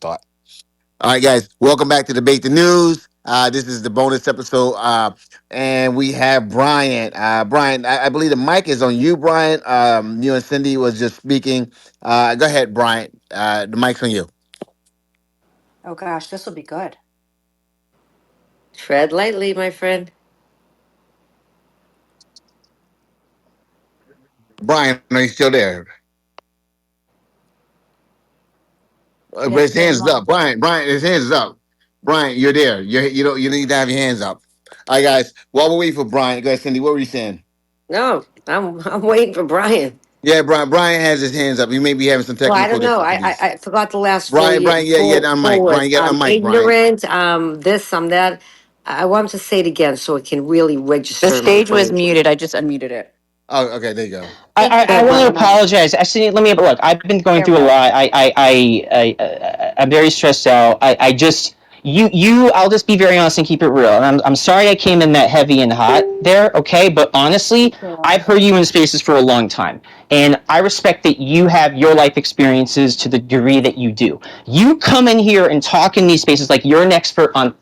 thought. All right, guys, welcome back to Debate the News. This is the bonus episode, and we have Brian. Brian, I believe the mic is on you, Brian. You and Cindy was just speaking. Go ahead, Brian. The mic's on you. Oh gosh, this will be good. Tread lightly, my friend. Brian, are you still there? But his hands is up. Brian, his hands is up. Brian, you're there. You need to have your hands up. All right, guys. While we're waiting for Brian, go ahead, Cindy. What were you saying? No, I'm waiting for Brian. Yeah, Brian has his hands up. He may be having some Well, I technical don't know. difficulties. I forgot the last Brian, yeah, on mic. Brian, forward. get on mic, Brian. Ignorant. This. That. I want to say it again so it can really The register in my stage was brain. muted. I just unmuted it. Oh, okay, there you go. I want to apologize. Actually, let me look. I've been going through a lot. I'm very stressed out. I just you. I'll just be very honest and keep it real. And I'm sorry I came in that heavy and hot there. Okay, but honestly, I've heard you in spaces for a long time, and I respect that you have your life experiences to the degree that you do. You come in here and talk in these spaces like you're an expert on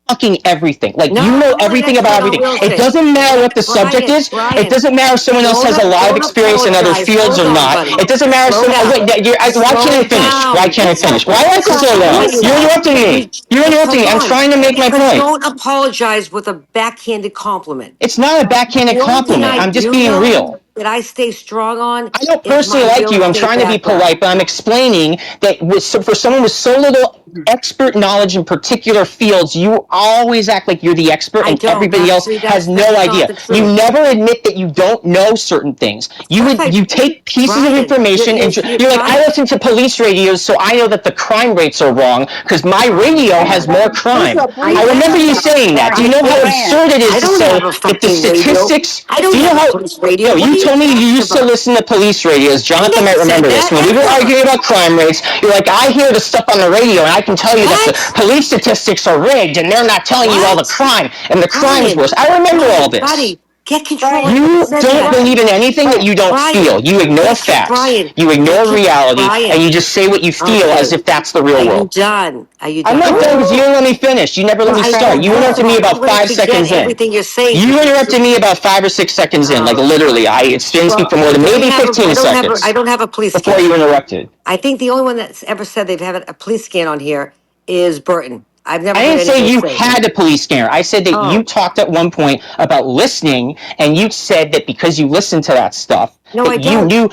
fucking everything. Like, No, you know I'm an everything expert about on everything. real It estate. doesn't matter what the subject is. Brian, It doesn't matter if someone else has a lot of experience in other apologize. fields or Hold on, not. buddy. It doesn't matter if Slow someone. down. Wait, why Slow can't I finish? down. Why can't I finish? Why am I so loud? You're interrupting me. You're interrupting me. I'm trying to make my Because point. don't apologize with a backhanded compliment. It's not a backhanded The only thing compliment. I I'm just do being know real. that I stay strong on I don't is personally my like real you. I'm estate trying to be background. polite, but I'm explaining that for someone with so little expert knowledge in particular fields, you always act like you're the expert, I and don't. everybody else Actually, has no that's not idea. the truth. You never admit that you don't know certain things. You take pieces of Brian, information and you're like, I listen to police radios, so I know that the crime rates are wrong because my radio has more crime. I remember you saying that. Do you know how absurd it is I to don't say have a that the fucking radio. statistics? I don't Do you know have how? a police radio. No, What you are told me you talking used to about? listen to police radios. Jonathan might never said remember this. that, When we were ever. arguing about crime rates, you're like, I hear the stuff on the radio and I can tell you that the What? police statistics are rigged and they're not telling you all the What? crime and the crime is Brian, worse. I remember all this. buddy, get control. You Said don't that. believe in anything that you don't Brian, feel. You ignore get facts. Brian, You ignore get reality, Brian. and you just say what you feel Okay. as if that's the real Are you world. done? Are you I'm done? not done because you didn't let me finish. You never let me start. You interrupted me about 5 seconds in. Everything you're saying. You interrupted me about 5 or 6 seconds in, like literally. It's been speak for more than maybe 15 seconds I don't have a police before scan. you interrupted. I think the only one that's ever said they've had a police scan on here is Burton. I've never I heard didn't say anybody you say. had a police scanner. I said that you talked at one point about listening, and you said that because you listened to that stuff, No, I that you don't. knew.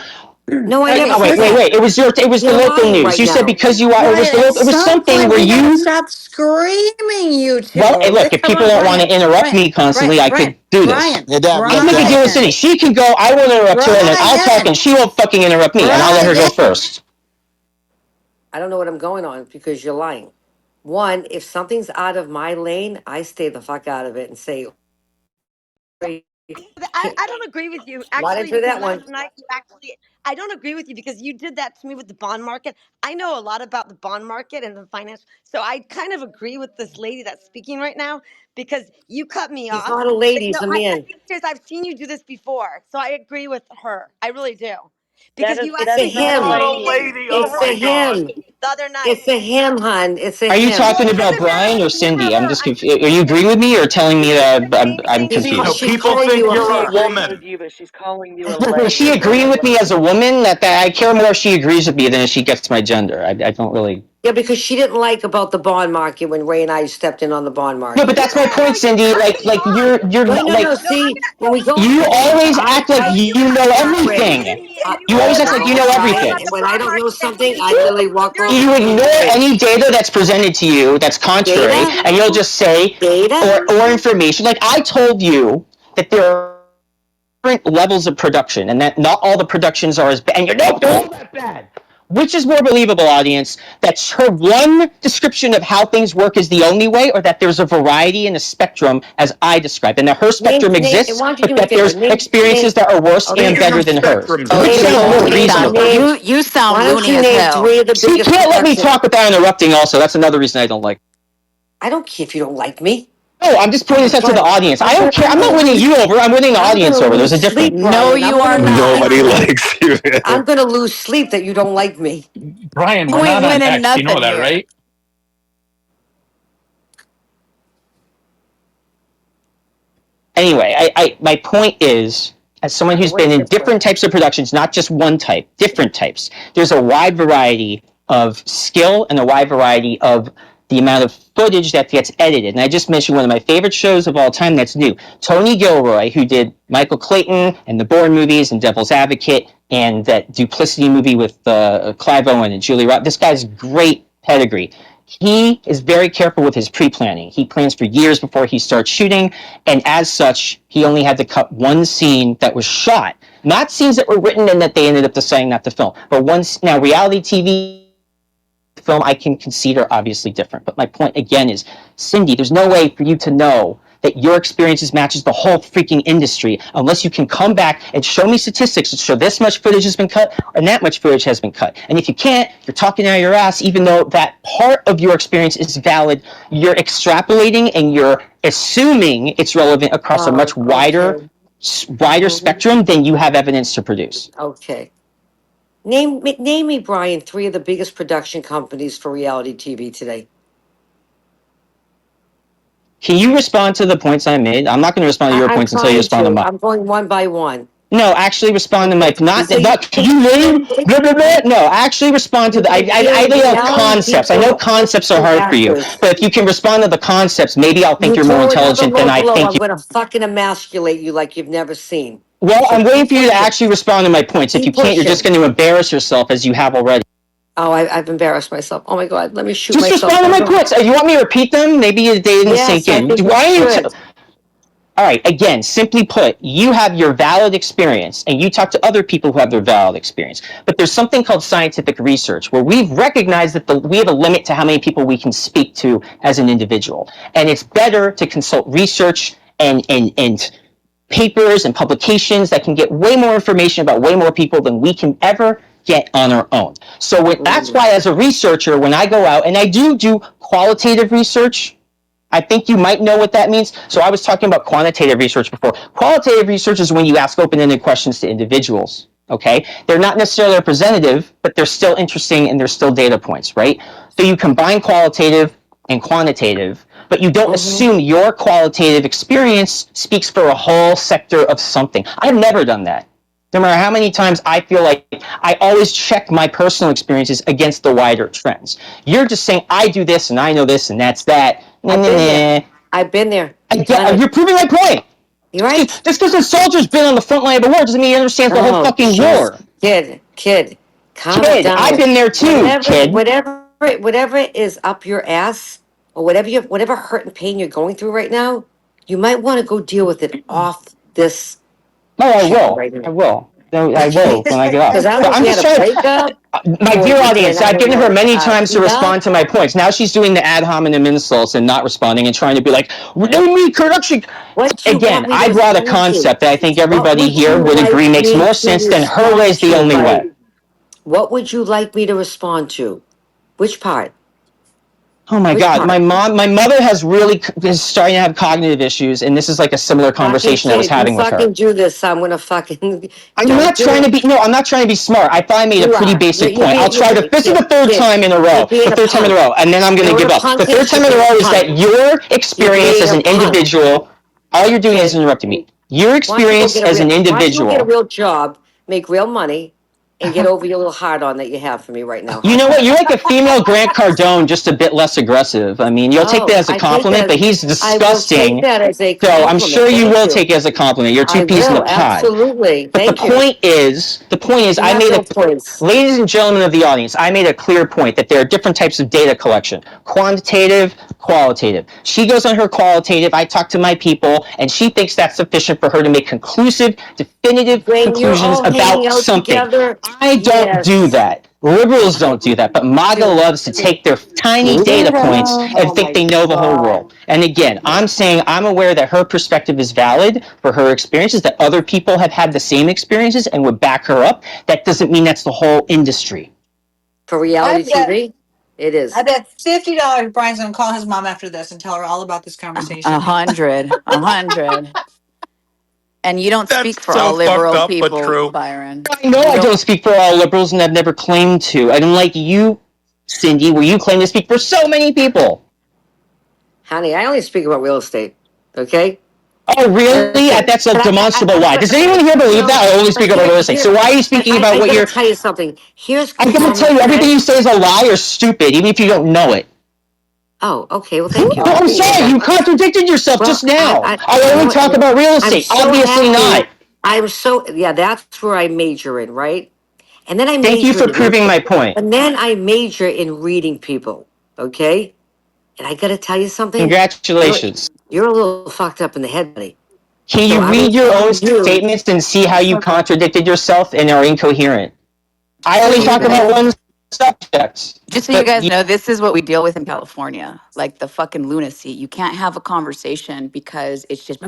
No, I never Wait. said that. It was the You're local lying news. right You said now. because you it was something where you. Stop screaming, you two. Well, hey, look, if people don't want to interrupt me constantly, I could do this. Yeah, that, Let's make a deal with Cindy. She can go. I won't interrupt her, and then I'll talk, and she won't fucking interrupt me, and I'll let her go first. I don't know what I'm going on because you're lying. One, if something's out of my lane, I stay the fuck out of it and say. I don't agree with you. Actually, Monitor that last one. night you actually. I don't agree with you because you did that to me with the bond market. I know a lot about the bond market and the finance, so I kind of agree with this lady that's speaking right now because you cut me She's off. not a lady, But she's a I man. think there's, I've seen you do this before, so I agree with her. I really do. Because you It's a him. It's a him. the other night. It's a him, hun. It's a him. Are you talking about Brian or Cindy? I'm just confused. Are you agreeing with me or telling me that I'm confused? She's calling you a woman. With you, but she's calling you a lady. Is she agreeing with me as a woman? That I care more if she agrees with me than if she gets my gender. I don't really. Yeah, because she didn't like about the bond market when Ray and I stepped in on the bond market. No, but that's my point, Cindy. Like you're No. See, when we go, you always act like you know everything. You always act like you know everything. When I don't know something, I literally walk over. You ignore any data that's presented to you that's contrary, and you'll just say or information. Like I told you that there are different levels of production, and that not all the productions are as bad. And they're all that bad. Which is more believable, audience? That her one description of how things work is the only way, or that there's a variety and a spectrum, as I described, and that her spectrum exists, but that there's experiences that are worse and better than hers. Which sounds more reasonable. You sound loony as hell. She can't let me talk without interrupting. Also, that's another reason I don't like. I don't care if you don't like me. No, I'm just pointing this out to the audience. I don't care. I'm not winning you over. I'm winning the audience over. There's a difference. No, you are not. Nobody likes you. I'm gonna lose sleep that you don't like me. Brian, You we're ain't not on winning X. You know nothing that, here. right? Anyway, my point is, as someone who's been in different types of productions, not just one type, different types, there's a wide variety of skill and a wide variety of the amount of footage that gets edited. And I just mentioned one of my favorite shows of all time that's new. Tony Gilroy, who did Michael Clayton and the Bourne movies and Devil's Advocate and that Duplicity movie with Clive Owen and Julie Roberts. This guy's great pedigree. He is very careful with his pre-planning. He plans for years before he starts shooting, and as such, he only had to cut one scene that was shot. Not scenes that were written and that they ended up deciding not to film, but now reality TV film I can consider obviously different. But my point again is, Cindy, there's no way for you to know that your experiences matches the whole freaking industry unless you can come back and show me statistics that show this much footage has been cut and that much footage has been cut. And if you can't, you're talking out of your ass, even though that part of your experience is valid. You're extrapolating and you're assuming it's relevant across a much wider spectrum than you have evidence to produce. Okay. Name me, Brian, 3 of the biggest production companies for reality TV today. Can you respond to the points I made? I'm not going to respond to your points until you respond to mine. I'm going one by one. No, actually respond to my can you name blah, blah, blah? No, actually respond to the I lay out concepts. I know concepts are hard for you, but if you can respond to the concepts, maybe I'll think you're more intelligent than I think you. I'm going to fucking emasculate you like you've never seen. Well, I'm waiting for you to actually respond to my points. If you can't, you're just going to embarrass yourself as you have already. Oh, I've embarrassed myself. Oh my God, let me shoot myself. Just respond to my points. You want me to repeat them? Maybe they didn't sink in. Why? All right, again, simply put, you have your valid experience and you talk to other people who have their valid experience. But there's something called scientific research where we've recognized that we have a limit to how many people we can speak to as an individual. And it's better to consult research and papers and publications that can get way more information about way more people than we can ever get on our own. So that's why as a researcher, when I go out, and I do qualitative research, I think you might know what that means. So I was talking about quantitative research before. Qualitative research is when you ask open-ended questions to individuals, okay? They're not necessarily representative, but they're still interesting and they're still data points, right? So you combine qualitative and quantitative, but you don't assume your qualitative experience speaks for a whole sector of something. I've never done that. No matter how many times I feel like I always check my personal experiences against the wider trends. You're just saying, I do this and I know this and that's that. I've been there. You're proving my point. You're right. Just because a soldier's been on the front line of a war doesn't mean he understands the whole fucking war. Kid, calm down. I've been there too, kid. Whatever is up your ass, or whatever hurt and pain you're going through right now, you might want to go deal with it off this. No, I will. I will. I will when I get off. I'm just trying to. My dear audience, I've given her many times to respond to my points. Now she's doing the ad hominem insults and not responding and trying to be like, name me production. Again, I brought a concept that I think everybody here would agree makes more sense than her way is the only way. What would you like me to respond to? Which part? Oh my God, my mother is starting to have cognitive issues, and this is like a similar conversation I was having with her. Fucking do this, I'm gonna fucking. I'm not trying to be smart. I thought I made a pretty basic point. I'll try this is the third time in a row. The third time in a row, and then I'm gonna give up. The third time in a row is that your experience as an individual, all you're doing is interrupting me. Your experience as an individual. Why don't you get a real job, make real money, and get over your little hard-on that you have for me right now. You know what? You're like a female Grant Cardone, just a bit less aggressive. I mean, you'll take that as a compliment, but he's disgusting. I will take that as a compliment. So I'm sure you will take it as a compliment. You're two peas in a pod. Absolutely. But the point is, I made ladies and gentlemen of the audience, I made a clear point that there are different types of data collection: quantitative, qualitative. She goes on her qualitative. I talk to my people, and she thinks that's sufficient for her to make conclusive, definitive conclusions about something. I don't do that. Liberals don't do that, but MAGA loves to take their tiny data points and think they know the whole world. And again, I'm saying I'm aware that her perspective is valid for her experiences, that other people have had the same experiences and would back her up. That doesn't mean that's the whole industry. For reality TV, it is. I bet $50 Brian's going to call his mom after this and tell her all about this conversation. 100. And you don't speak for all liberal people, Byron. I know I don't speak for all liberals, and I've never claimed to. Unlike you, Cindy, where you claim to speak for so many people. Honey, I only speak about real estate, okay? Oh, really? That's a demonstrable lie. Does anyone here believe that? I only speak about real estate. So why are you speaking about what I you're? gotta tell you something. Here's I'm going to tell common you everything you sense. say is a lie or stupid, even if you don't know it. Oh, okay. Well, thank No, you. I'm sorry. You Okay. contradicted yourself Well, just now. I you know only what? talk about real I'm estate. so Obviously not. happy. Yeah, that's where I major in, right? And then I Thank you major for in, proving my point. and then I major in reading people. Okay. And I got to tell you something. You're, Congratulations. you're a little fucked up in the head, buddy. Can So you I'm read going to your own tell you. statements and see how you contradicted yourself and are incoherent? I only Just so you talk guys, about one subject. just so you But guys know, this is what we deal with in California. Like the fucking lunacy. You can't have a conversation because it's just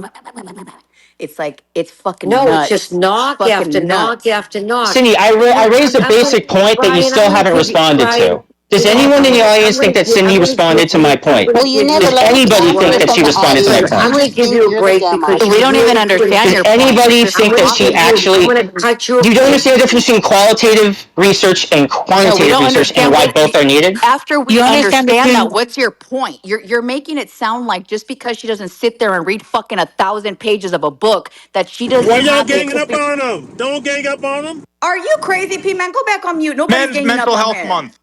it's like it's fucking No, it's just nuts. It's knock after fucking knock nuts. after knock. Cindy, I raised a I'm gonna, basic point that you Brian. still I'm gonna haven't give you, responded Brian. to. Does You know what? anyone in the I'm audience think gonna that give. Cindy responded to my point? Well, you Give never Does you. let us anybody talk think because that What? she of the responded to my Listen, audience. I'm point? We gonna give think you a you're the break because demo. We you don't even really understand Does your couldn't. point. It's anybody just I'm think gonna that she give awful. you. I'm actually? gonna cut you. You don't understand the difference between qualitative research and No, we quantitative don't research and understand why what both are needed? after You we understand the understand that, two? what's your point? You're making it sound like just because she doesn't sit there and read fucking 1,000 pages of a book that she Why doesn't y'all have the ganging up experience. on them? Don't gang up on them. Are you crazy, P man? Go back on mute. Nobody's Men's ganging up Mental on Health him. Month.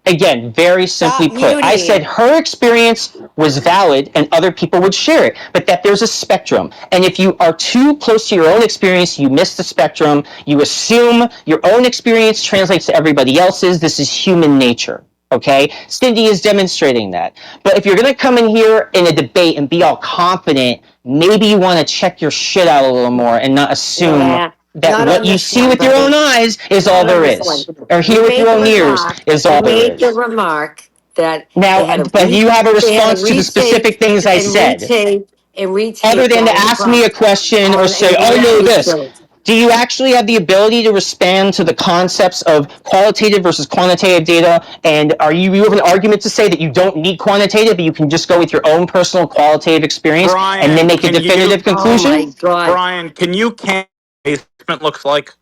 Again, very simply Stop put, I said muting. her experience was valid and other people would share it, but that there's a spectrum. And if you are too close to your own experience, you miss the spectrum. You assume your own experience translates to everybody else's. This is human nature. Okay? Cindy is demonstrating that. But if you're going to come in here in a debate and be all confident, maybe you want to check your shit out a little more and not assume Nah, that not what on you this see one, with your own buddy. eyes is all Not on there this one. is, or hear You with your made the own ears remark. is You all there made the is. remark that Now, but you have a they had to response to the retake specific things I and said, retake and other retake than to all the ask me a question or on say, and oh no, reality this. shows. Do you actually have the ability to respond to the concepts of qualitative versus quantitative data? And you have an argument to say that you don't need quantitative, but you can just go with your own personal qualitative experience and then Brian, make a can you definitive Oh my conclusion? God. Brian, can you can basement looks like?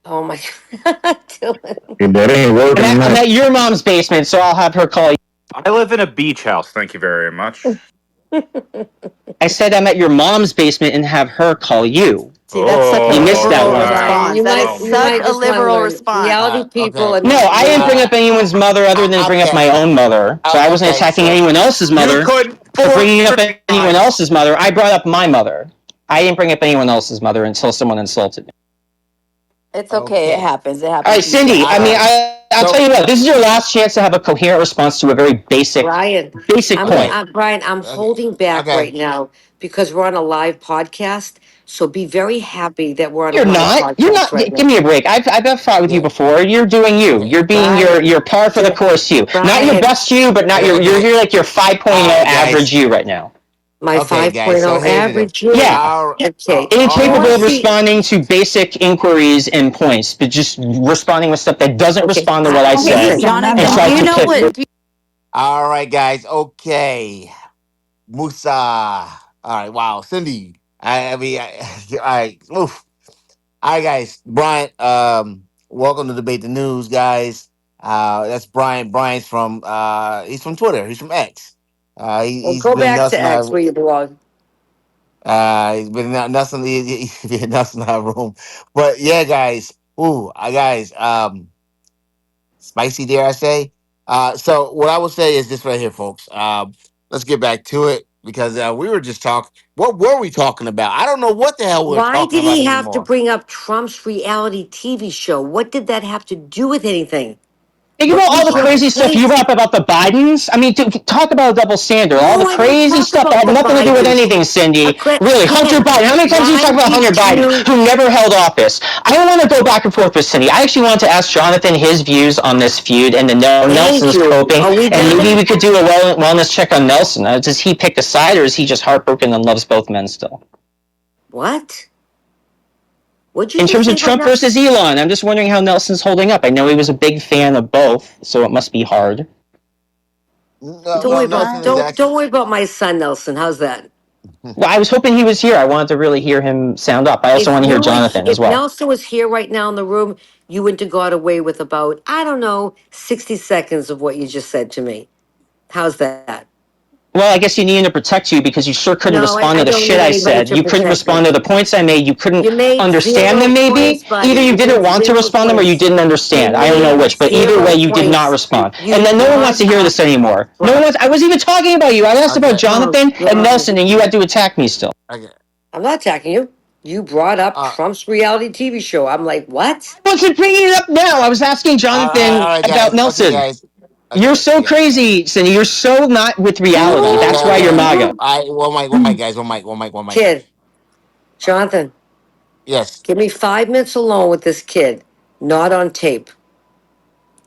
Oh my God. Dylan. That ain't working I'm tonight. at your mom's basement, so I'll have her call you. I live in a beach house, thank you very much. I said I'm at your mom's basement and have her call you. See, that's such a You missed that liberal one. response. That is You such might a just want to liberal learn. response. Reality people Okay. are No, not I didn't bring made. up anyone's mother other than to bring up Okay. my own mother. So I wasn't Okay. attacking So anyone else's You mother could for for bringing up anyone times. else's mother. I brought up my mother. I didn't bring up anyone else's mother until someone insulted me. It's okay. It okay. happens. It All right, happens. You get Cindy. All I mean, right. stuck. I'll tell So you what. This is your last chance to have a coherent response to a very Brian, basic point. Brian, I'm okay. holding back Okay. right now because we're on a live podcast. So be very happy that we're on a You're live not. You're podcast not. right Give now. me a break. I've fought with you Yeah. before. You're doing you. Okay. You're being Brian, your par for the course you. Not your Brian, best you, but not your. You're Okay. here like your 5.0 All right, average guys. you right now. my Okay, guys. So 5.0 here's the deal. average you. Yeah. All, Okay. You all want Incapable to of right. see? responding to basic inquiries and points, but just responding with stuff that doesn't Okay. respond to what I Hey, said Listen, and Jonathan, do tries you to know pick. what? All right, guys. Okay. Musa. All right. Wow. Cindy. I mean, all right. Oof. All right, guys. Brian, welcome to Debate the News, guys. That's Brian. Brian's from he's from Twitter. He's from X. well, He's go been back to Nelson. X where you belong. He's been Nelson. He's been Nelson in our room. But yeah, guys. Ooh, guys. Spicy, dare I say? So what I will say is this right here, folks. Let's get back to it because we were just talking. What were we talking about? I don't know what the hell we're Why talking did about he have to anymore. bring up Trump's reality TV show? What did that have to do with anything? Think about What all was the your Right. crazy stuff you point? brought up about the Bidens. I mean, talk about a double standard. All the No, I didn't crazy talk stuff that about had the nothing to do with Bidens. anything, Cindy. Really, Hunter Again, Biden. How many times did you talk why about Hunter did Biden, you? who never held office? I don't want to go back and forth with Cindy. I actually want to ask Jonathan his views on this feud and to know how Thank Nelson's you. coping. Are we And maybe done? we could do a wellness check on Nelson. Does he pick a side or is he just heartbroken and loves both men still? What? What'd you In just terms of say about Trump that? versus Elon, I'm just wondering how Nelson's holding up. I know he was a big fan of both, so it must be hard. No, Don't worry no, about Nelson is don't actually. worry about my son Nelson. How's that? Well, I was hoping he was here. I wanted to really hear him sound up. I also want to hear Jonathan as If well. Nelson was here right now in the room, you wouldn't have got away with about, I don't know, 60 seconds of what you just said to me. How's that? Well, I guess you needed to protect you because you sure couldn't No, respond I to the don't shit need I anybody said. to You couldn't protect me. respond to the points I made. You couldn't You made understand 0 them, maybe. points, buddy. Either you You didn't made want to 0 respond to them or you points. didn't You understand. I don't know made which, but either way, 0 you did not points. respond. And You then no one wants brought to hear up, this anymore. No one bro. wants. I wasn't even talking about you. I asked about Okay. Oh Jonathan and God, Nelson, and you had to attack me still. Okay. I'm not attacking you. You brought up Uh, Trump's reality TV show. I'm like, what? I wasn't bringing it up now. I was asking Jonathan all right, about guys. Okay, Nelson. guys. You're Okay. so Okay. crazy, Cindy. You're so not with Okay. reality. Okay. That's Okay. why you're Okay. MAGA. All right. One mic, guys. One mic. Kid, Jonathan, Yes. give me 5 minutes alone with this kid, not on tape.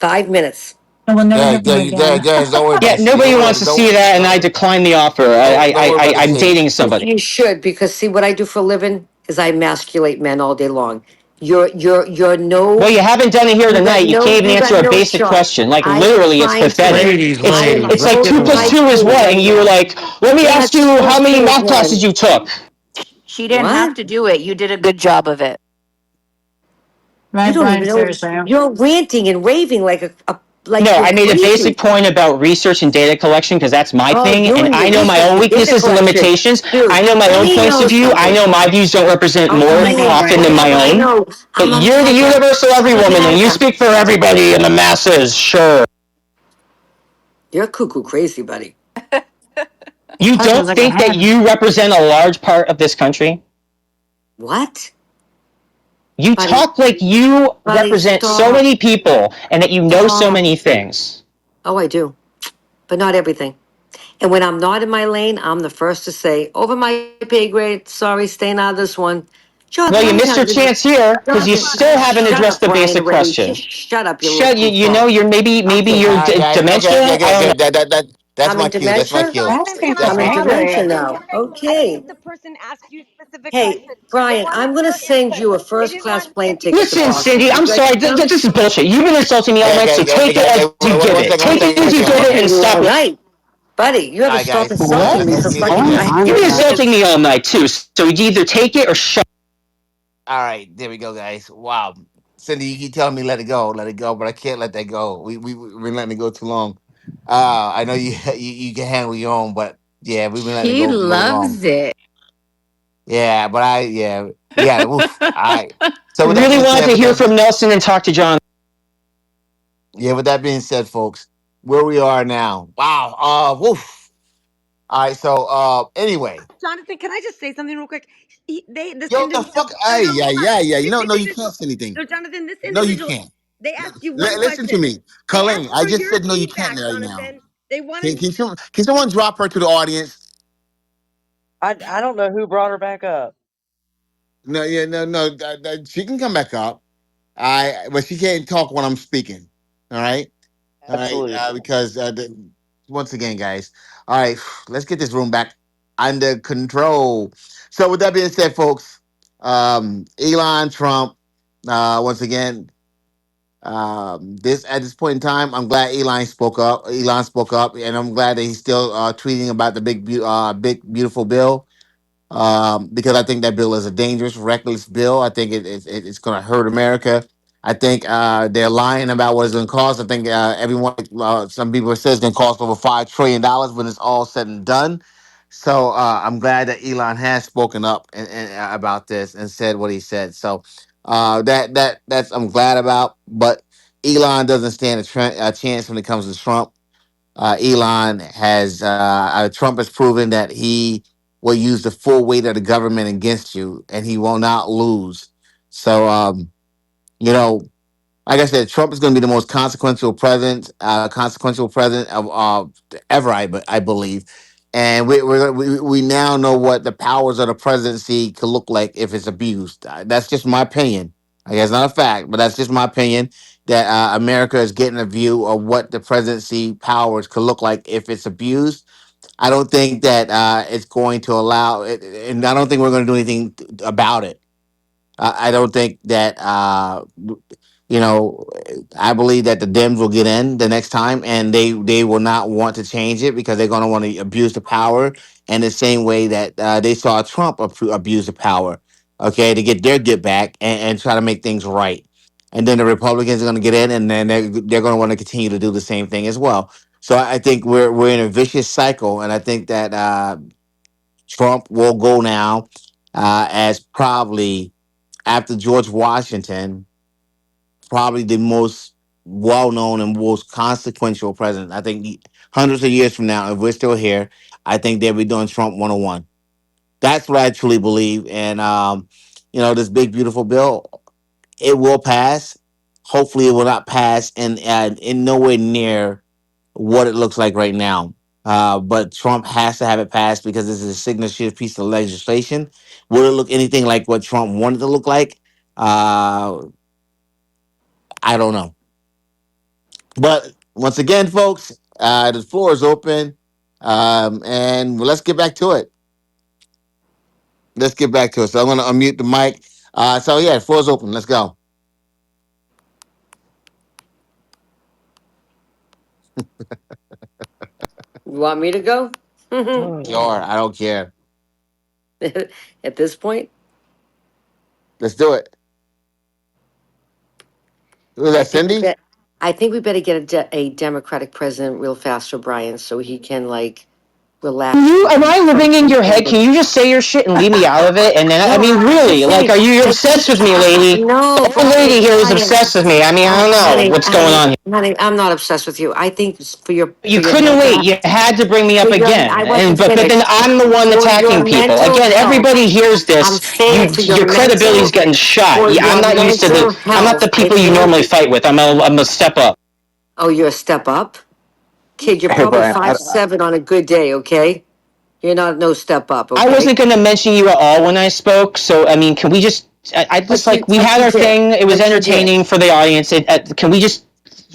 5 minutes. And we'll never hear Good. from him Good. Good. again. Good. Don't worry Yeah, about it, Cindy. nobody wants to see that, and I Don't, declined the offer. don't worry about it, I'm Cindy. dating somebody. You should, because see what I do for a living is I emasculate men all day long. You're Well, no, you haven't done it here you got tonight. You no, can't even you got answer a no basic shot. question. Like I am literally, it's trying to, pathetic. Ladies, I am It's like let's get two approaching to plus my it. two is pool what? And right you were now. like, "Let me ask That's you how supposed to many be math classes one. you took." She didn't have What? to do it. You did a good job of it. You Right, don't Brian, even know. seriously. You're ranting and raving like like No, you're I made a crazy. basic point about research and data collection because that's my Oh, thing, you and and your I know my research own and data weaknesses and collection. limitations. I Dude, know my let own me points know of view. I something. know my views don't represent Oh, more Oh my God, cool. often Brian. than my Whatever. I own. know. But I'm a you're the mega. universal I'm a everywoman, and you mega. speak for everybody and the masses. Sure. You're cuckoo crazy, buddy. You That don't sounds like a think that hand. you represent a large part of this country? What? You Buddy, talk like you buddy, represent so stop. many people and that you know so Stop. many things. Oh, I do. But not everything. And when I'm not in my lane, I'm the first to say, over my pay grade, sorry, staying out of this one. Well, Jonathan, you I'm missed your telling you. chance here because you Jonathan, still haven't shut addressed up, the Brian, basic already. question. Just shut up, you little Shut you. You goofball. know, you're maybe Okay. you're All right, guys. Okay. Okay. dementia. I Okay. don't know. Okay. That's I'm my in cue. That's my dementia? cue. Why Jonathan, is he can so I I'm in That's my ask cue. you a dementia angry? question? now. I think Okay. the person asked you a specific Hey, question. They Brian, wanted I'm going to your send input. you a They first didn't class want plane your tickets to Listen, input. Boston. Cindy, Would I'm you like sorry. to come? This is bullshit. You've been insulting me all Okay. night, Okay. so Okay. take it as you give One it. second. One Take it second. I've One as you been second. give One it talking and to second. you stop all it. night. Buddy, you All haven't right, stopped guys. insulting me for fucking, You've been Okay. insulting me all night too. So you either take it or shut. All right. There we go, guys. Wow. Cindy, you keep telling me let it go, but I can't let that go. We've been letting it go too long. I know you you can handle your own, but yeah, we've been letting it He go long. loves it. Yeah, but we got it. Oof. All right. So I with that really being wanted said, to hear from Nelson and talk to John. with that being said, folks, where we are now. Wow. Woof. All right. So anyway, Jonathan, can I just say something real quick? This yo, the individual. fuck. No, Hey, no, yeah, hold on. yeah, yeah. This No, you individual. can't say anything. No, Jonathan. This No, you individual. can't. They No, asked you one listen to question. me, They Colleen. asked I for just your said no. You can't feedback, right now. Jonathan. They wanted. Can someone drop her to the audience? I don't know who brought her back up. No, yeah, no. She can come back up. But she can't talk when I'm speaking. All right, all right. Absolutely. Because once again, guys. All right, let's get this room back under control. So, with that being said, folks, Elon Trump, once again, this at this point in time, I'm glad Elon spoke up. Elon spoke up, and I'm glad that he's still tweeting about the big beautiful bill, because I think that bill is a dangerous, reckless bill. I think it's going to hurt America. I think they're lying about what it's going to cost. I think some people say it's going to cost over $5 trillion when it's all said and done. So I'm glad that Elon has spoken up about this and said what he said. So that's I'm glad about. But Elon doesn't stand a chance when it comes to Trump. Trump has proven that he will use the full weight of the government against you, and he will not lose. So, you know, like I said, Trump is going to be the most consequential president of ever, I believe. And we now know what the powers of the presidency could look like if it's abused. That's just my opinion. I guess not a fact, but that's just my opinion. That America is getting a view of what the presidency powers could look like if it's abused. I don't think that it's going to allow it, and I don't think we're going to do anything about it. I don't think that you know, I believe that the Dems will get in the next time, and they will not want to change it because they're going to want to abuse the power in the same way that they saw Trump abuse the power, okay, to get their get back and try to make things right. And then the Republicans are going to get in, and then they're going to want to continue to do the same thing as well. So I think we're in a vicious cycle, and I think that Trump will go now as probably after George Washington, probably the most well known and most consequential president. I think hundreds of years from now, if we're still here, I think they'll be doing Trump 101. That's what I truly believe. And, this big, beautiful bill, it will pass. Hopefully, it will not pass in nowhere near what it looks like right now. But Trump has to have it passed because this is a signature piece of legislation. Will it look anything like what Trump wanted to look like? Uh, I don't know. But once again, folks, the floor is open, and let's get back to it. Let's get back to it. So I'm going to unmute the mic. So yeah, the floor is open. Let's go. You want me to go? Sure, I don't care. At this point, Let's do it. Was I that think we Cindy? bet. I think we better get a Democratic president real fast for Brian, so he can like relax. Am I living in your head? Can you just say your shit and leave me out of it? And then, I No, mean, I'm just really, like, saying. are you obsessed with me, lady? No, Every lady here is Brian. obsessed with me. I mean, I don't know Honey, what's going on here. I'm not obsessed with you. I think You your couldn't wait. mental You had to bring me for up your again, I and wasn't but then finished. I'm the one For your attacking people mental again. health. Everybody hears I'm this. saying for your Your credibility's mental getting shot. for Yeah, I'm your not used to the. mental I'm not the health. I people you normally think. fight with. I'm a step up. Oh, you're a step up, kid. You're Hey, probably Brian. 5'7" on a good day. Okay, you're not no step up. I Okay, wasn't going to mention you at all when I spoke. So I mean, can we just? I just like we but had you our did. thing. It was But you did. entertaining for the audience. Can we just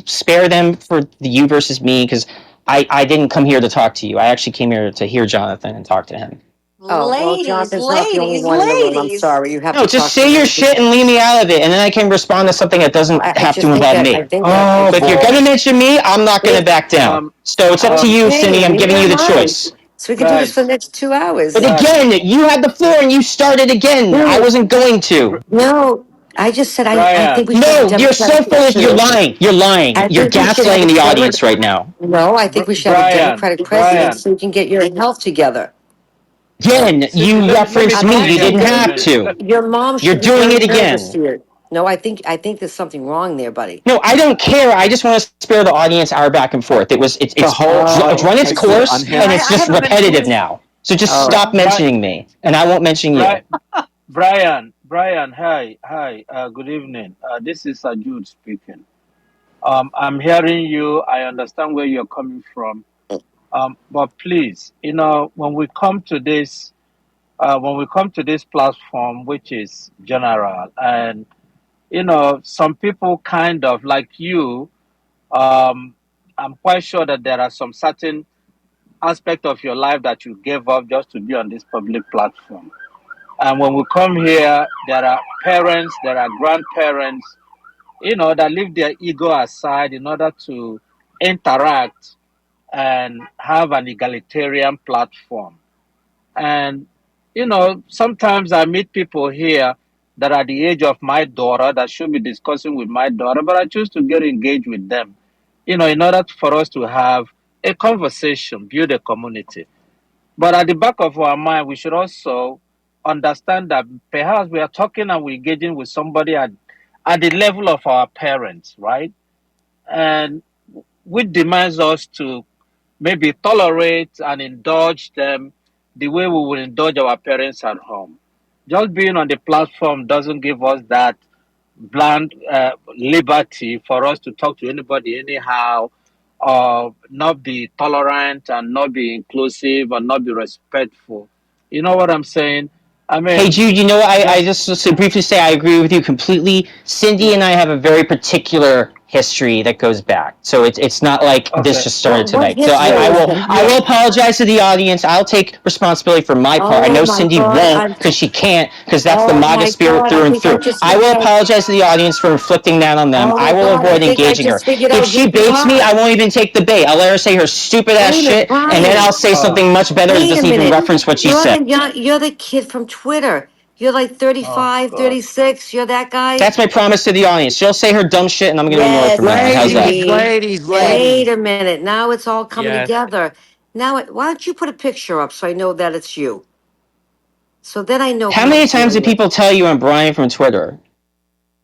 spare them for the you versus me? Because I didn't come here to talk to you. I actually came here to hear Jonathan and talk to him. Oh well, Ladies, Jonathan's not the only ladies, one in the room. I'm ladies. sorry. You have No, to just talk to say your him. shit and leave me out of it, and then I can respond to something that doesn't I have just to think involve that me. Oh So if you're boy. gonna mention me, I'm not gonna Wait, back down. So it's up to you, Cindy. okay, I'm read giving my you the mind. choice. So we can do this for the Guys, next 2 hours. But again, you had the floor and you started again. I No, wasn't going to. no. I just said I think Brian, we should have a No, you're Democratic so full of. You're president. lying. You're lying. I You're think we should have a gaslighting the Democrat. audience right now. No, I think we should have a Brian, Democratic president Brian. so you can get your health together. Again, Cindy, you let me referenced I'm me. let me You actually help didn't you a have very. bit. to. Your mom You're should be doing very it nervous again. here. No, I think there's something wrong there, buddy. No, I don't care. I just want to spare the audience our back and forth. It's run its course Yeah, and it's I just haven't been repetitive fully. now. So just All right. stop Yeah. mentioning me, and I won't mention Brian, you. Brian, hi, hi. Good evening. This is Jude speaking. I'm hearing you. I understand where you're coming from. But please, when we come to this platform, which is general, and some people kind of like you, I'm quite sure that there are some certain aspect of your life that you gave up just to be on this public platform. And when we come here, there are parents, there are grandparents, that leave their ego aside in order to interact and have an egalitarian platform. And, sometimes I meet people here that are the age of my daughter that should be discussing with my daughter, but I choose to get engaged with them, in order for us to have a conversation, build a community. But at the back of our mind, we should also understand that perhaps we are talking and we're engaging with somebody at the level of our parents, right? And which demands us to maybe tolerate and indulge them the way we would indulge our parents at home. Just being on the platform doesn't give us that bland liberty for us to talk to anybody anyhow, or not be tolerant and not be inclusive and not be respectful. You know what I'm saying? I Hey mean, Jude, I just just to briefly say I agree with you completely. Cindy yeah, and I have a very particular history that goes back, so it's not like this okay. just started What tonight. So history Yeah, is that? I yeah, will apologize to the audience. I'll take responsibility for my part. I Oh know my Cindy God! won't because she can't because that's the Oh MAGA my spirit God! through I and think I through. just I figured will out. apologize to the audience for inflicting that on them. Oh I my will God! I avoid think I engaging her. just figured If out she who you baits me, are. I won't even take the bait. I'll let her say her stupid ass Wait a minute, shit, and then Brian. I'll say uh, something much better that Wait a doesn't even minute. reference what she said. You're the kid from Twitter. You're like Oh 35, God. 36. You're that guy? That's my promise to the audience. She'll say her dumb shit, and I'm going to ignore it from Yes, now on. How's that? Ladies, Cindy. ladies, Yes. Wait ladies. a minute. Now it's all coming Yes. together. Now, why don't you put a picture up so I know that it's you? So then I know How who I'm many times dealing did with. people tell you I'm Brian from Twitter?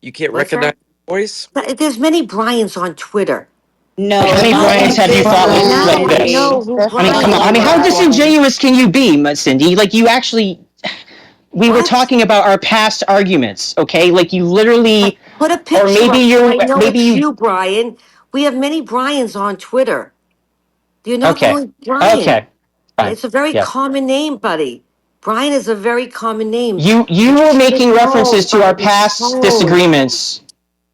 You can't What's recognize that? the voice? But there's many Bryans on Twitter. Like, how No, many not No, Bryans like have you this fought with one, now like I this? know Cindy. who I mean, Not come on. Brian I like mean, how that was. one. disingenuous can you be, Cindy? Like, you actually, we were What? talking about our past arguments, okay? Like, you literally, Put a or picture up so I know maybe it's you, you, Brian. We have many Bryans on Twitter. You're not the okay, only Brian. okay, fine, It's a very yeah. common name, buddy. Brian is a very common name. You You were should making know references to by our the past tone. disagreements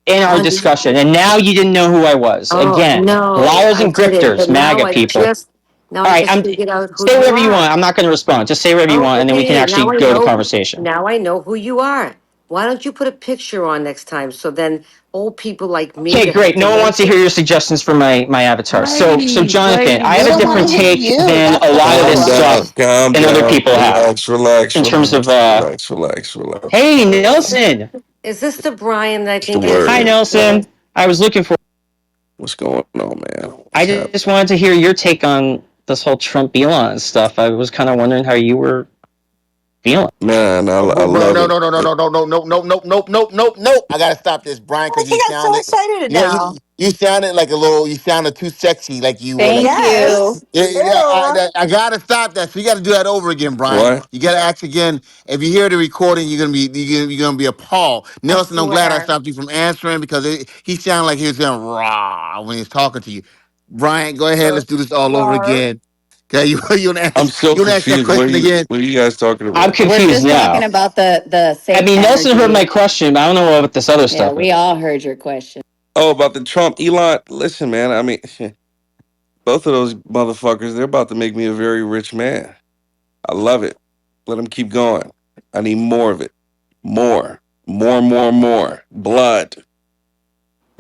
in our On, discussion, and now you didn't know who I was. oh Again, no, liars I and didn't. grifters, But now MAGA I people. just now All I right, just figured out who say you whatever you are. want. I'm not going to respond. Just say whatever you Oh, want, and then we can okay. actually go to the conversation. Now I know who you are. Why don't you put a picture on next time so then old people like me Okay, that have great. No one wants to hear dementia. your suggestions for my avatar. So Ladies, Jonathan, I ladies, have We a don't want different to hear ladies. take you. than That's a the lot of Calm this problem. down, stuff calm than other down. people have Relax, relax, in terms of. relax, relax, relax, relax, Hey, relax. Nelson. Is this the Brian that I What's the think I Hi, see word? on Twitter? Nelson. I was looking for. What's going on, man? I What's just happening? wanted to hear your take on this whole Trump Elon stuff. I was kind of wondering how you were feeling. Man, I Bro, love no, it. no, no, no, no, no, no, no, no, no, no, no, no, no. I gotta stop this, Brian, Why because he you got so sounded, excited you know, now? you sounded like a little, you sounded too sexy, like you were like, Thank you. Yes. yeah, yeah, Ew. I gotta stop that. So you gotta do that over again, Brian. What? You gotta act again. If you hear the recording, you're gonna be appalled. I Nelson, I'm glad I swear. stopped you from answering because he sounded like he was going rah when he was talking to you. Brian, go ahead, let's do this all over Rar. again. Okay, you wanna I'm ask, so you wanna ask that confused. question again? What are you guys talking I'm about? We're confused just talking now. about the I safe mean, Nelson heard my energy. question, but I don't know what this other Yeah, stuff we is. all heard your question. Oh, about the Trump Elon. Listen, man. I mean, both of those motherfuckers. They're about to make me a very rich man. I love it. Let them keep going. I need more of it. More. Blood.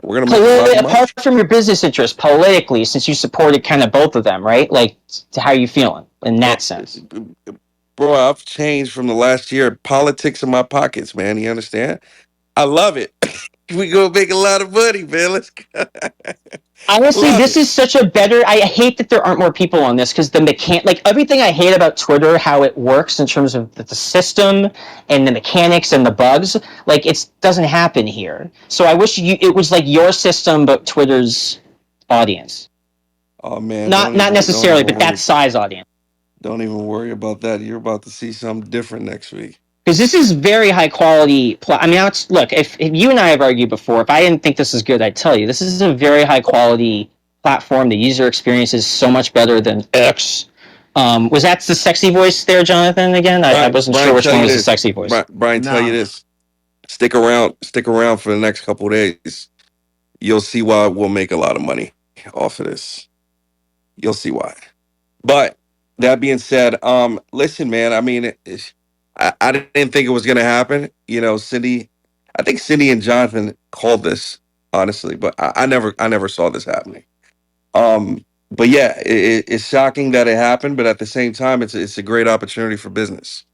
We're gonna make a lot of money. Apart from your business interests, politically, since you supported kind of both of them, right? Like, how are you feeling in Oh, that sense? bro, I've changed from the last year. Politics in my pockets, man. You understand? I love it. We gonna make a lot of money, man. Let's go. Honestly, Love this it. is such a better. I hate that there aren't more people on this because like everything I hate about Twitter, how it works in terms of the system and the mechanics and the bugs, like it doesn't happen here. So I wish it was like your system, but Twitter's audience. Oh man, Not don't necessarily, even but that worry. size audience. Don't even worry about that. You're about to see something different next week. Because this is very high quality. I mean, look, if you and I have argued before, if I didn't think this is good, I'd tell you this is a very high quality platform. The user experience is so much better than X. Was that the sexy voice there, Jonathan? Again, I wasn't sure Brian, which tell one you was the this. sexy voice. Brian, tell you No. this. Stick around for the next couple of days. You'll see why we'll make a lot of money off of this. You'll see why. But that being said, listen, man. I mean, I didn't think it was gonna happen. You know, Cindy. I think Cindy and Jonathan called this honestly, but I never saw this happening. But yeah, it's shocking that it happened, but at the same time, it's a great opportunity for business.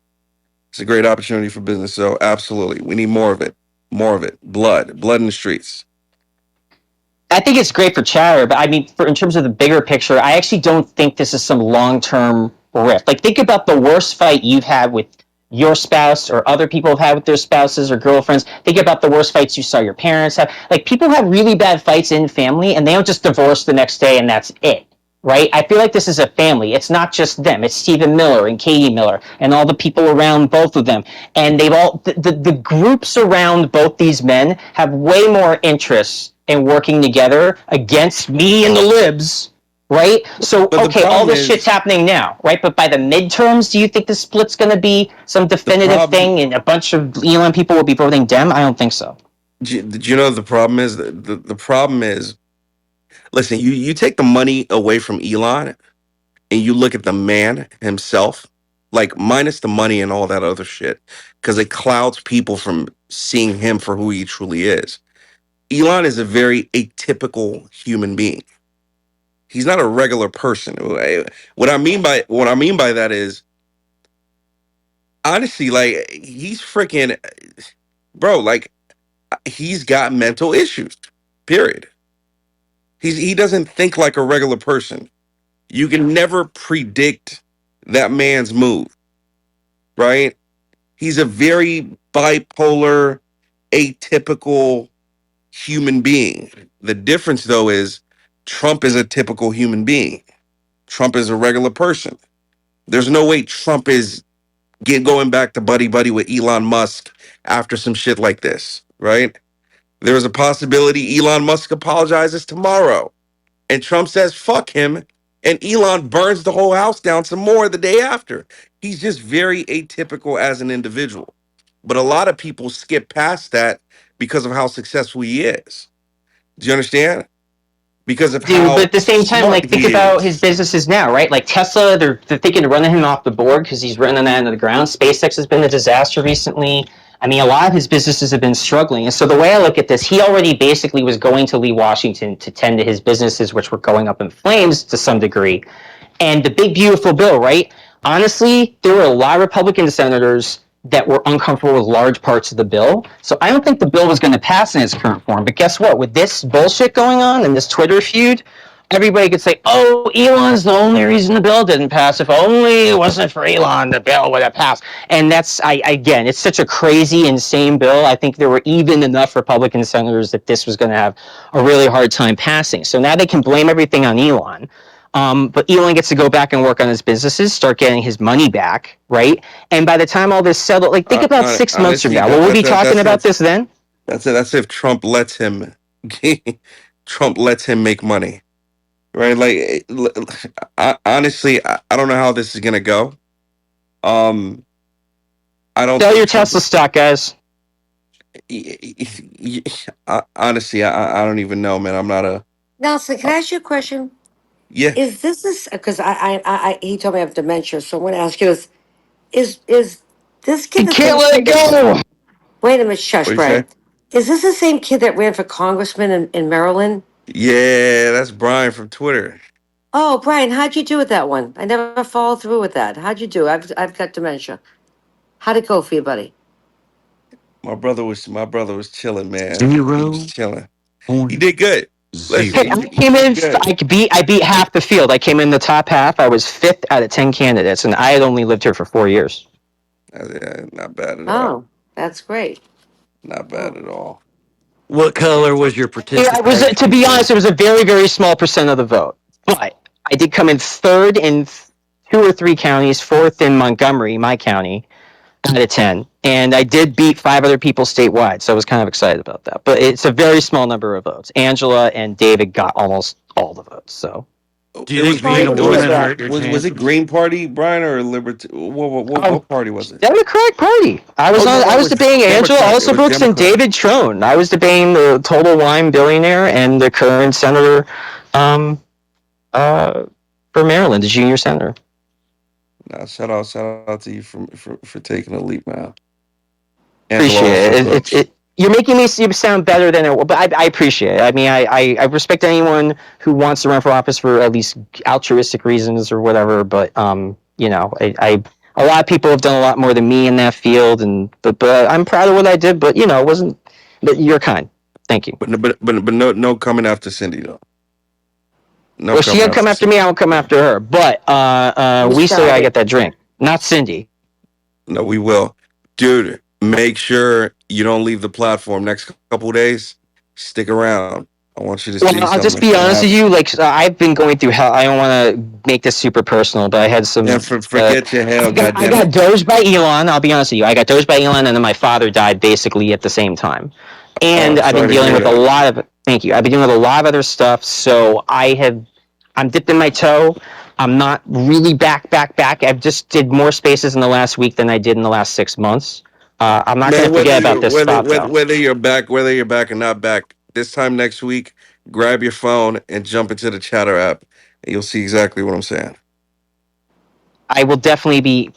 It's a great opportunity for business. So absolutely, we need more of it. More of it. Blood in the streets. I think it's great for chatter, but I mean, in terms of the bigger picture, I actually don't think this is some long-term rift. Like, think about the worst fight you've had with your spouse or other people have had with their spouses or girlfriends. Think about the worst fights you saw your parents have. Like, people have really bad fights in family, and they don't just divorce the next day and that's it. Right? I feel like this is a family. It's not just them. It's Stephen Miller and Katie Miller and all the people around both of them. And they've all, the groups around both these men have way more interests in working together against me and the libs, right? So, But the okay, all problem this shit's is happening now, right? But by the midterms, do you think the split's going to be some the definitive problem. thing and a bunch of Elon people will be voting Dem? I don't think so. Do you know the problem is? The problem is. Listen, you take the money away from Elon and you look at the man himself, like minus the money and all that other shit, because it clouds people from seeing him for who he truly is. Elon is a very atypical human being. He's not a regular person. What I mean by that is honestly, like he's freaking, bro. Like he's got mental issues. Period. He doesn't think like a regular person. You can never predict that man's move, right? He's a very bipolar, atypical human being. The difference, though, is Trump is a typical human being. Trump is a regular person. There's no way Trump is going back to buddy buddy with Elon Musk after some shit like this, right? There's a possibility Elon Musk apologizes tomorrow and Trump says fuck him and Elon burns the whole house down some more the day after. He's just very atypical as an individual. But a lot of people skip past that because of how successful he is. Do you understand? Because of Dude, but how at the same time, smart like think he about his is. businesses now, right? Like Tesla, they're thinking of running him off the board because he's running that into the ground. SpaceX has been a disaster recently. I mean, a lot of his businesses have been struggling. And so the way I look at this, he already basically was going to leave Washington to tend to his businesses, which were going up in flames to some degree. And the big beautiful bill, right? Honestly, there were a lot of Republican senators that were uncomfortable with large parts of the bill. So I don't think the bill was going to pass in its current form. But guess what? With this bullshit going on and this Twitter feud, everybody could say, oh, Elon's the only reason the bill didn't pass. If only it wasn't for Elon, the bill would have passed. And that's, again, it's such a crazy, insane bill. I think there were even enough Republican senators that this was going to have a really hard time passing. So now they can blame everything on Elon. But Elon gets to go back and work on his businesses, start getting his money back, right? And by the time all this settled, like think about 6 months from Honestly, now, will we be talking that's about if this then? that's if Trump lets him Trump lets him make money, right? Like honestly, I don't know how this is gonna go. Um, I don't Sell think your Trump. Tesla stock, guys. Honestly, I don't even know, man. I'm not a. Nelson, can I ask you a question? Yeah, Is this because he told me I have dementia, so I'm going to ask you this: is this kid You the can't same let kid it that? go. Wait a minute, what shush, do you say? Brian. Is this the same kid that ran for congressman in Maryland? Yeah, that's Brian from Twitter. Oh, Brian, how'd you do with that one? I never followed through with that. How'd you do? I've got dementia. How'd it go for you, buddy? My brother was chilling, man. He was Zero chilling. He point did good. Listen, Hey, zero. he, I he came did in. good. I beat half the field. I came in the top half. I was fifth out of 10 candidates, and I had only lived here for 4 years. Yeah, not bad at all. Oh, that's great. Not bad Oh. at all. What color was your Yeah, I was. To participation be honest, it trophy? was a very, very small percent of the vote, but I did come in third in 2 or 3 counties, fourth in Montgomery, my county, out of 10, and I did beat 5 other people statewide. So I was kind of excited about that. But it's a very small number of votes. Angela and David got almost all the votes. So. Do you It was think Sorry being green. a to It hear woman was that. hurt your was it chances? Green Party, Brian, or Liberty? What party was it? Democratic Party. Oh no, I no, it was was debating Angela Democrat. It was Alsobrooks and Democrat. David Trone. I was debating the total wine billionaire and the current senator um, uh, for Maryland, the junior senator. Nah, shout out to you for taking a leap, man. Angela Appreciate also it. Brooks. You're making me sound better than it, but I appreciate it. I mean, I respect anyone who wants to run for office for at least altruistic reasons or whatever. But a lot of people have done a lot more than me in that field, and but I'm proud of what I did. But it wasn't. But you're kind. Thank you. But no coming after Cindy though. No Well, she coming had come after after me. Cindy. I won't come after her. But You we still gotta started. get that drink. Not Cindy. No, we will, dude. Make sure you don't leave the platform next couple of days. Stick around. I want you to Well, see I'll something just that's be gonna honest with happen. you. Like I've been going through hell. I don't want to make this super personal, but I had Yeah, some. forget your hell, I goddamn got it. dosed by Elon. I'll be honest with you. I got dosed by Elon, and then my father died basically at the same time. Oh, And I've been sorry to dealing hear with a that. lot of. Thank you. I've been dealing with a lot of other stuff. So I'm dipping my toe. I'm not really back. I've just did more spaces in the last week than I did in the last 6 months. I'm not going Man, to forget about this spot though. whether you're back or not back, this time next week, grab your phone and jump into the chatter app, and you'll see exactly what I'm saying. I will definitely be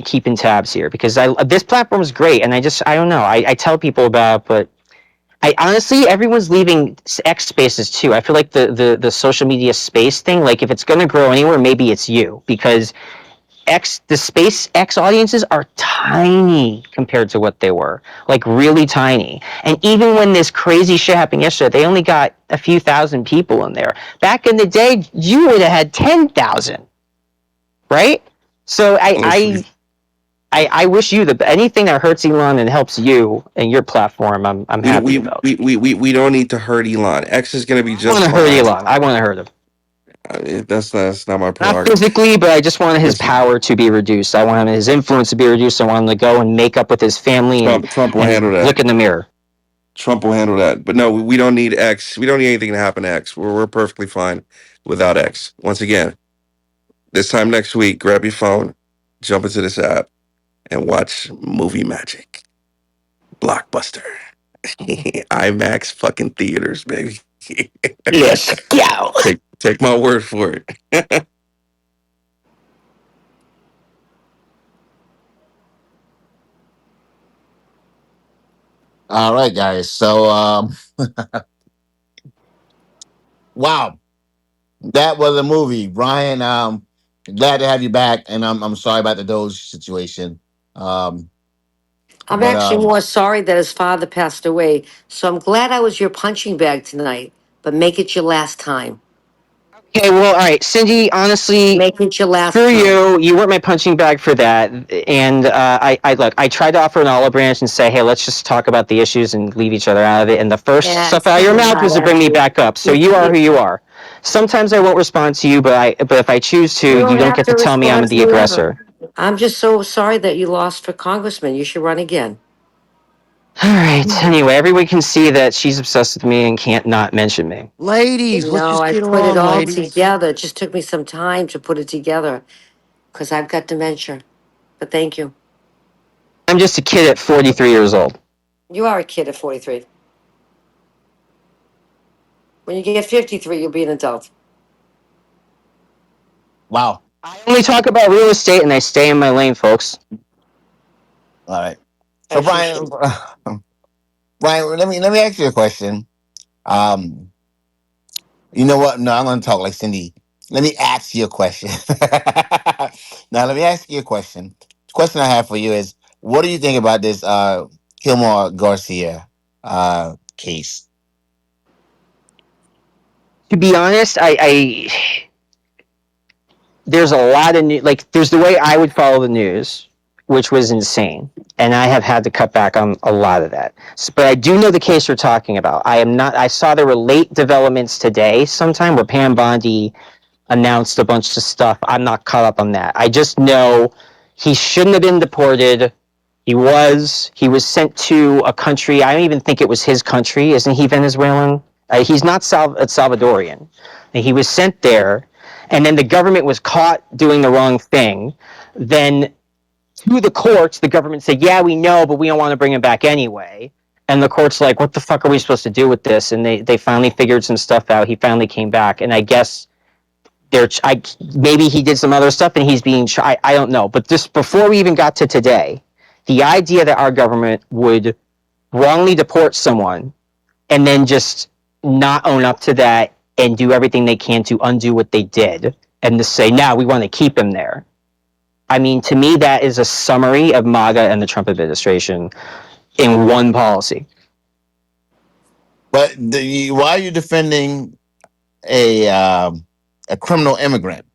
keeping tabs here because this platform is great, and I don't know. I tell people about it, but I honestly everyone's leaving X spaces too. I feel like the social media space thing, like if it's going to grow anywhere, maybe it's you because the SpaceX audiences are tiny compared to what they were, like really tiny. And even when this crazy shit happened yesterday, they only got a few thousand people in there. Back in the day, you would have had 10,000, right? So I wish you anything that hurts Elon and helps you and your platform. I'm We happy we, about. we don't need to hurt Elon. X is going to be I want just to hurt fine. Elon. I want to hurt him. That's not my Not prerogative. physically, but I just want his Listen, power to be reduced. I want his influence to be reduced. I want him to go and make up with his family Trump will handle and that. look in the mirror. Trump will handle that. But no, we don't need X. We don't need anything to happen to X. We're perfectly fine without X. Once again, this time next week, grab your phone, jump into this app, and watch Movie Magic. Blockbuster. IMAX fucking theaters, baby. Yes. Yeah. Take my word for it. All right, guys. So, wow, that was a movie, Brian. Glad to have you back, and I'm sorry about the Doge situation. Um, I'm but actually more sorry that his father passed away. So I'm glad I was your punching bag tonight. But make it your last time. Okay, well, all right, Cindy, honestly, Make it your last screw time. you. You weren't my punching bag for that. And I tried to offer an olive branch and say, hey, let's just talk about the issues and leave each other out of it. And the first Yeah, stuff it's out of your coming mouth out was to bring me after back up. So you. you are who you are. Sometimes I won't respond to you, but if I choose You to, you don't don't have get to to tell me I'm respond to the me ever. aggressor. I'm just so sorry that you lost for congressman. You should run again. All right. Anyway, everyone can see that she's obsessed with me and can't not mention me. Ladies, let's No, just I get put it along, all ladies. together. It just took me some time to put it together because I've got dementia. But thank you. I'm just a kid at 43 years old. You are a kid at 43. When you get 53, you'll be an adult. wow. I only talk about real estate and I stay in my lane, folks. All right. I So, appreciate Brian, it. Brian, let me ask you a question. Um, you know what? No, I'm going to talk like Cindy. Let me ask you a question. Now, let me ask you a question. The question I have for you is, what do you think about this Gilmore Garcia case? To be honest, there's a lot of new, like there's the way I would follow the news, which was insane, and I have had to cut back on a lot of that. But I do know the case you're talking about. I am not. I saw there were late developments today, sometime where Pam Bondi announced a bunch of stuff. I'm not caught up on that. I just know he shouldn't have been deported. He was. He was sent to a country. I don't even think it was his country. Isn't he Venezuelan? He's not Salvadorian. And he was sent there, and then the government was caught doing the wrong thing. Then to the courts, the government said, "Yeah, we know, but we don't want to bring him back anyway." And the court's like, "What the fuck are we supposed to do with this?" And they finally figured some stuff out. He finally came back, and I guess maybe he did some other stuff and he's being I don't know, but just before we even got to today, the idea that our government would wrongly deport someone and then just not own up to that and do everything they can to undo what they did and to say now we want to keep him there. I mean, to me that is a summary of MAGA and the Trump administration in one policy. But why are you defending a a criminal immigrant?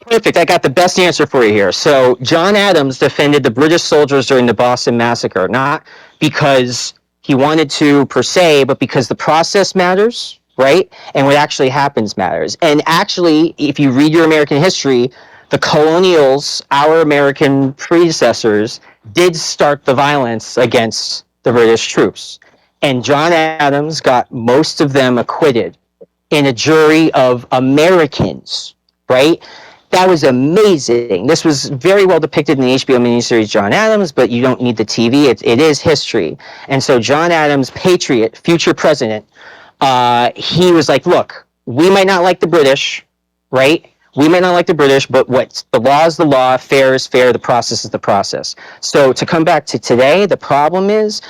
Perfect. I got the best answer for you here. So, John Adams defended the British soldiers during the Boston Massacre, not because he wanted to per se, but because the process matters, right? And what actually happens matters. And actually, if you read your American history, the colonials, our American predecessors, did start the violence against the British troops. And John Adams got most of them acquitted in a jury of Americans, right? That was amazing. This was very well depicted in the HBO miniseries John Adams, but you don't need the TV. It is history. And so John Adams, patriot, future president, he was like, look, we might not like the British, right? We might not like the British, but what the law is the law, fair is fair, the process is the process. So to come back to today, the problem is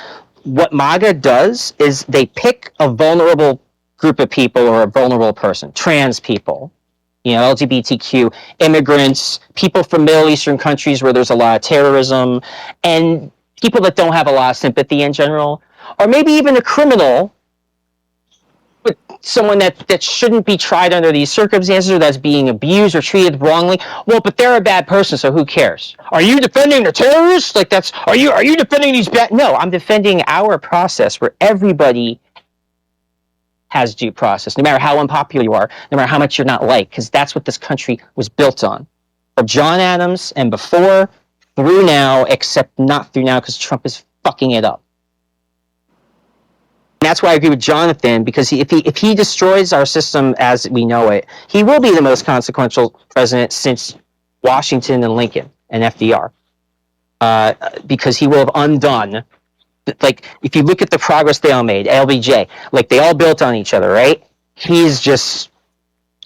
what MAGA does is they pick a vulnerable group of people or a vulnerable person, trans people, LGBTQ, immigrants, people from Middle Eastern countries where there's a lot of terrorism, and people that don't have a lot of sympathy in general, or maybe even a criminal, someone that shouldn't be tried under these circumstances or that's being abused or treated wrongly. Well, but they're a bad person, so who cares? Are you defending the terrorists? Like are you defending these bad? No, I'm defending our process where everybody has due process, no matter how unpopular you are, no matter how much you're not liked, because that's what this country was built on. From John Adams and before, through now, except not through now because Trump is fucking it up. And that's why I agree with Jonathan, because if he destroys our system as we know it, he will be the most consequential president since Washington and Lincoln and FDR, because he will have undone. Like, if you look at the progress they all made, LBJ, like they all built on each other, right? He's just,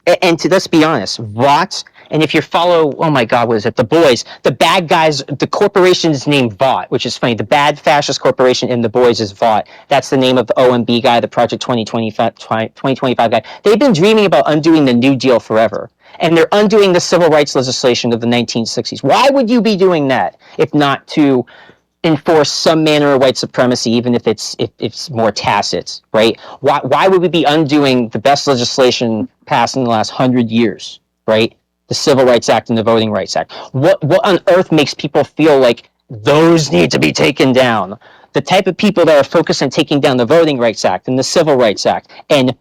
and let's be honest, Vought, and if you follow, oh my God, what is it? The Boys, the bad guys, the corporation is named Vought, which is funny. The bad fascist corporation in The Boys is Vought. That's the name of the OMB guy, the Project 2025 guy. They've been dreaming about undoing the New Deal forever. And they're undoing the civil rights legislation of the 1960s. Why would you be doing that if not to enforce some manner of white supremacy, even if it's more tacit, right? Why would we be undoing the best legislation passed in the last 100 years, right? The Civil Rights Act and the Voting Rights Act. What on earth makes people feel like those need to be taken down? The type of people that are focused on taking down the Voting Rights Act and the Civil Rights Act and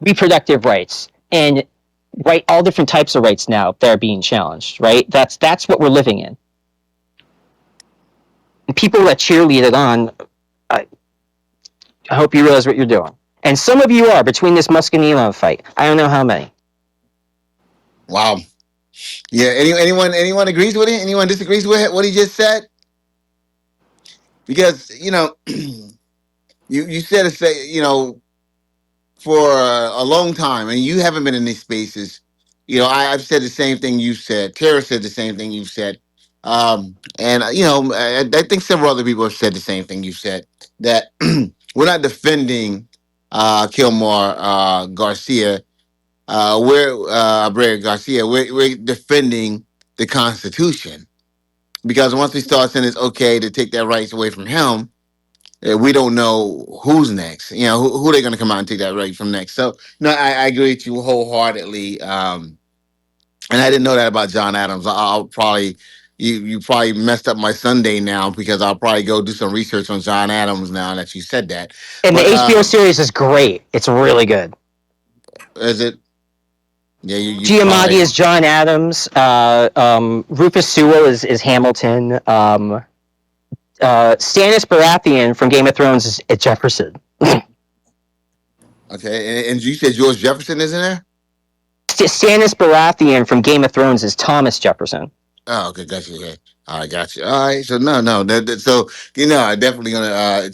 reproductive rights and all different types of rights now that are being challenged, right? That's what we're living in. People that cheerlead it on, I hope you realize what you're doing. And some of you are, between this Musk and Elon fight. I don't know how many. Wow. Yeah. Anyone agrees with it? Anyone disagrees with it, what he just said? Because you said for a long time, and you haven't been in these spaces. I've said the same thing you said. Tara said the same thing you said. And I think several other people have said the same thing you said. That we're not defending Kilmore Garcia. We're Garcia. We're defending the Constitution, because once we start saying it's okay to take that rights away from him, we don't know who's next. Who they're going to come out and take that right from next. So, no, I agree with you wholeheartedly. And I didn't know that about John Adams. I'll probably you probably messed up my Sunday now, because I'll probably go do some research on John Adams now that you said that. And the But HBO series is great. It's really good. is it? Yeah, you Giamatti probably is John Adams. Rufus Sewell is Hamilton. Stannis Baratheon from Game of Thrones is Jefferson. okay. And you said George Jefferson isn't there? Stannis Baratheon from Game of Thrones is Thomas Jefferson. Oh, okay, gotcha. Okay. All right, gotcha. All right, so no. So I'm definitely gonna. I'll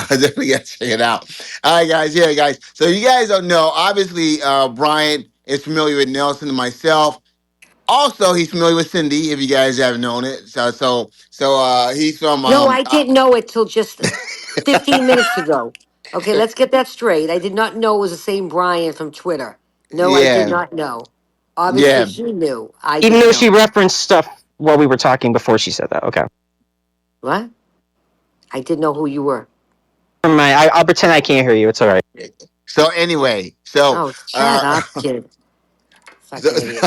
definitely gotta check it out. All right, guys. Yeah, guys. So you guys don't know. Obviously, Brian is familiar with Nelson and myself. Also, he's familiar with Cindy. If you guys haven't known it, so he's from No, I didn't know it till just 15 minutes ago. Okay, let's get that straight. I did not know it was the same Brian from Twitter. No, I did yeah, not know. Obviously, yeah. he knew. I Even didn't though she know. referenced stuff while we were talking before she said that. Okay. What? I didn't know who you were. Never mind. I'll pretend I can't hear you. It's all right. So anyway, Oh, shut uh, up, kid. so, Fucking idiot.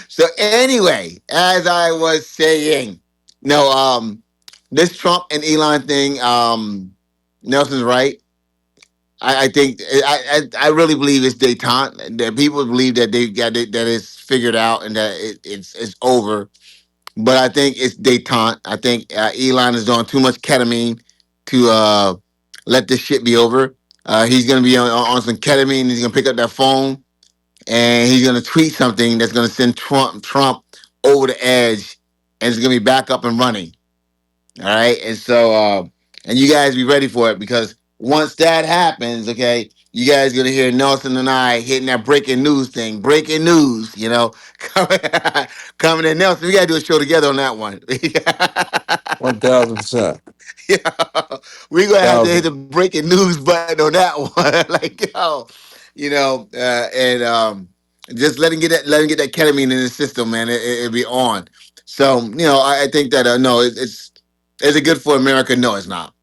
so anyway, as I was saying, no, this Trump and Elon thing, Nelson's right. I think I really believe it's detente. That people believe that they got it, that it's figured out, and that it's over. But I think it's detente. I think Elon is doing too much ketamine to let this shit be over. He's gonna be on some ketamine. He's gonna pick up that phone, and he's gonna tweet something that's gonna send Trump over the edge, and it's gonna be back up and running. All right, and so and you guys be ready for it, because once that happens, okay, you guys gonna hear Nelson and I hitting that breaking news thing. Breaking news, coming, coming in. Nelson, we gotta do a show together on that one. 1000%. Yeah, we're gonna have to hit the 1000. breaking news button on that one. Like, and Just let him get that ketamine in his system, man. It'll be on. So I think that no, it's is it good for America? No, it's not,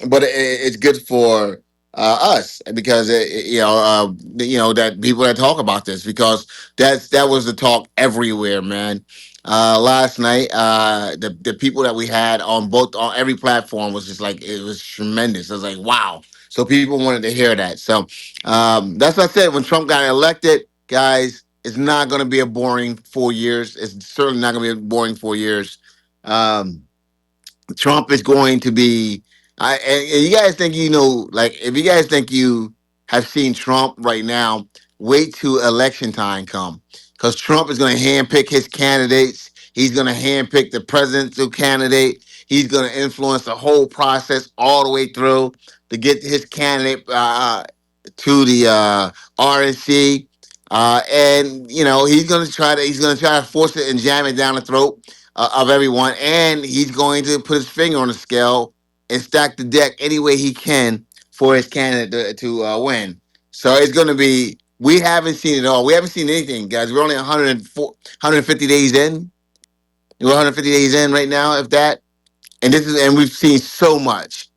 but it's good for us because that people that talk about this because that was the talk everywhere, man. Last night, the people that we had on every platform was just like it was tremendous. I was like, wow. So people wanted to hear that. So that's what I said when Trump got elected, guys. It's not going to be a boring 4 years. It's certainly not going to be a boring 4 years. Um, Trump is going to be. And you guys think like if you guys think you have seen Trump right now, wait till election time come, because Trump is going to handpick his candidates. He's going to handpick the presidential candidate. He's going to influence the whole process all the way through to get his candidate to the RNC. And he's going to try to force it and jam it down the throat of everyone, and he's going to put his finger on the scale and stack the deck any way he can for his candidate to win. So it's going to be. We haven't seen it all. We haven't seen anything, guys. We're only 150 days in. We're 150 days in right now, if that. And we've seen so much.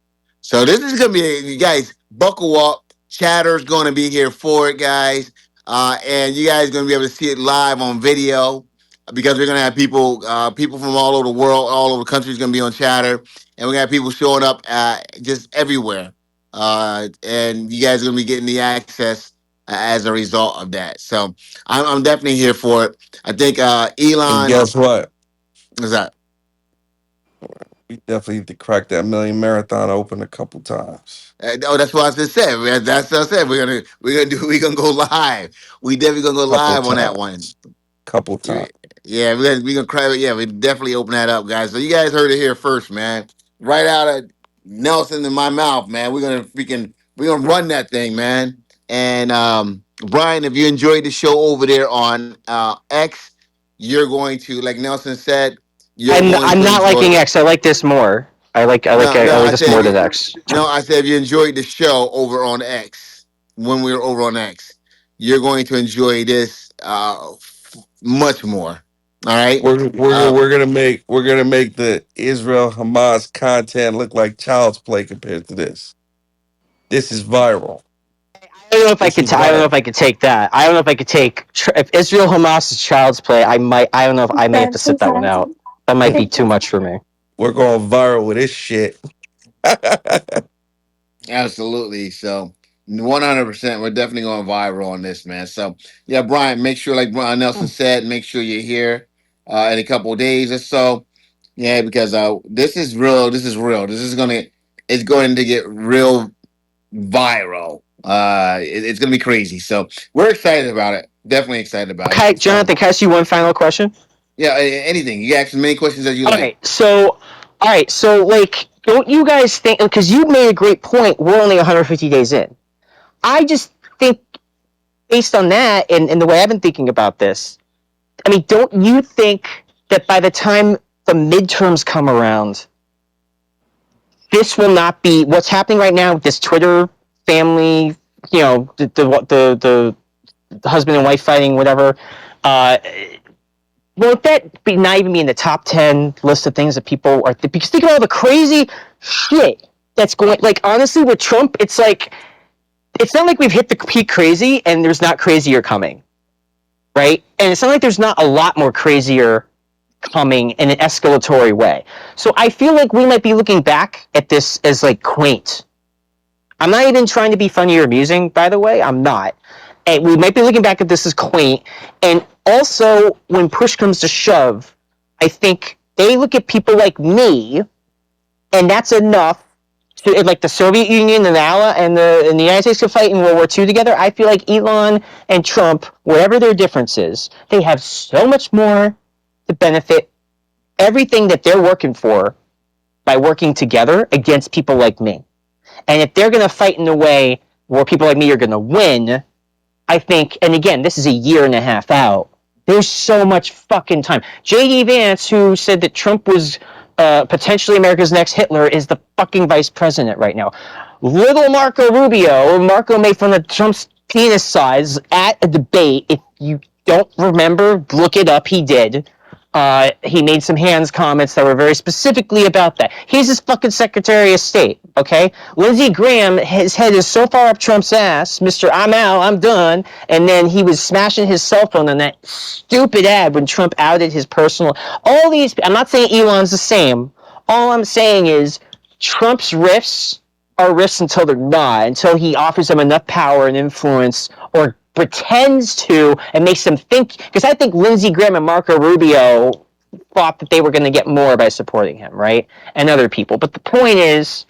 So this is gonna be, you guys buckle up. Chatter's gonna be here for it, guys. And you guys gonna be able to see it live on video because we're gonna have people from all over the world, all over the country is gonna be on Chatter, and we're gonna have people showing up just everywhere. And you guys are gonna be getting the access as a result of that. So I'm definitely here for it. I think And Elon guess what? is that. We definitely need to crack that million marathon open a couple times. Oh, that's what I just said. That's what I said. We're gonna go live. We definitely gonna go Couple live on that one. times. Couple Yeah, times. yeah, we gonna cry. Yeah, we definitely open that up, guys. So you guys heard it here first, man. Right out of Nelson in my mouth, man. We're gonna run that thing, man. And Brian, if you enjoyed the show over there on X, you're going to, like Nelson said, you're going I'm to not enjoy. liking X. I like this more. No, no, I like I this said more if than you, X. no, I said if you enjoyed the show over on X, when we were over on X, you're going to enjoy this much more. All right. We're gonna make the Israel Hamas content look like child's play compared to this. This is viral. I don't know if I This could. is I don't know if viral. I could take that. I don't know if I could take if Israel Hamas is child's play. I might. I don't know if I may have to sit that one out. That might be too much for me. We're going viral with this shit. Absolutely. So 100%, we're definitely going viral on this, man. So yeah, Brian, make sure, like Brian Nelson said, make sure you're here in a couple of days or so. Yeah, because this is real. This is real. It's going to get real viral. It's gonna be crazy. So we're excited about it. Definitely excited about it. Okay, So Jonathan, can I ask you one final question? yeah, anything. You ask as many questions as you All like. right. So like, don't you guys think? Because you made a great point. We're only 150 days in. I just think, based on that and the way I've been thinking about this, I mean, don't you think that by the time the midterms come around, this will not be what's happening right now with this Twitter family, the husband and wife fighting, whatever. Uh, won't that be not even be in the top 10 list of things that people are? Because think of all the crazy shit that's going. Like honestly, with Trump, it's like it's not like we've hit the peak crazy and there's not crazier coming, right? And it's not like there's not a lot more crazier coming in an escalatory way. So I feel like we might be looking back at this as like quaint. I'm not even trying to be funny or amusing, by the way. I'm not. And we might be looking back at this as quaint. And also, when push comes to shove, I think they look at people like me, and that's enough. To, like the Soviet Union and the United States could fight in World War II together. I feel like Elon and Trump, whatever their differences, they have so much more to benefit everything that they're working for by working together against people like me. And if they're going to fight in a way where people like me are going to win, I think, and again, this is a year and a half out. There's so much fucking time. J.D. Vance, who said that Trump was potentially America's next Hitler, is the fucking vice president right now. Little Marco Rubio, Marco made fun of Trump's penis size at a debate. If you don't remember, look it up. He did. He made some hands comments that were very specifically about that. He's his fucking Secretary of State, okay? Lindsey Graham, his head is so far up Trump's ass, Mr. I'm out, I'm done, and then he was smashing his cell phone on that stupid ad when Trump outed his personal. All these, I'm not saying Elon's the same. All I'm saying is Trump's riffs are riffs until they're not, until he offers them enough power and influence or pretends to and makes them think. Because I think Lindsey Graham and Marco Rubio thought that they were going to get more by supporting him, right? And other people. But the point is,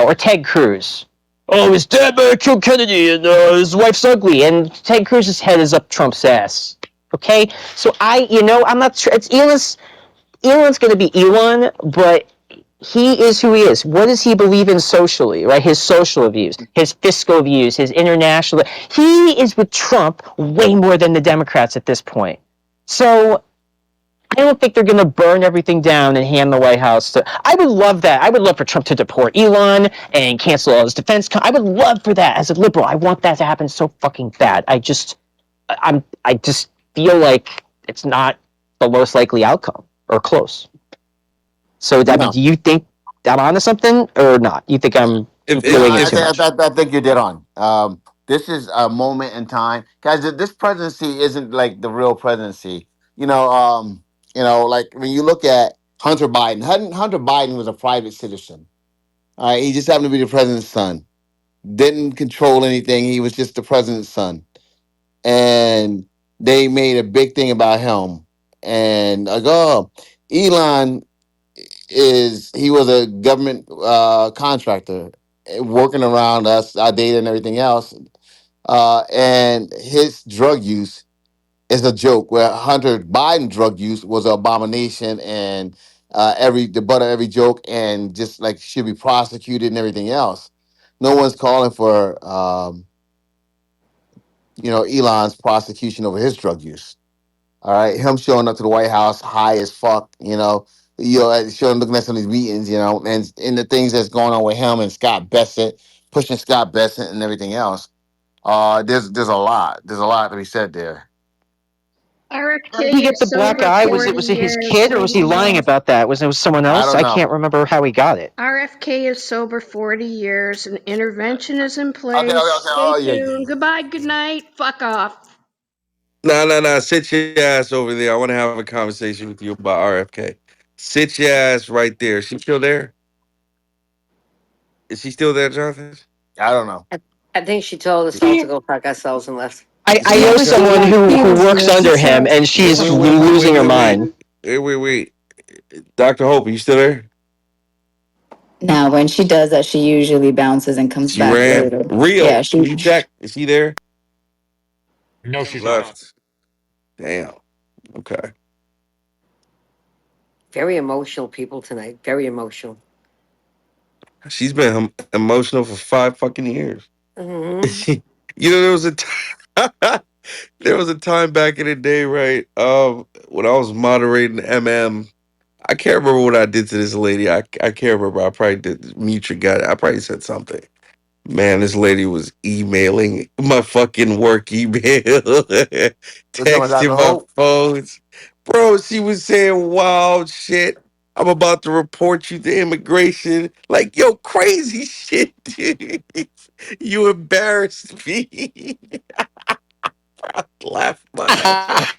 or Ted Cruz. Oh, his dad killed Kennedy and his wife's ugly. And Ted Cruz's head is up Trump's ass. Okay? So I'm not sure. Elon's going to be Elon, but he is who he is. What does he believe in socially, right? His social views, his fiscal views, his international. He is with Trump way more than the Democrats at this point. So I don't think they're going to burn everything down and hand the White House to. I would love that. I would love for Trump to deport Elon and cancel all his defense. I would love for that as a liberal. I want that to happen so fucking bad. I just feel like it's not the most likely outcome or close. So, I mean, No. do you think I'm onto something or not? You think I'm If No, doing it I, too if th- much? I, I think you're dead on. This is a moment in time, guys. This presidency isn't like the real presidency. You know, like when you look at Hunter Biden. Hunter Biden was a private citizen. All right, he just happened to be the president's son. Didn't control anything. He was just the president's son, and they made a big thing about him. And like, oh, Elon he was a government contractor working around us, our data and everything else. And his drug use is a joke. Where Hunter Biden drug use was an abomination and the butt of every joke, and just like should be prosecuted and everything else. No one's calling for Elon's prosecution over his drug use. All right, him showing up to the White House high as fuck, showing looking at some of these meetings, and the things that's going on with him and Scott Bessent, pushing Scott Bessent and everything else. There's a lot to be said there. How did he RFK get the is black sober eye? Was 40 it his years. kid or was he lying about that? Was it someone I else? don't I know. can't remember how he got it. RFK is sober 40 years. An intervention is in Okay, okay, place. okay. Stay Oh yeah, yeah, tuned. yeah. Goodbye, good night. Fuck off. no, sit your ass over there. I want to have a conversation with you about RFK. Sit your ass right there. She still there? Is she still there, Jonathan? I don't know. I think she told us all to go fuck ourselves and left. I She, know she, someone who works under him and wait, she's wait, wait, wait, wait, losing her wait, wait, mind. wait. Dr. Hope, are you still there? Now, when she does that, she usually bounces and comes She back ran. later. Yeah, Real. Can she. you check? Is she there? No, She she's not. left. Damn. Okay. Very emotional people tonight. Very emotional. She's been emotional for 5 fucking years. Hmm. There was a time, there was a time back in the day, right? When I was moderating MM. I can't remember what I did to this lady. I can't remember. I probably did mute your guy. I probably said something. Man, this lady was emailing my fucking work email, We're talking about Dr. texting my Hope. phones. Bro, she was saying wild shit. I'm about to report you to immigration. Like, yo, crazy shit, dude. You embarrassed me. Laugh my ass off.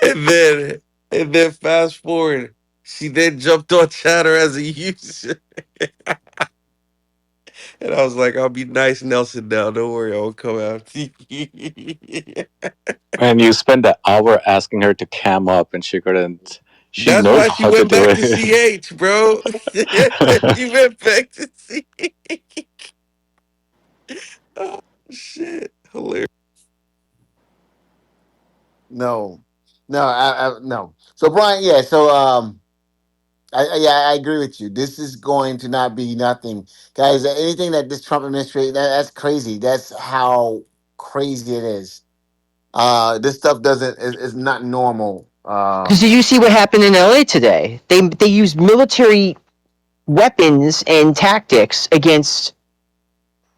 And then, fast forward, she then jumped on Chatter as a user. And I was like, I'll be nice, Nelson. Now, don't worry, I'll come after you. And you spend an hour asking her to cam up, and she couldn't. She That's knows why she how to went do back to it. CH, bro. She went back to CH. Oh, shit. Hilarious. No, no. So Brian, yeah. So I agree with you. This is going to not be nothing, guys. Anything that this Trump administration, that's crazy. That's how crazy it is. This stuff is not normal. Because did you see what happened in LA today? They used military weapons and tactics against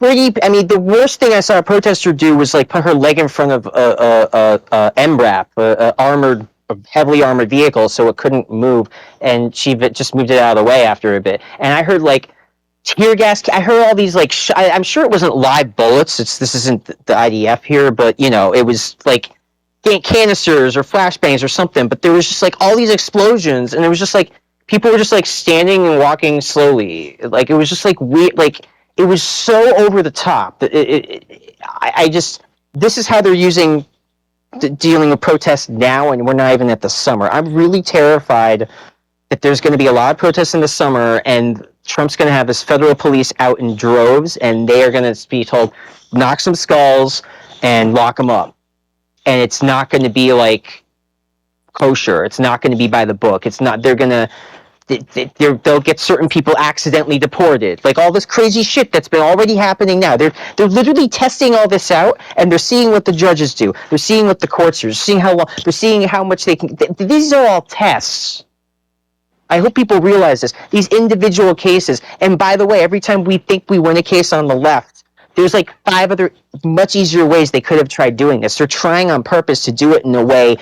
pretty. I mean, the worst thing I saw a protester do was like put her leg in front of a MRAP, a armored, a heavily armored vehicle, so it couldn't move, and she just moved it out of the way after a bit. And I heard like tear gas. I heard all these like. I'm sure it wasn't live bullets. This isn't the IDF here, but you know, it was like canisters or flashbangs or something. But there was just like all these explosions, and it was just like people were just like standing and walking slowly. Like it was just like weird. Like it was so over the top. I just this is how they're using dealing with protests now, and we're not even at the summer. I'm really terrified that there's going to be a lot of protests in the summer, and Trump's going to have his federal police out in droves, and they are going to be told, knock some skulls and lock them up. And it's not going to be like kosher. It's not going to be by the book. It's not. They're going to. They'll get certain people accidentally deported, like all this crazy shit that's been already happening now. They're literally testing all this out, and they're seeing what the judges do. They're seeing what the courts do. They're seeing how long. They're seeing how much they can. These are all tests. I hope people realize this. These individual cases, and by the way, every time we think we win a case on the left, there's like 5 other much easier ways they could have tried doing this. They're trying on purpose to do it in a way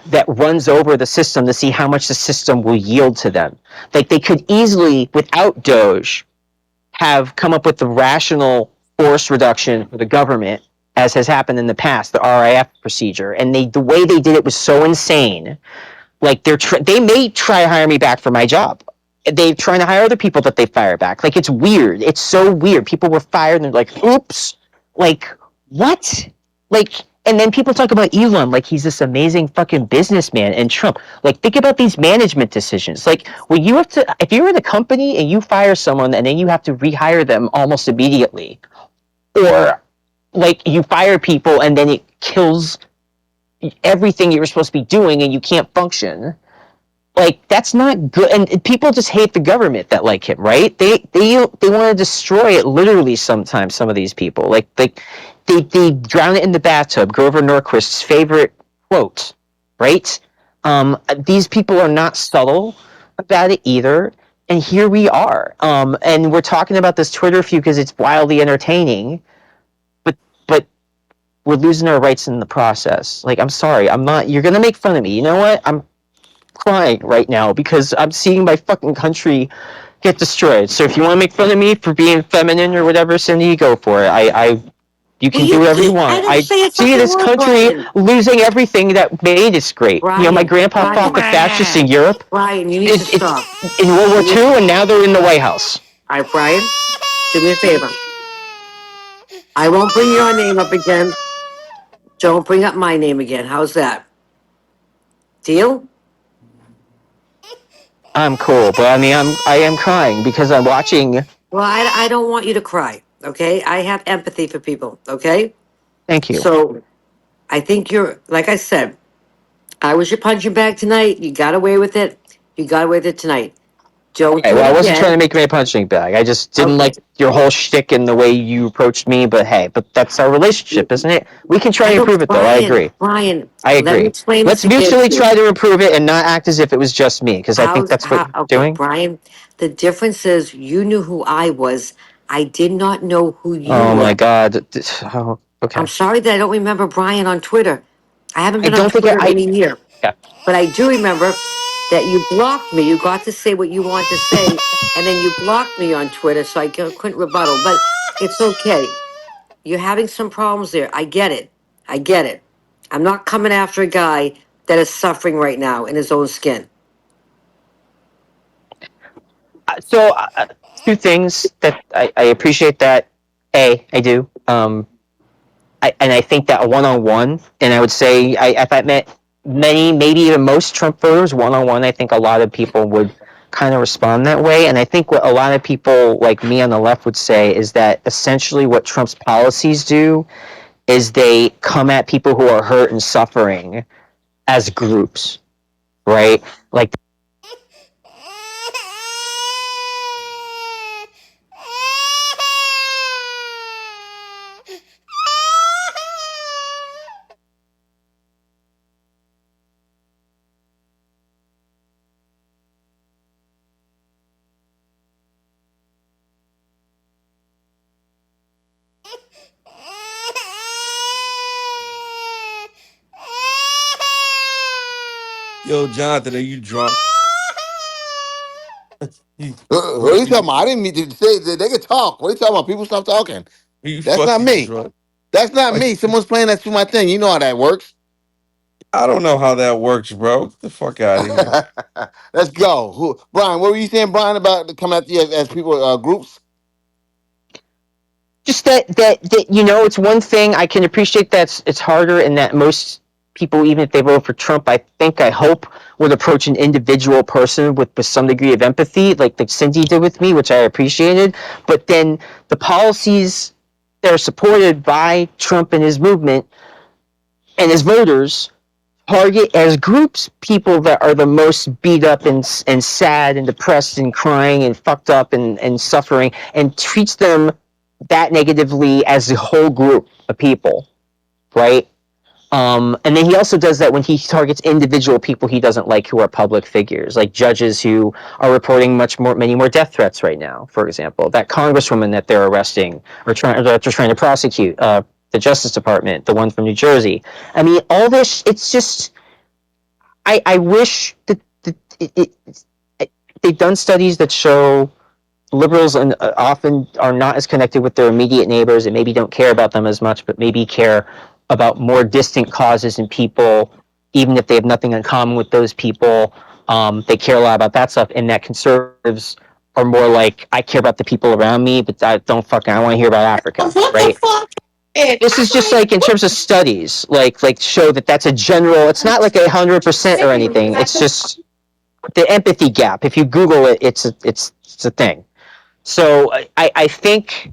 that runs over the system to see how much the system will yield to them. Like they could easily, without Doge, have come up with the rational force reduction for the government, as has happened in the past, the RIF procedure. And the way they did it was so insane. Like they may try to hire me back for my job. They're trying to hire other people that they fire back. Like it's weird. It's so weird. People were fired and they're like, oops. Like what? Like, and then people talk about Elon like he's this amazing fucking businessman, and Trump. Like think about these management decisions. Like when you have to, if you're in a company and you fire someone and then you have to rehire them almost immediately, or like you fire people and then it kills everything you were supposed to be doing and you can't function. Like that's not good, and people just hate the government that like him, right? They want to destroy it literally. Sometimes some of these people they drown it in the bathtub. Grover Norquist's favorite quote, right? These people are not subtle about it either, and here we are, and we're talking about this Twitter feud because it's wildly entertaining, but we're losing our rights in the process. Like I'm sorry, I'm not. You're gonna make fun of me. You know what? I'm crying right now because I'm seeing my fucking country get destroyed. So if you want to make fun of me for being feminine or whatever, Cindy, go for it. You Well, can do whatever you I want. didn't I say a see fucking this word, country Brian. losing everything that made us great. You know, my Brian, grandpa fought Brian, the fascists in Europe. Brian, you need to It stop. in World War You need, II, and now they're in the White House. all right, Brian, do me a favor. I won't bring your name up again. Don't bring up my name again. How's that? Deal? I'm cool, but I am crying because I'm watching. Well, I don't want you to cry, okay? I have empathy for people, okay? Thank you. So I think you're, like I said, I was your punching bag tonight. You got away with it. You got away with it tonight. Don't Okay, do well, it I wasn't trying to again. make me a punching bag. I just didn't Okay. like your whole shtick and the way you approached me. But hey, but that's our relationship, isn't it? We can try I to don't, improve it, though. I Brian, agree. Brian, I let me agree. explain this Let's again mutually to you. try to improve it and not act as if it was just me, because I think that's what you're Okay, doing. Brian, the difference is you knew who I was. I did not know who you Oh my were. God. Oh, I'm okay. sorry that I don't remember Brian on Twitter. I haven't I been on don't think Twitter in a year, yeah. but I do remember that you blocked me. You got to say what you want to say, and then you blocked me on Twitter, so I couldn't rebuttal. But it's okay. You're having some problems there. I get it. I get it. I'm not coming after a guy that is suffering right now in his own skin. So, two things that I appreciate that. I do. And I think that a one-on-one, and I would say if I met many, maybe even most Trump voters one-on-one, I think a lot of people would kind of respond that way. And I think what a lot of people like me on the left would say is that essentially what Trump's policies do is they come at people who are hurt and suffering as groups, right? Like Yo, Jonathan, are you drunk? What are you Bro, talking about? I didn't mean to say that they could talk. What are you talking about? People stop talking. you That's not fucking me. drunk. That's not Like, me. Someone's playing that through my thing. You know how that works. I don't know how that works, bro. Get the fuck out of here. Let's go. Brian, what were you saying, Brian, about coming at you as people groups? Just that it's one thing I can appreciate that it's harder, and that most people, even if they vote for Trump, I hope would approach an individual person with some degree of empathy, like Cindy did with me, which I appreciated. But then the policies that are supported by Trump and his movement and his voters target as groups people that are the most beat up and sad and depressed and crying and fucked up and suffering, and treats them that negatively as a whole group of people, right? And then he also does that when he targets individual people he doesn't like who are public figures, like judges who are reporting many more death threats right now, for example. That congresswoman that they're arresting that they're trying to prosecute, the Justice Department, the one from New Jersey. I mean, all this, it's just, I wish that they've done studies that show liberals and often are not as connected with their immediate neighbors and maybe don't care about them as much, but maybe care about more distant causes and people, even if they have nothing in common with those people. They care a lot about that stuff, and that conservatives are more like, I care about the people around me, but I want to hear about Africa, right? This is just like in terms of studies, like show that that's a general. It's not like 100% or anything. It's just the empathy gap. If you Google it, it's a thing. So I think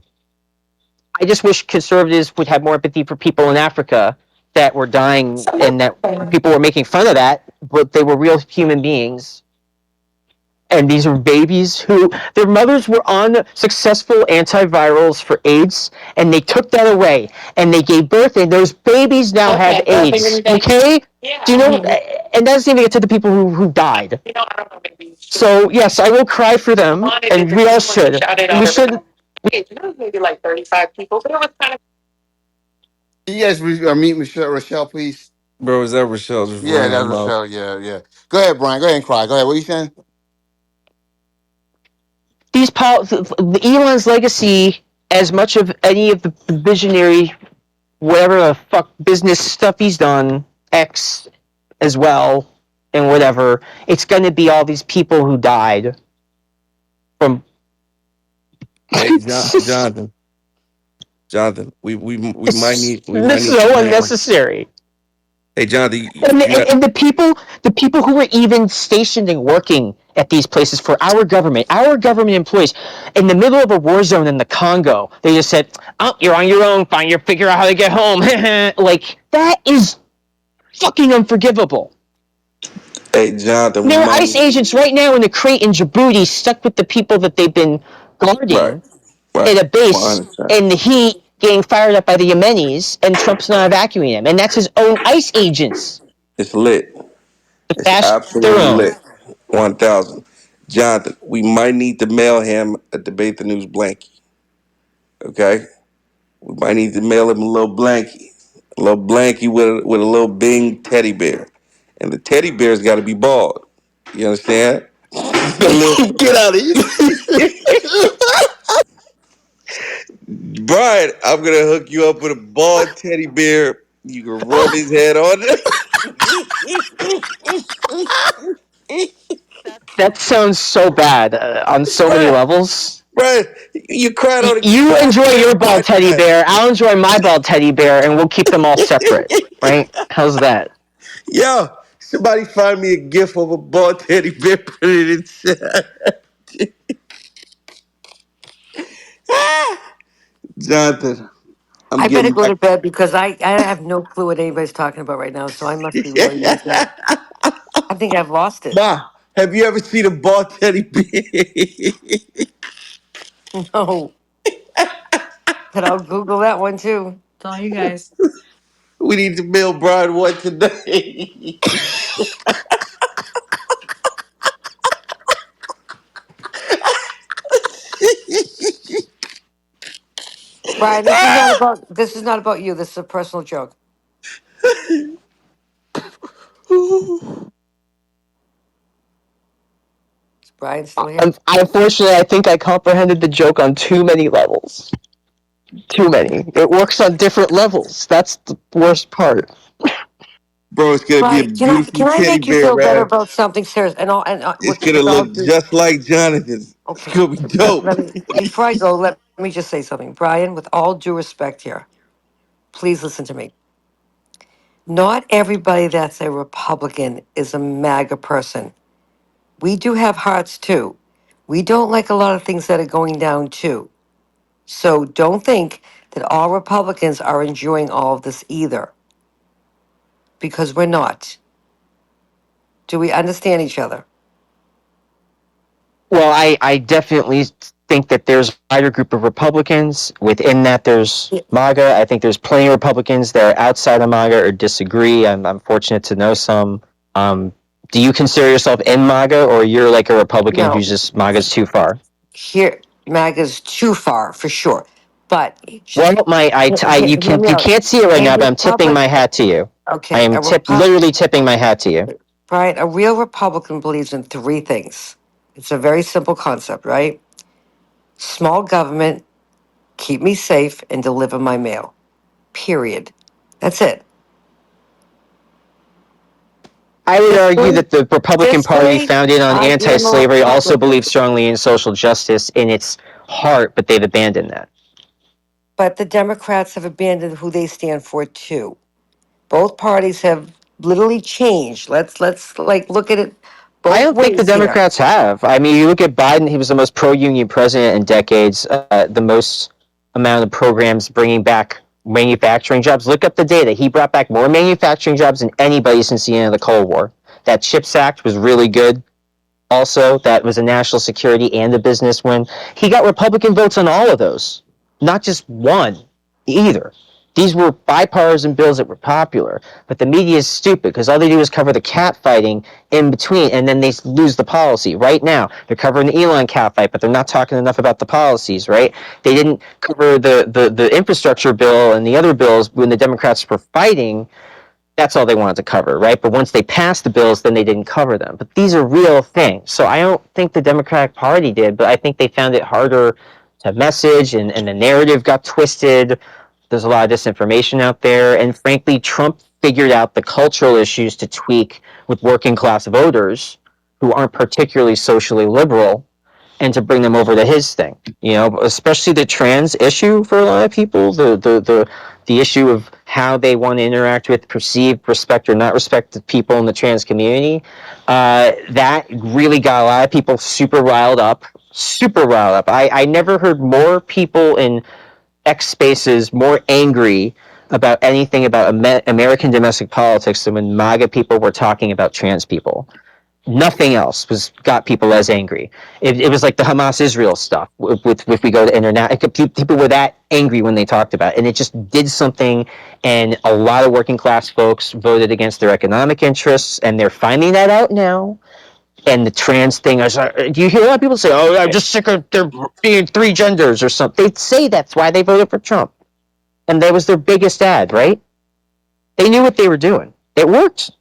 I just wish conservatives would have more empathy for people in Africa that were dying, and that people were making fun of that, but they were real human beings. And these are babies who their mothers were on successful antivirals for AIDS, and they took that away, and they gave birth, and those babies now have AIDS. Okay? Do you know? And that doesn't even get to the people who died. So yes, I will cry for them, and we all should. We should. You guys meet Rochelle, please. Bro, is that Rochelle just Yeah, running her that's mouth? Rochelle. Yeah, yeah. Go ahead, Brian. Go ahead and cry. Go ahead. What are you saying? Elon's legacy, as much of any of the visionary, whatever the fuck business stuff he's done, X as well, and whatever, it's going to be all these people who died from. Hey, It's just Jonathan, we might it's need to so mail. unnecessary. Hey, Jonathan, And, you got, and the people who were even stationed and working at these places for our government employees, in the middle of a war zone in the Congo, they just said, "Oh, you're on your own. Figure out how to get home." Like, that is fucking unforgivable. hey, Jonathan, we There are might ICE need, agents right now in the crate in Djibouti, stuck with the people that they've been right, guarding right, at a base 100%. in the heat, getting fired up by the Yemenis, and Trump's not evacuating them. And that's his own ICE agents It's lit. to It's bash their absolutely own. lit. 1,000. Jonathan, we might need to mail him a Debate the News blankie. Okay? We might need to mail him a little blankie. A little blankie with a little Bing teddy bear. And the teddy bear's got to be bald. You understand? A little, Get out of here. Brian, I'm going to hook you up with a bald teddy bear. You can rub his head on it. That sounds so bad on so many Brian, levels. Brian, you cried on a You enjoy goddamn your bald teddy podcast. bear. I'll enjoy my bald teddy bear, and we'll keep them all separate. Right? How's that? Yo, somebody find me a gift of a bald teddy bear, put it inside. Jonathan, I'm I better getting go back. to bed because I have no clue what anybody's talking about right now. So I must be really losing it. I think I've lost it. Ma, have you ever seen a bald teddy bear? No, but I'll Google that one too. It's all you guys. We need to mail Brian one today. Brian, this is not about you. This is a personal joke. Is Brian still here? Unfortunately, I think I comprehended the joke on too many levels. Too many. It works on different levels. That's the worst part. Bro, it's gonna be a Brian, can I beautiful can I teddy make you bear, feel better man. about something serious? And It's gonna with all look due, just like Jonathan's. It's okay, gonna be dope. let me before I go, let me just say something, Brian. With all due respect here, please listen to me. Not everybody that's a Republican is a MAGA person. We do have hearts too. We don't like a lot of things that are going down too. So don't think that all Republicans are enjoying all of this either, because we're not. Do we understand each other? Well, I definitely think that there's a wider group of Republicans. Within that, there's Yeah. MAGA. I think there's plenty of Republicans that are outside of MAGA or disagree. I'm fortunate to know some. Um, do you consider yourself in MAGA, or you're like a Republican No, who's just MAGA's too far? here, MAGA's too far for sure. But Well, just you hear can me you out. can't see it right A now, but I'm tipping my Republic, hat to you. I okay, am literally tipping my hat to you. Brian, a real Republican believes in three things. It's a very simple concept, right? Small government, keep me safe, and deliver my mail. Period. That's it. I would argue Fiscally, that the Republican Party, fiscally, founded on I am a anti-slavery, also Republican. believes strongly in social justice in its heart, but they've abandoned that. But the Democrats have abandoned who they stand for too. Both parties have literally changed. Let's like look at it I both don't think the ways here. Democrats have. I mean, you look at Biden; he was the most pro-union president in decades. The most amount of programs bringing back manufacturing jobs. Look up the data. He brought back more manufacturing jobs than anybody since the end of the Cold War. That CHIPS Act was really good. Also, that was a national security and a business win. He got Republican votes on all of those, not just one either. These were bipartisan bills that were popular, but the media is stupid because all they do is cover the cat fighting in between, and then they lose the policy. Right now, they're covering the Elon cat fight, but they're not talking enough about the policies, right? They didn't cover the infrastructure bill and the other bills when the Democrats were fighting. That's all they wanted to cover, right? But once they passed the bills, then they didn't cover them. But these are real things. So I don't think the Democratic Party did, but I think they found it harder to message, and the narrative got twisted. There's a lot of disinformation out there. And frankly, Trump figured out the cultural issues to tweak with working class voters who aren't particularly socially liberal, and to bring them over to his thing. You know, especially the trans issue for a lot of people, the issue of how they want to interact with perceived respect or not respect the people in the trans community. That really got a lot of people super riled up. Super riled up. I never heard more people in X spaces more angry about anything about American domestic politics than when MAGA people were talking about trans people. Nothing else was got people as angry. It was like the Hamas Israel stuff. With if we go to internet, people were that angry when they talked about it, and it just did something. And a lot of working class folks voted against their economic interests, and they're finding that out now. And the trans thing, do you hear a lot of people say, "Oh, I'm just sick of there being three genders or something." They say that's why they voted for Trump, and that was their biggest ad, right? They knew what they were doing. It worked.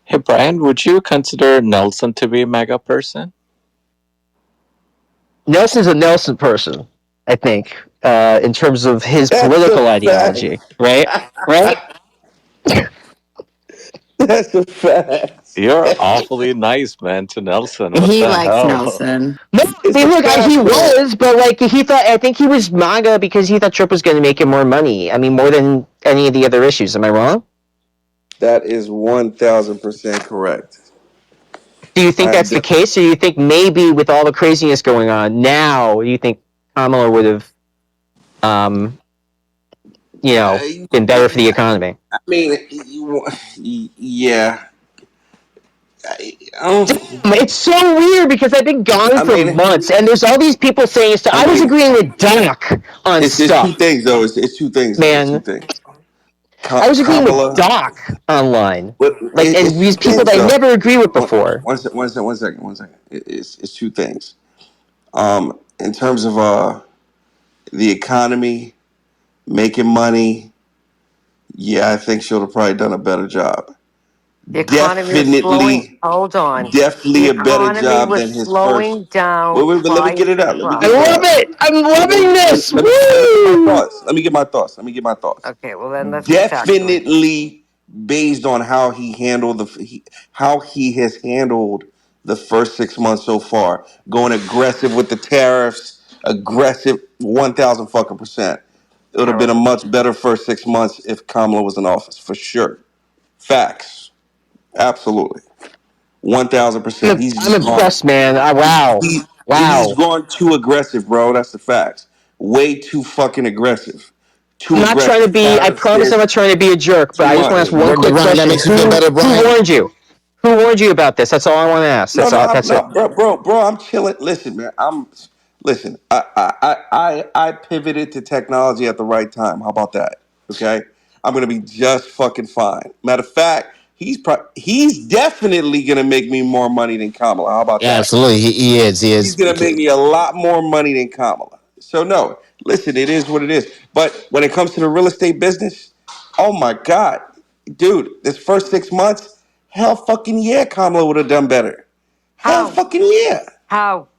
Hey, Brian, would you consider Nelson to be a mega person? Nelson's a Nelson person, I think, in terms of his That's a political fact. ideology, right? Right? That's a fact. You're awfully nice, man, to Nelson. What He the likes hell? Nelson. No, I It's mean, a look, fact, he though. was, but like he thought, I think he was MAGA because he thought Trump was going to make him more money. I mean, more than any of the other issues. Am I wrong? That is 1,000% correct. Do you think I'm that's the def- case, or do you think maybe with all the craziness going on now, do you think Kamala would have, um, I been better for the economy? mean, yeah. I don't. It's so weird because I've been gone I for mean, months, and there's all these people saying stuff. I I was mean, agreeing with Doc on it's two stuff, things though. It's two things though. It's two man. things. I was agreeing with Kamala, Doc online, but like, and it's two these people things that I though. never agree with before. One second. It's two things. In terms of the economy, making money, yeah, I think she'll have probably done a better job. The economy was slowing. Definitely, Hold on. The definitely a better economy job was than his first. slowing down Wait, but let me prior get it to out. Let me Trump. I get it love out. it. I'm Let me, loving let, this. let me get my Woo! thoughts. Let me get my thoughts. Let me get my thoughts. Okay, well then let's be factual. Definitely based on how he handled how he has handled the first 6 months so far, going aggressive with the tariffs, aggressive 1,000 fucking percent. It would All have been right. a much better first 6 months if Kamala was in office for sure. Facts, absolutely, 1,000%. He's I'm just gone. impressed, man. Wow. He's Wow. gone too aggressive, bro. That's the facts. Way too fucking aggressive. I'm Too not trying to aggressive. be, I promise I'm Tariffs. not trying to be a jerk, but Too I just want to much. ask one quick Brian, that question. makes you feel better, Who Brian. warned you? Who warned you about this? That's all I want to ask. No, no, That's it. no, bro. I'm chilling. Listen, man. Listen. I pivoted to technology at the right time. How about that? Okay, I'm gonna be just fucking fine. Matter of fact, he's definitely gonna make me more money than Kamala. How about Yeah, that? absolutely. He is. He He's is. gonna make me a lot more money than Kamala. So no, listen, it is what it is. But when it comes to the real estate business, oh my god, dude, this first 6 months, hell fucking yeah, Kamala would have done better. Hell How? fucking yeah. How?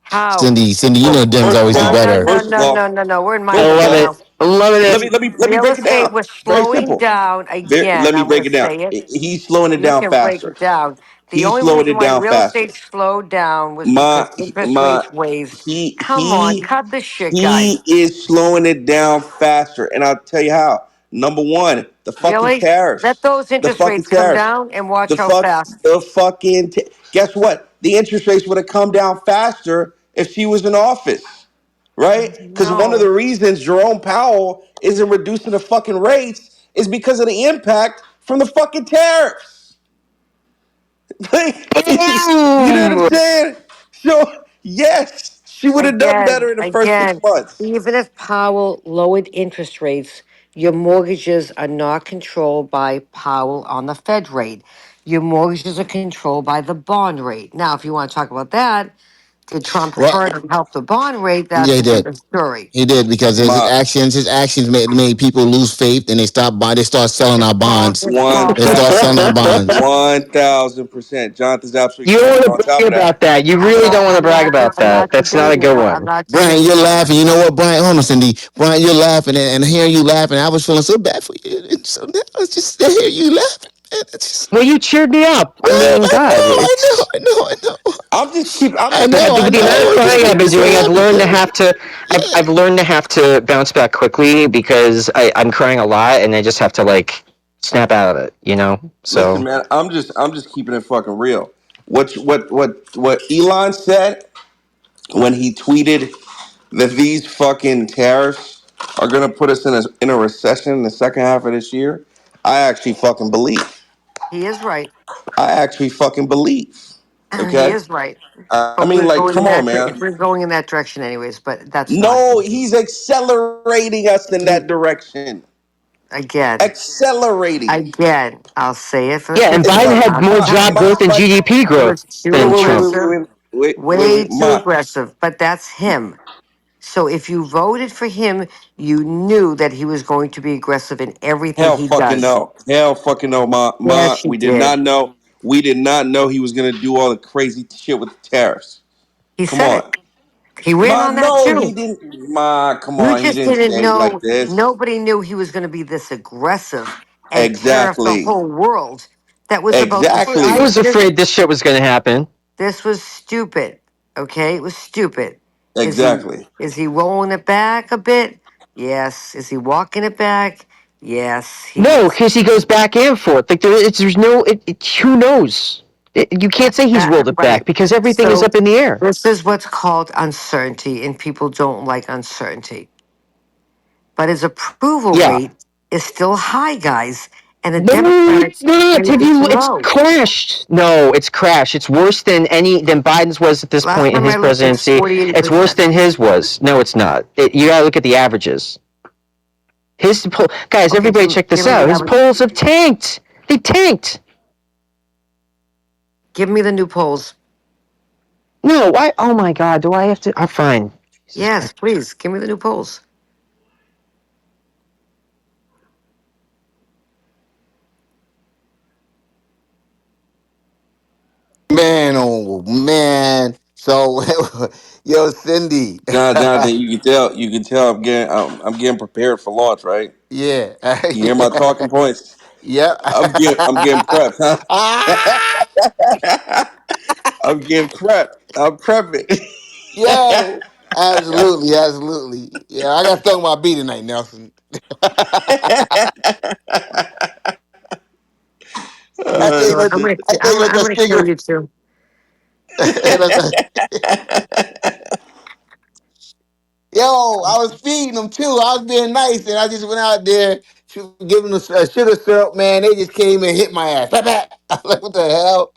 How? Cindy, you Well, know Dems first of always do No, all, no, better. no, first of no, all, no, no, no. We're in I my first of world love all, it. now. I love let it. me let me let me Real break it estate down. was Very slowing simple. down again. Let me I'm going break to it down. say it. He's slowing it You down can break faster. it down. The He's only slowing reason it why down real faster. estate slowed down was because My interest my rates raised. he Come on, he cut the shit, he guys. is slowing it down faster, and I'll tell you how. Number one, the fucking Really? Let tariffs. those The interest fucking rates come tariffs. down and watch The how fuck. fast. The fucking. Guess what? The interest rates would have come down faster if she was in office, right? Because one of No. the reasons Jerome Powell isn't reducing the fucking rates is because of the impact from the fucking tariffs. Like, you know what I'm Boom! saying? So yes, she would have done Again, better in the first six again, months. even if Powell lowered interest rates, your mortgages are not controlled by Powell on the Fed rate. Your mortgages are controlled by the bond rate. Now, if you want to talk about that, did Trump Well, hurt and help the bond rate? yeah, That's he did. another story. He did because My his actions made people lose faith, and they stopped buying. They start selling It's our called, bonds. it's one called, They start selling our bonds. 1,000%. Jonathan's absolutely You don't correct. want And to on top brag of that, about that. You really no, don't want to I'm brag not, about I'm that. not That's not a debating good that. one. I'm not Brian, debating you're that. laughing. You know what, Brian? Hold on, Cindy. Brian, you're laughing, and hearing you laughing, I was feeling so bad for you. And so now it's just to hear you laughing. Man, it's just, Well, you cheered me up. I well, mean, God, it's. I know. I'm just With the keeping amount it of I'm just crying I've making been me so doing, I've happy learned for to you. have to. I've Yeah. learned to have to bounce back quickly because I'm crying a lot, and I just have to like snap out of it. listen, So man. I'm just keeping it fucking real. What Elon said when he tweeted that these fucking tariffs are gonna put us in a recession in the second half of this year, I actually fucking believe. He is right. I actually fucking believe. He Okay. is right. I But mean, we're like, going in come on, that man. we're going in that direction anyways, but that's not No, he's accelerating us in he, that direction. again. Accelerating. Again, I'll say it for the yeah, and fifth It's Biden time, like had not the more my job tenth. my growth and my. GDP It growth was too than Trump. aggressive, way Wait. too My aggressive, but that's him. So if you voted for him, you knew that he was going to be aggressive in everything hell he fucking does. no. Hell fucking no. My Yes, you we did did. not know. We did not know he was gonna do all the crazy shit with the tariffs. He Come said on. it. He ran Ma, on that no, he too. didn't. Ma, come You on, he just didn't didn't say it like know. this. Nobody knew he was going to be this aggressive and tariff the Exactly. whole world. That was about the I Exactly. was stupidest. afraid this shit was going to happen. This was stupid. Okay, it was stupid. Is he Exactly. is he rolling it back a bit? Yes. Is he walking it back? Yes, he No, is. because he goes back and forth. Like there's no. Who knows? You can't say he's rolled it back Right. because everything is So up in the air. this is what's called uncertainty, and people don't like uncertainty. But his approval Yeah. rate is still high, guys, and the No, Democrats it's not. rate is It's low. crashed. No, it's crashed. It's worse than Biden's was at this Last point in time his I looked, it's presidency. It's worse 48%. than his was. No, it's not. You gotta look at the averages. His poll, guys, Okay, everybody check give this me out. the His average. polls have tanked. They tanked. Give me the new polls. No, why? Oh my God, do I have to? I'm fine. Jesus Yes, Christ. please give me the new polls. Man, oh man. So, yo, Cindy. Jonathan, you can tell I'm getting prepared for launch, right? Yeah. You hear my talking points? Yep. I'm getting prepped, huh? I'm getting prepped. I'm prepping. Yo, absolutely, absolutely. Yeah, I got stung by a bee tonight, Nelson. I So think Uh, let I think let I'm that gonna kill cigarette. you too. Yo, I was feeding them too. I was being nice, and I just went out there to give them a sugar syrup. Man, they just came and hit my ass. Bap, bap. I was like, what the hell?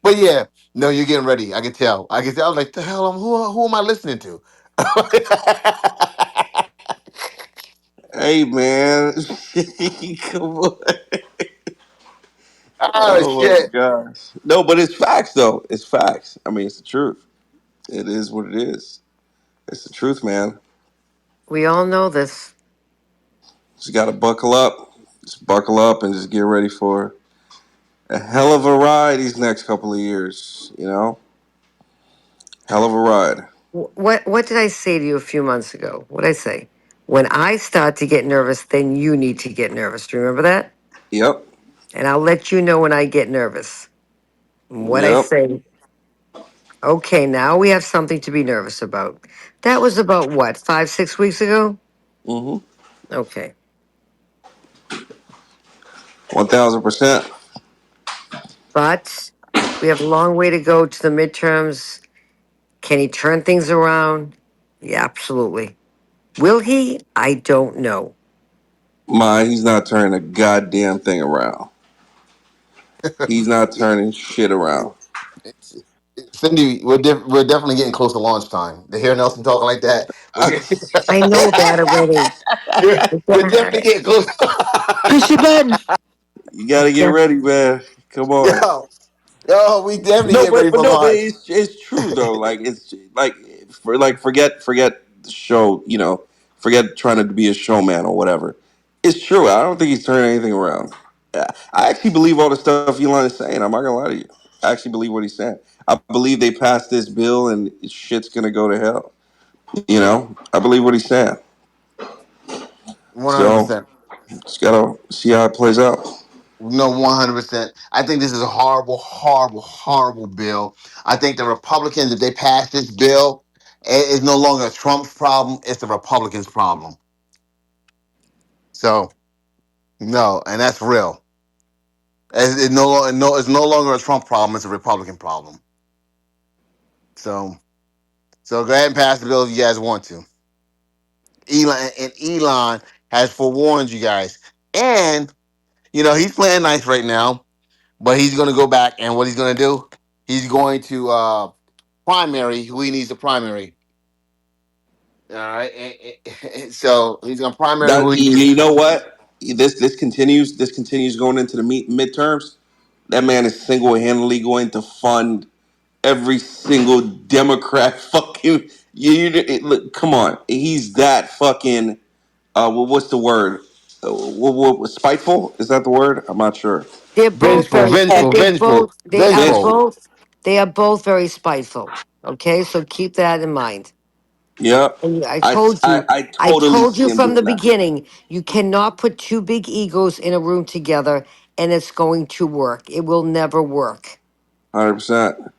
But yeah, no, you're getting ready. I can tell. I can tell. I was like, the hell? Who am I listening to? hey man, come on. Oh Oh my shit. gosh. No, but it's facts though. It's facts. I mean, it's the truth. It is what it is. It's the truth, man. We all know this. Just gotta buckle up. Just buckle up and just get ready for a hell of a ride these next couple of years. You know, hell of a ride. What did I say to you a few months ago? What did I say? When I start to get nervous, then you need to get nervous. Do you remember that? Yep. And I'll let you know when I get nervous. What I Yep. say. Okay, now we have something to be nervous about. That was about what, 5, 6 weeks ago? Mm-hmm. Okay. 1000%. But we have a long way to go to the midterms. Can he turn things around? Yeah, absolutely. Will he? I don't know. He's not turning a goddamn thing around. He's not turning shit around. Cindy, we're definitely getting close to launch time. To hear Nelson talking like that, I know that already. we're definitely getting close. Push your button. You gotta get ready, man. Come on. Yo, yo, we definitely No, getting ready but for no, but launch. it's true though. Like it's forget the show. You know, forget trying to be a showman or whatever. It's true. I don't think he's turning anything around. I actually believe all the stuff Elon is saying. I'm not gonna lie to you. I actually believe what he's saying. I believe they passed this bill and shit's gonna go to hell. You know, I believe what he's saying. One hundred So percent. just gotta see how it plays out. No, 100%. I think this is a horrible, horrible, horrible bill. I think the Republicans, if they pass this bill, it is no longer Trump's problem; it's the Republicans' problem. So no, and that's real. It's no longer a Trump problem; it's a Republican problem. So, so go ahead and pass the bill if you guys want to. Elon has forewarned you guys, and he's playing nice right now, but he's going to go back, and what he's going to do, he's going to primary who he needs to primary. All right, so he's going to primary who That he needs. you know what? This continues going into the midterms. That man is single handedly going to fund every single Democrat fucking. Look, come on, he's that fucking. What's the word? Spiteful? Is that the word? I'm not sure. They're both Vengeful, very vengeful, vengeful, they are vengeful. Vengeful. both very spiteful. Okay, so keep that in mind. Yep. And I, I I I totally told see you him from the doing that. beginning, you cannot put two big egos in a room together and it's going to work. It will never work. 100%.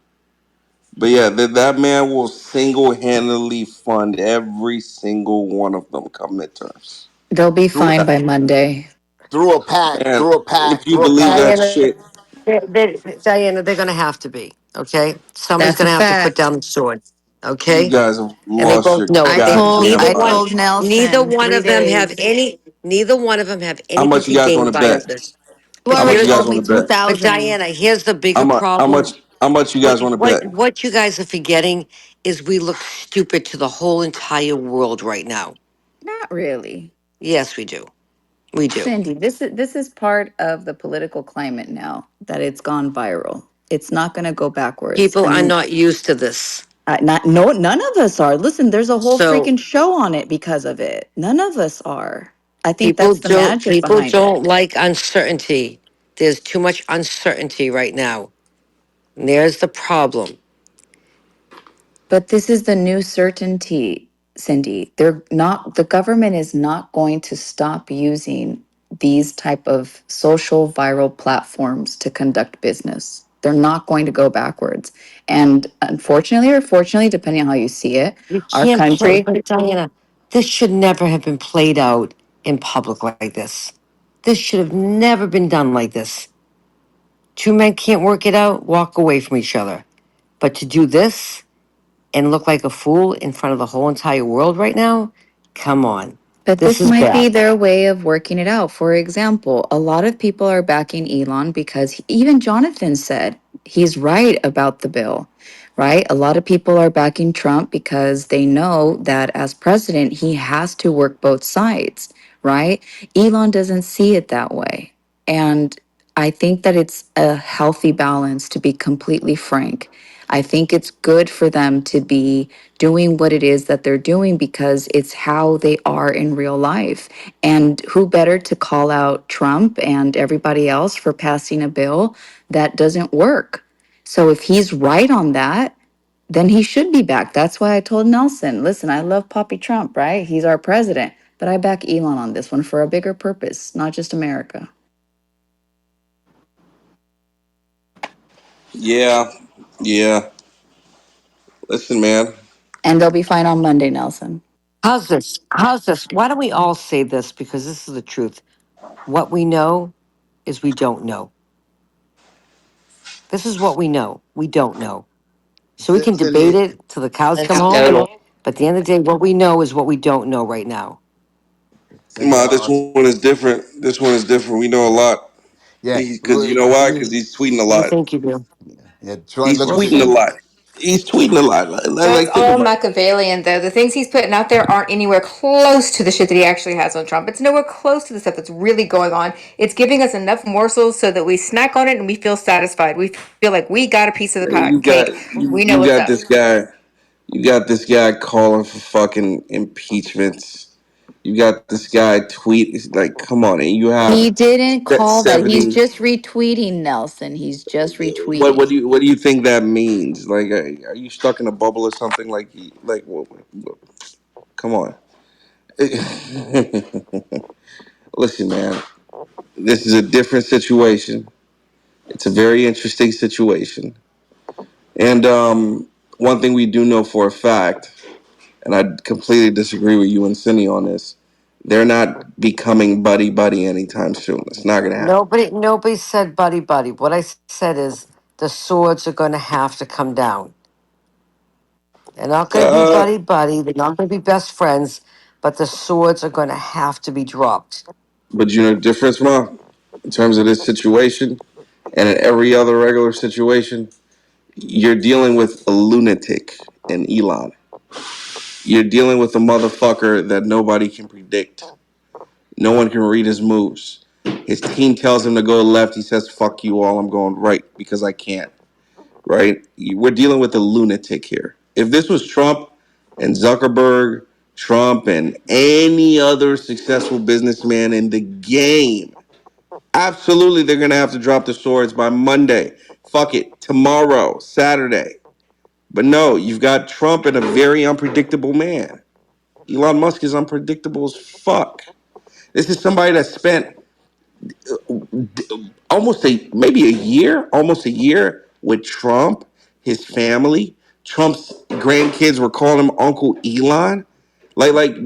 But yeah, that man will single handedly fund every single one of them come midterms. They'll be Through fine by Monday. through a pack, And if you through a believe pack. that Diana, shit, Diana, they're going to have to be. Okay, somebody's That's going a to have to put fact. down the sword. you Okay, guys have and they lost both your know it. I They told goddamn neither I one, mind. told neither Nelson one three of them have days. any. Neither one of them have How anything much you to guys want gain to by bet? this. You How But much already you here's, guys owed want me to bet? but 2,000. Diana, here's the bigger problem. How much you guys want to bet? What you guys are forgetting is we look stupid to the whole entire world right now. Not really. Yes, we do. We do. Cindy, this is part of the political climate now that it's gone viral. It's not going to go backwards. People I are mean, not used to this. not no, none of us are. Listen, there's a whole So freaking show on it because of it. None of us are. I think people that's the don't magic people behind it. don't like uncertainty. There's too much uncertainty right now. And there's the problem. But this is the new certainty, Cindy. They're not, the government is not going to stop using these type of social viral platforms to conduct business. They're not going to go backwards. And unfortunately or fortunately, depending on how you see it, You our can't play, country, but Diana, this should never have been played out in public like this. This should have never been done like this. Two men can't work it out, walk away from each other. But to do this and look like a fool in front of the whole entire world right now, come on. but This this is might be bad. their way of working it out. For example, a lot of people are backing Elon because even Jonathan said he's right about the bill, right? A lot of people are backing Trump because they know that as president, he has to work both sides, right? Elon doesn't see it that way. And I think that it's a healthy balance, to be completely frank. I think it's good for them to be doing what it is that they're doing because it's how they are in real life. And who better to call out Trump and everybody else for passing a bill that doesn't work? So if he's right on that, then he should be back. That's why I told Nelson, listen, I love Poppy Trump, right? He's our president, but I back Elon on this one for a bigger purpose, not just America. Yeah, yeah. Listen, man. And they'll be fine on Monday, Nelson. How's this? How's this? Why don't we all say this? Because this is the truth. What we know is we don't know. This is what we know. We don't know. So we can debate Cindy, it till the cows come That's home. terrible. But at the end of the day, what we know is what we don't know right now. Cindy, This one is different. This one is different. We know a lot. yeah, Because you know why? Because he's tweeting a You lot. think you do? yeah. Troy, He's look, We'll tweeting a see. lot. He's tweeting a lot. That's Think all about Machiavellian, though. The things he's putting out there aren't anywhere close to the shit that he actually has on Trump. It's nowhere close to the stuff that's really going on. It's giving us enough morsels so that we snack on it and we feel satisfied. We feel like we got a piece of the it. cake. We know You what's got up. this guy. You got this guy calling for fucking impeachments. You got this guy tweet. It's like, come on, and you have He didn't that call that. He's 70. just retweeting, Nelson. He's just What retweeting. do you think that means? Like, are you stuck in a bubble or something? Come on. Listen, man. This is a different situation. It's a very interesting situation. And one thing we do know for a fact, and I completely disagree with you and Cindy on this, they're not becoming buddy buddy anytime soon. It's not going to happen. Nobody said buddy buddy. What I said is the swords are going to have to come down. They're not going to be Uh, buddy buddy. They're not going to be best friends, but the swords are going to have to be dropped. but you know the difference, Ma, in terms of this situation and in every other regular situation, you're dealing with a lunatic in Elon. You're dealing with a motherfucker that nobody can predict. No one can read his moves. His team tells him to go left. He says, fuck you all. I'm going right because I can't. Right? We're dealing with a lunatic here. If this was Trump and Zuckerberg, Trump and any other successful businessman in the game, absolutely they're going to have to drop the swords by Monday. Fuck it. Tomorrow, Saturday. But no, you've got Trump and a very unpredictable man. Elon Musk is unpredictable as fuck. This is somebody that spent almost a year with Trump, his family. Trump's grandkids were calling him Uncle Elon.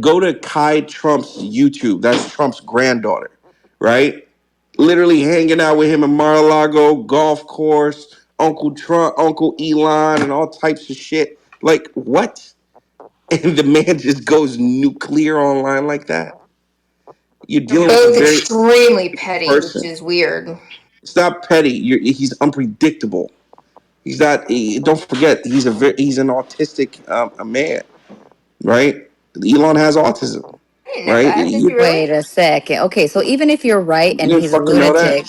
Go to Kai Trump's YouTube. That's Trump's granddaughter, right? Literally hanging out with him in Mar-a-Lago golf course, Uncle Trump, Uncle Elon, and all types of shit. Like what? And the man just goes nuclear online like that. You're They're dealing with a both very extremely petty, which person. is weird. It's not petty. He's unpredictable. He's not. Don't forget, he's an autistic a man, right? Elon has autism, I didn't know right? that. Did you really? Wait a second. Okay, so even if you're right You and didn't he's a fucking know that. lunatic,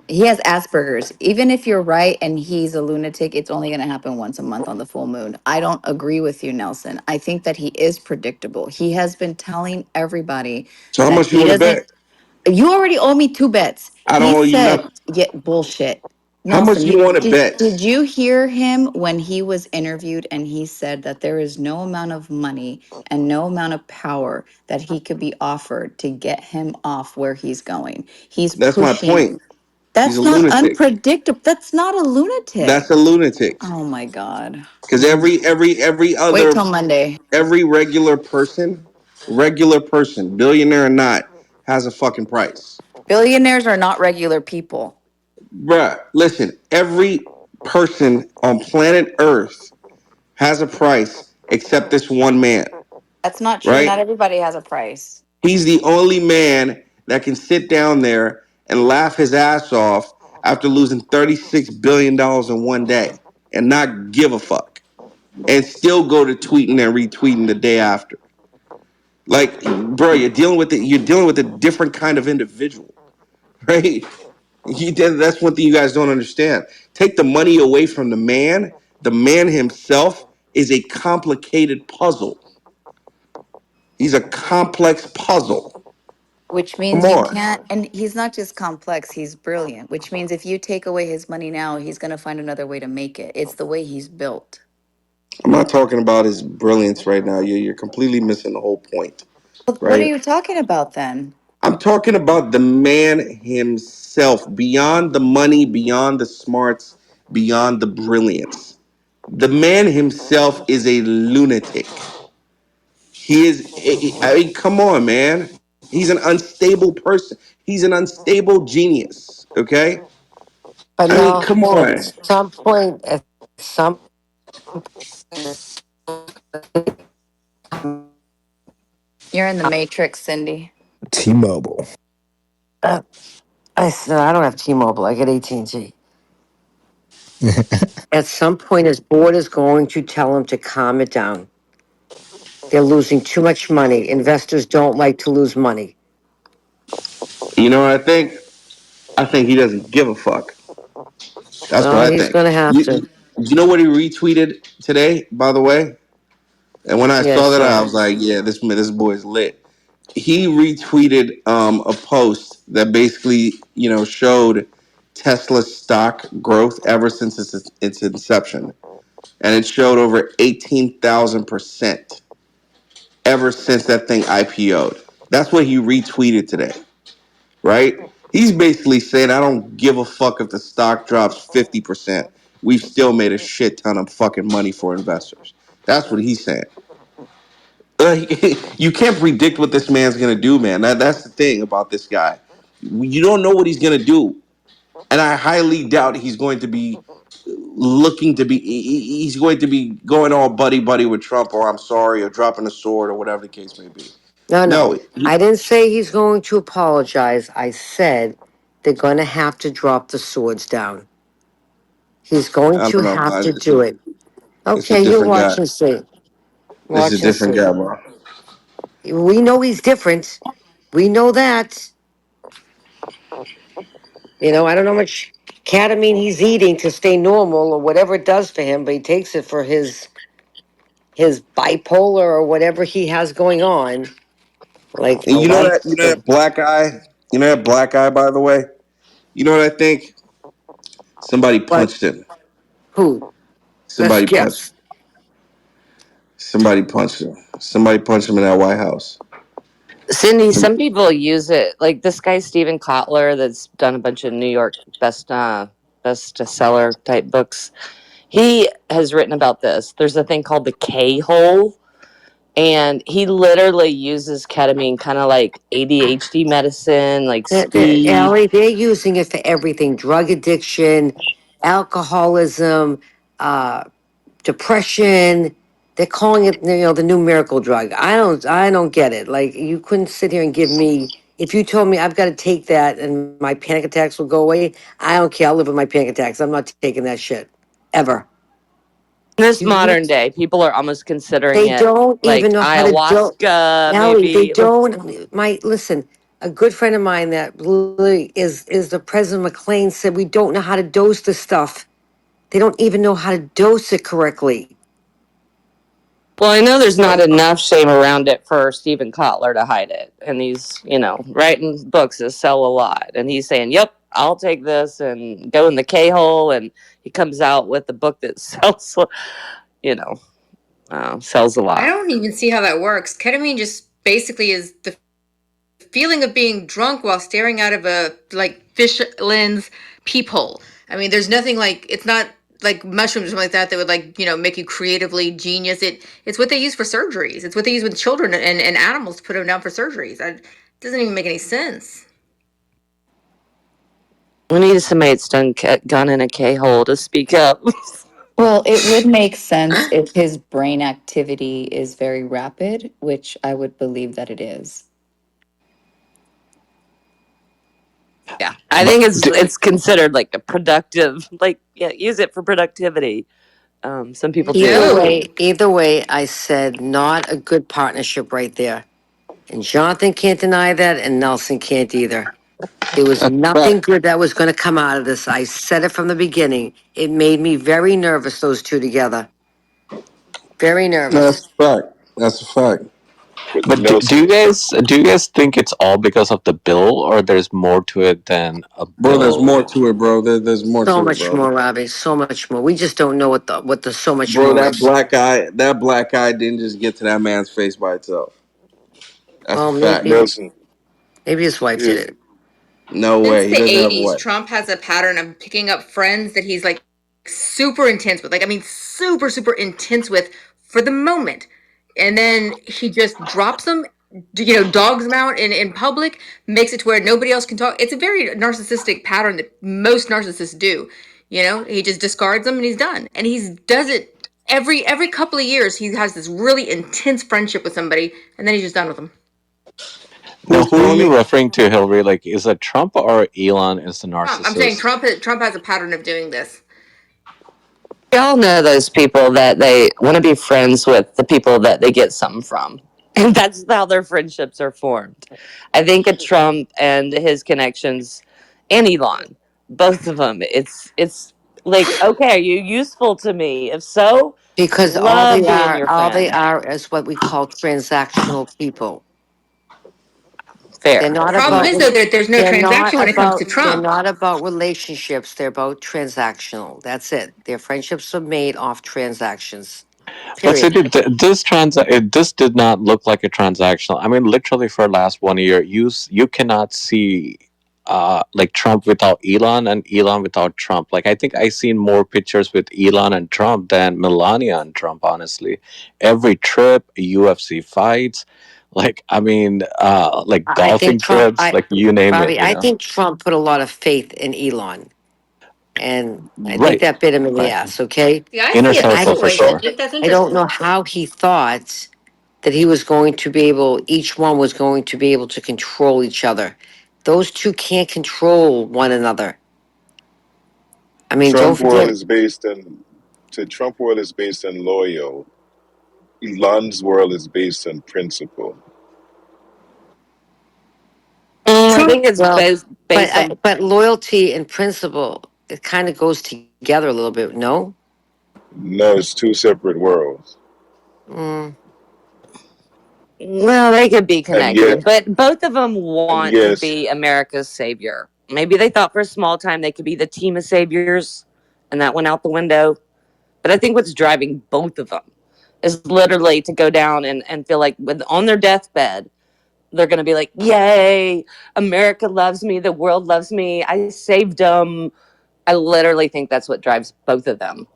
He has Asperger's. Even if you're right and he's a lunatic, it's only going to happen once a month on the full moon. I don't agree with you, Nelson. I think that he is predictable. He has been telling everybody So how that much you he want to doesn't. bet? You already owe me 2 bets. I don't He owe you said, nothing. "Yeah, bullshit." How much Nelson, you want to bet? did you hear him when he was interviewed and he said that there is no amount of money and no amount of power that he could be offered to get him off where he's going? He's That's my pushing. point. He's a That's not lunatic. unpredictable. That's not a lunatic. That's a lunatic. Oh my God. Because every Wait other till Monday. every regular person, billionaire or not, has a fucking price. Billionaires are not regular people. Bruh, listen, every person on planet Earth has a price except this one man, That's not true. right? Not everybody has a price. He's the only man that can sit down there and laugh his ass off after losing $36 billion in one day and not give a fuck and still go to tweeting and retweeting the day after. Like, bro, you're dealing with a different kind of individual, right? That's one thing you guys don't understand. Take the money away from the man. The man himself is a complicated puzzle. He's a complex puzzle. Which Come means you on. can't, and he's not just complex, he's brilliant, which means if you take away his money now, he's going to find another way to make it. It's the way he's built. I'm not talking about his brilliance right now. You're completely missing the whole point, What are right? you talking about then? I'm talking about the man himself, beyond the money, beyond the smarts, beyond the brilliance. The man himself is a lunatic. He is, I mean, come on, man. He's an unstable person. He's an unstable genius, okay? But I mean, no, come at on. some point, at some You're in the Matrix, Cindy. T-Mobile. uh, I said I don't have T-Mobile. I get AT&T. At some point, his board is going to tell him to calm it down. They're losing too much money. Investors don't like to lose money. You know what I think? I think he doesn't give a fuck. That's what Well, I he's think. going to have to. You know what he retweeted today, by the way? And when I Yeah, I saw that, saw I it. was like, yeah, this boy's lit. He retweeted a post that basically, showed Tesla's stock growth ever since its inception. And it showed over 18,000% ever since that thing IPO'd. That's what he retweeted today, right? He's basically saying, I don't give a fuck if the stock drops 50%. We've still made a shit ton of fucking money for investors. That's what he's saying. You can't predict what this man's gonna do, man. That's the thing about this guy. You don't know what he's gonna do, and I highly doubt he's going to be looking to be. He's going to be going all buddy buddy with Trump, or I'm sorry, or dropping a sword, or whatever the case may be. No, no. No, I didn't say he's going to apologize. I said they're going to have to drop the swords down. He's going I to don't know. have to It's a do it. it's a Okay, you different watch guy. and see. It's a Watch and different see. guy, bro. We know he's different. We know that. I don't know how much ketamine he's eating to stay normal or whatever it does for him, but he takes it for his bipolar or whatever he has going on. Like And a lot of people. that black guy. You know that black guy, by the way. You know what I think? Somebody But punched him. who? Let's Somebody punched. guess. Somebody punched him. Somebody punched him in that White House. Cindy, Some, some people use it. Like this guy Steven Kotler, that's done a bunch of New York bestseller type books. He has written about this. There's a thing called the K hole, and he literally uses ketamine, kind of like ADHD medicine, like speed. Allie, they're using it for everything: drug addiction, alcoholism, uh, depression. They're calling it, the new miracle drug. I don't get it. Like, you couldn't sit here and give me. If you told me I've got to take that and my panic attacks will go away, I don't care. I'll live with my panic attacks. I'm not taking that shit ever. In this You, modern day, people are almost considering they it don't even like know how to do. ayahuasca, Allie, they maybe. don't. My listen. a good friend of mine that really is the president. McLean said we don't know how to dose the stuff. They don't even know how to dose it correctly. Well, I know there's not enough shame around it for Stephen Kotler to hide it. And he's, writing books that sell a lot. And he's saying, yep, I'll take this and go in the K hole. And he comes out with a book that sells, sells a I lot. don't even see how that works. Ketamine just basically is the feeling of being drunk while staring out of a like fish lens peephole. I mean, there's nothing like it's not like mushrooms or something like that that would like make you creatively genius. It's what they use for surgeries. It's what they use with children and animals to put them down for surgeries. It doesn't even make any sense. We need somebody that's done gone in a K hole to speak up. Well, it would make sense if his brain activity is very rapid, which I would believe that it is. Yeah, I But think it's considered like a productive, use it for productivity. Some people Me Either do. too. way, either way, I said not a good partnership right there. And Jonathan can't deny that, and Nelson can't either. There was That's a nothing fact. good that was going to come out of this. I said it from the beginning. It made me very nervous, those two together. Very That's nervous. a fact. That's a fact. but do you guys think it's all because of the bill, or there's more to it than a Bro, there's bill? more to it, bro. There's more So to it, much bro. more, Robbie. So much more. We just don't know what the so much Bro, more is. that black eye didn't just get to that man's face by itself. That's a Well, fact. maybe his wife did it. No Since way. He the doesn't have a 80s, wife. Trump has a pattern of picking up friends that he's like super intense with. Like, I mean, super, super intense with for the moment. And then he just drops them, dogs them out in public, makes it to where nobody else can talk. It's a very narcissistic pattern that most narcissists do. He just discards them and he's done. And he does it every couple of years. He has this really intense friendship with somebody and then he's just done with them. Now, Who's who are telling you me? referring to, Hillary? Like, is it Trump or Elon is the I'm saying narcissist? Trump has a pattern of doing this. We all know those people that they want to be friends with the people that they get something from. And that's how their friendships are formed. I think of Trump and his connections and Elon, both of them. It's like, okay, are you useful to me? If so, Because love being your all they friend. are is what we call transactional people. They're Fair. not Problem about is though that there's no transaction when it comes to they're Trump. not about relationships. They're about transactional. That's it. Their friendships are made off transactions. But see, Period. this did not look like a transactional. I mean, literally for the last 1 year, you cannot see like Trump without Elon and Elon without Trump. Like, I think I seen more pictures with Elon and Trump than Melania and Trump. Honestly, every trip, UFC fights, like, I mean, like I think golfing Trump trips, like you name it. Bobby, I think Trump put a lot of faith in Elon. And I think Right, that bit him in the right. ass, okay? Yeah, I Inner see it I circle both don't for ways. I sure. think that's I don't interesting. know how he thought that he was going to be able, each one was going to be able to control each other. Those two can't control one another. I mean, don't Trump world forget, is based in Trump world is based on loyal. Elon's world is based on principle. I think it's well, based on. but loyalty and principle, it kind of goes together a little bit, no? No, it's two separate worlds. Mm, Well, they could be And yet, connected, but both of them and want to yes, be America's savior. Maybe they thought for a small time they could be the team of saviors, and that went out the window. But I think what's driving both of them is literally to go down and feel like on their deathbed, they're going to be like, yay, America loves me, the world loves me, I saved them. I literally think that's what drives both of them.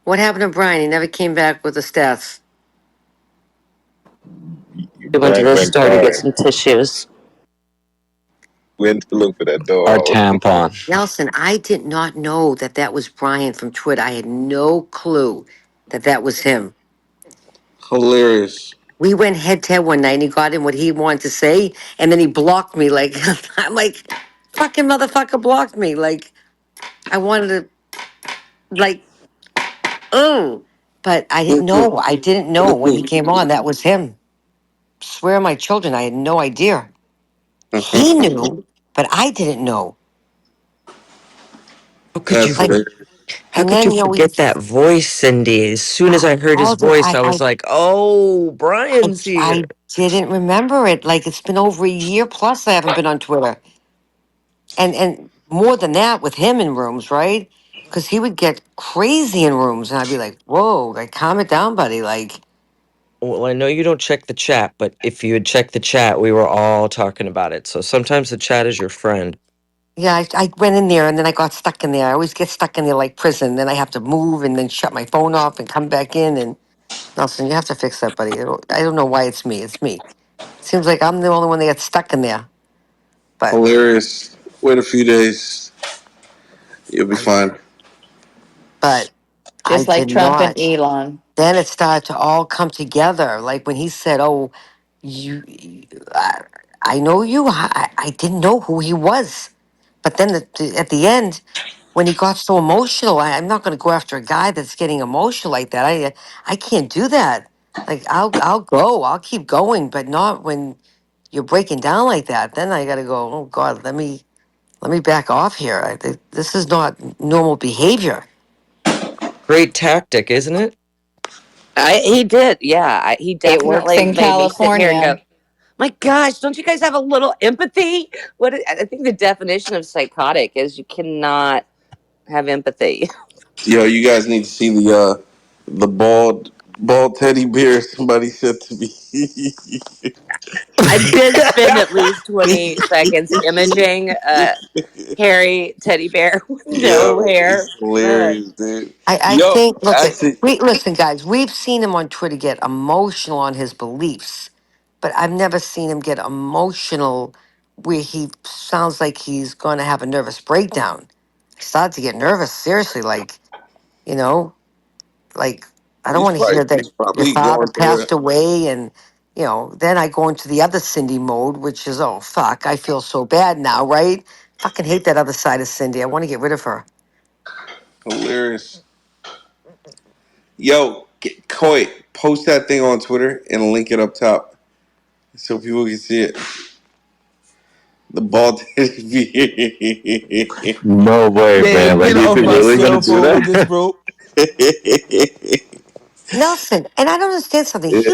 what happened to Brian? He never came back with the stats. We went to Brian the went store to get quiet. some tissues. Went to look for that Our dog. tampon. Nelson, I did not know that that was Brian from Twitter. I had no clue that that was him. Hilarious. We went head to head one night and he got in what he wanted to say, and then he blocked me. Like, I'm like, fucking motherfucker blocked me. Like, I wanted to, like, oh, but I didn't know. I didn't know when he came on that was him. swear on my children, I had no idea. He knew, but I didn't know. How could you That's Like, it. how and could you then we. forget that voice, Cindy? As soon as I heard his All the voice, I was like, "Oh, Brian's here." I didn't remember it. Like it's been over a year plus I haven't been on Twitter. And more than that with him in rooms, right? Because he would get crazy in rooms and I'd be like, whoa, like calm it down, buddy. Like, Well, I know you don't check the chat, but if you had checked the chat, we were all talking about it. So sometimes the chat is your friend. yeah, I went in there and then I got stuck in there. I always get stuck in there like prison. Then I have to move and then shut my phone off and come back in. And Nelson, you have to fix that, buddy. I don't know why it's me. It's me. Seems like I'm the only one that gets stuck in there. But Hilarious. Wait a few days, you'll be fine. but I Just like did Trump and not. Elon. Then it started to all come together. Like when he said, "Oh, I, I know you." I didn't know who he was, but then at the end, when he got so emotional, I'm not going to go after a guy that's getting emotional like that. I can't do that. Like I'll keep going, but not when you're breaking down like that. Then I got to go. Oh God, let me back off here. This is not normal behavior. Great tactic, isn't it? He did, yeah. He It works definitely in made me sit here and go, California. my gosh, don't you guys have a little empathy? I think the definition of psychotic is you cannot have empathy. Yo, you guys need to see the bald teddy bear somebody said to me. I did spend at least 20 seconds imaging a hairy teddy bear with no Yo, hair. it's Ugh. hilarious, dude. I Yo, think actually, we listen, guys. We've seen him on Twitter get emotional on his beliefs, but I've never seen him get emotional where he sounds like he's going to have a nervous breakdown. I started to get nervous, seriously. Like you know, like I don't want to hear he's that your probably father going through passed it. away, and then I go into the other Cindy mode, which is oh fuck, I feel so bad now, right? Fucking hate that other side of Cindy. I want to get rid of her. Hilarious. Yo, Coy, post that thing on Twitter and link it up top so people can see it. The bald teddy bear. No way, man. Man, Like, get is off he my really gonna cell do phone with that? this, bro. Nelson, and I don't understand something. He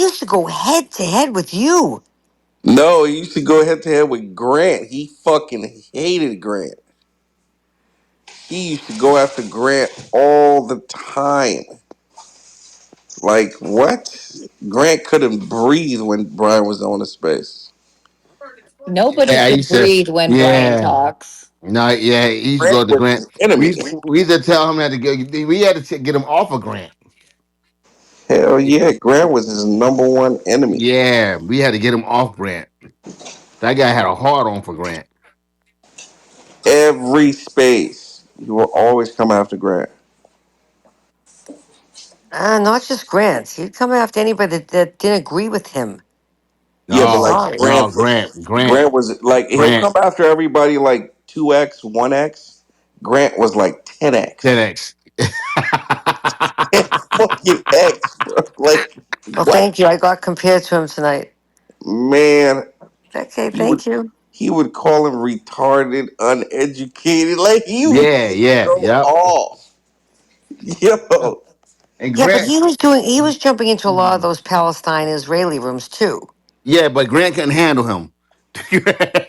used to go head to head with you. No, he used to go head to head with Grant. He fucking hated Grant. He used to go after Grant all the time. Like, what? Grant couldn't breathe when Brian was on the space. Nobody I could used to, breathe when Brian yeah. talks. No, yeah, he used to Grant go to was Grant. his enemy. We used to tell him that to get. We had to get him off of Grant. Hell yeah, Grant was his number one enemy. Yeah, we had to get him off Grant. That guy had a hard on for Grant. Every space, you will always come after Grant. Not just Grant. He'd come after anybody that didn't agree with him. Yeah, but I'm like No, sorry. no, Grant, Grant, Grant was like he'll Grant, come after everybody like 2x, 1x. Grant was like 10x. 10x. 10 fucking X, bro. Like, Well, what? thank you. I got compared to him tonight. Man, Okay, he would thank you. he would call him retarded, uneducated. Like he would Yeah, yeah, go yep. off. Yo. And Yeah, but Grant, he was jumping into a lot of those Palestine Israeli rooms too. yeah, but Grant couldn't handle him.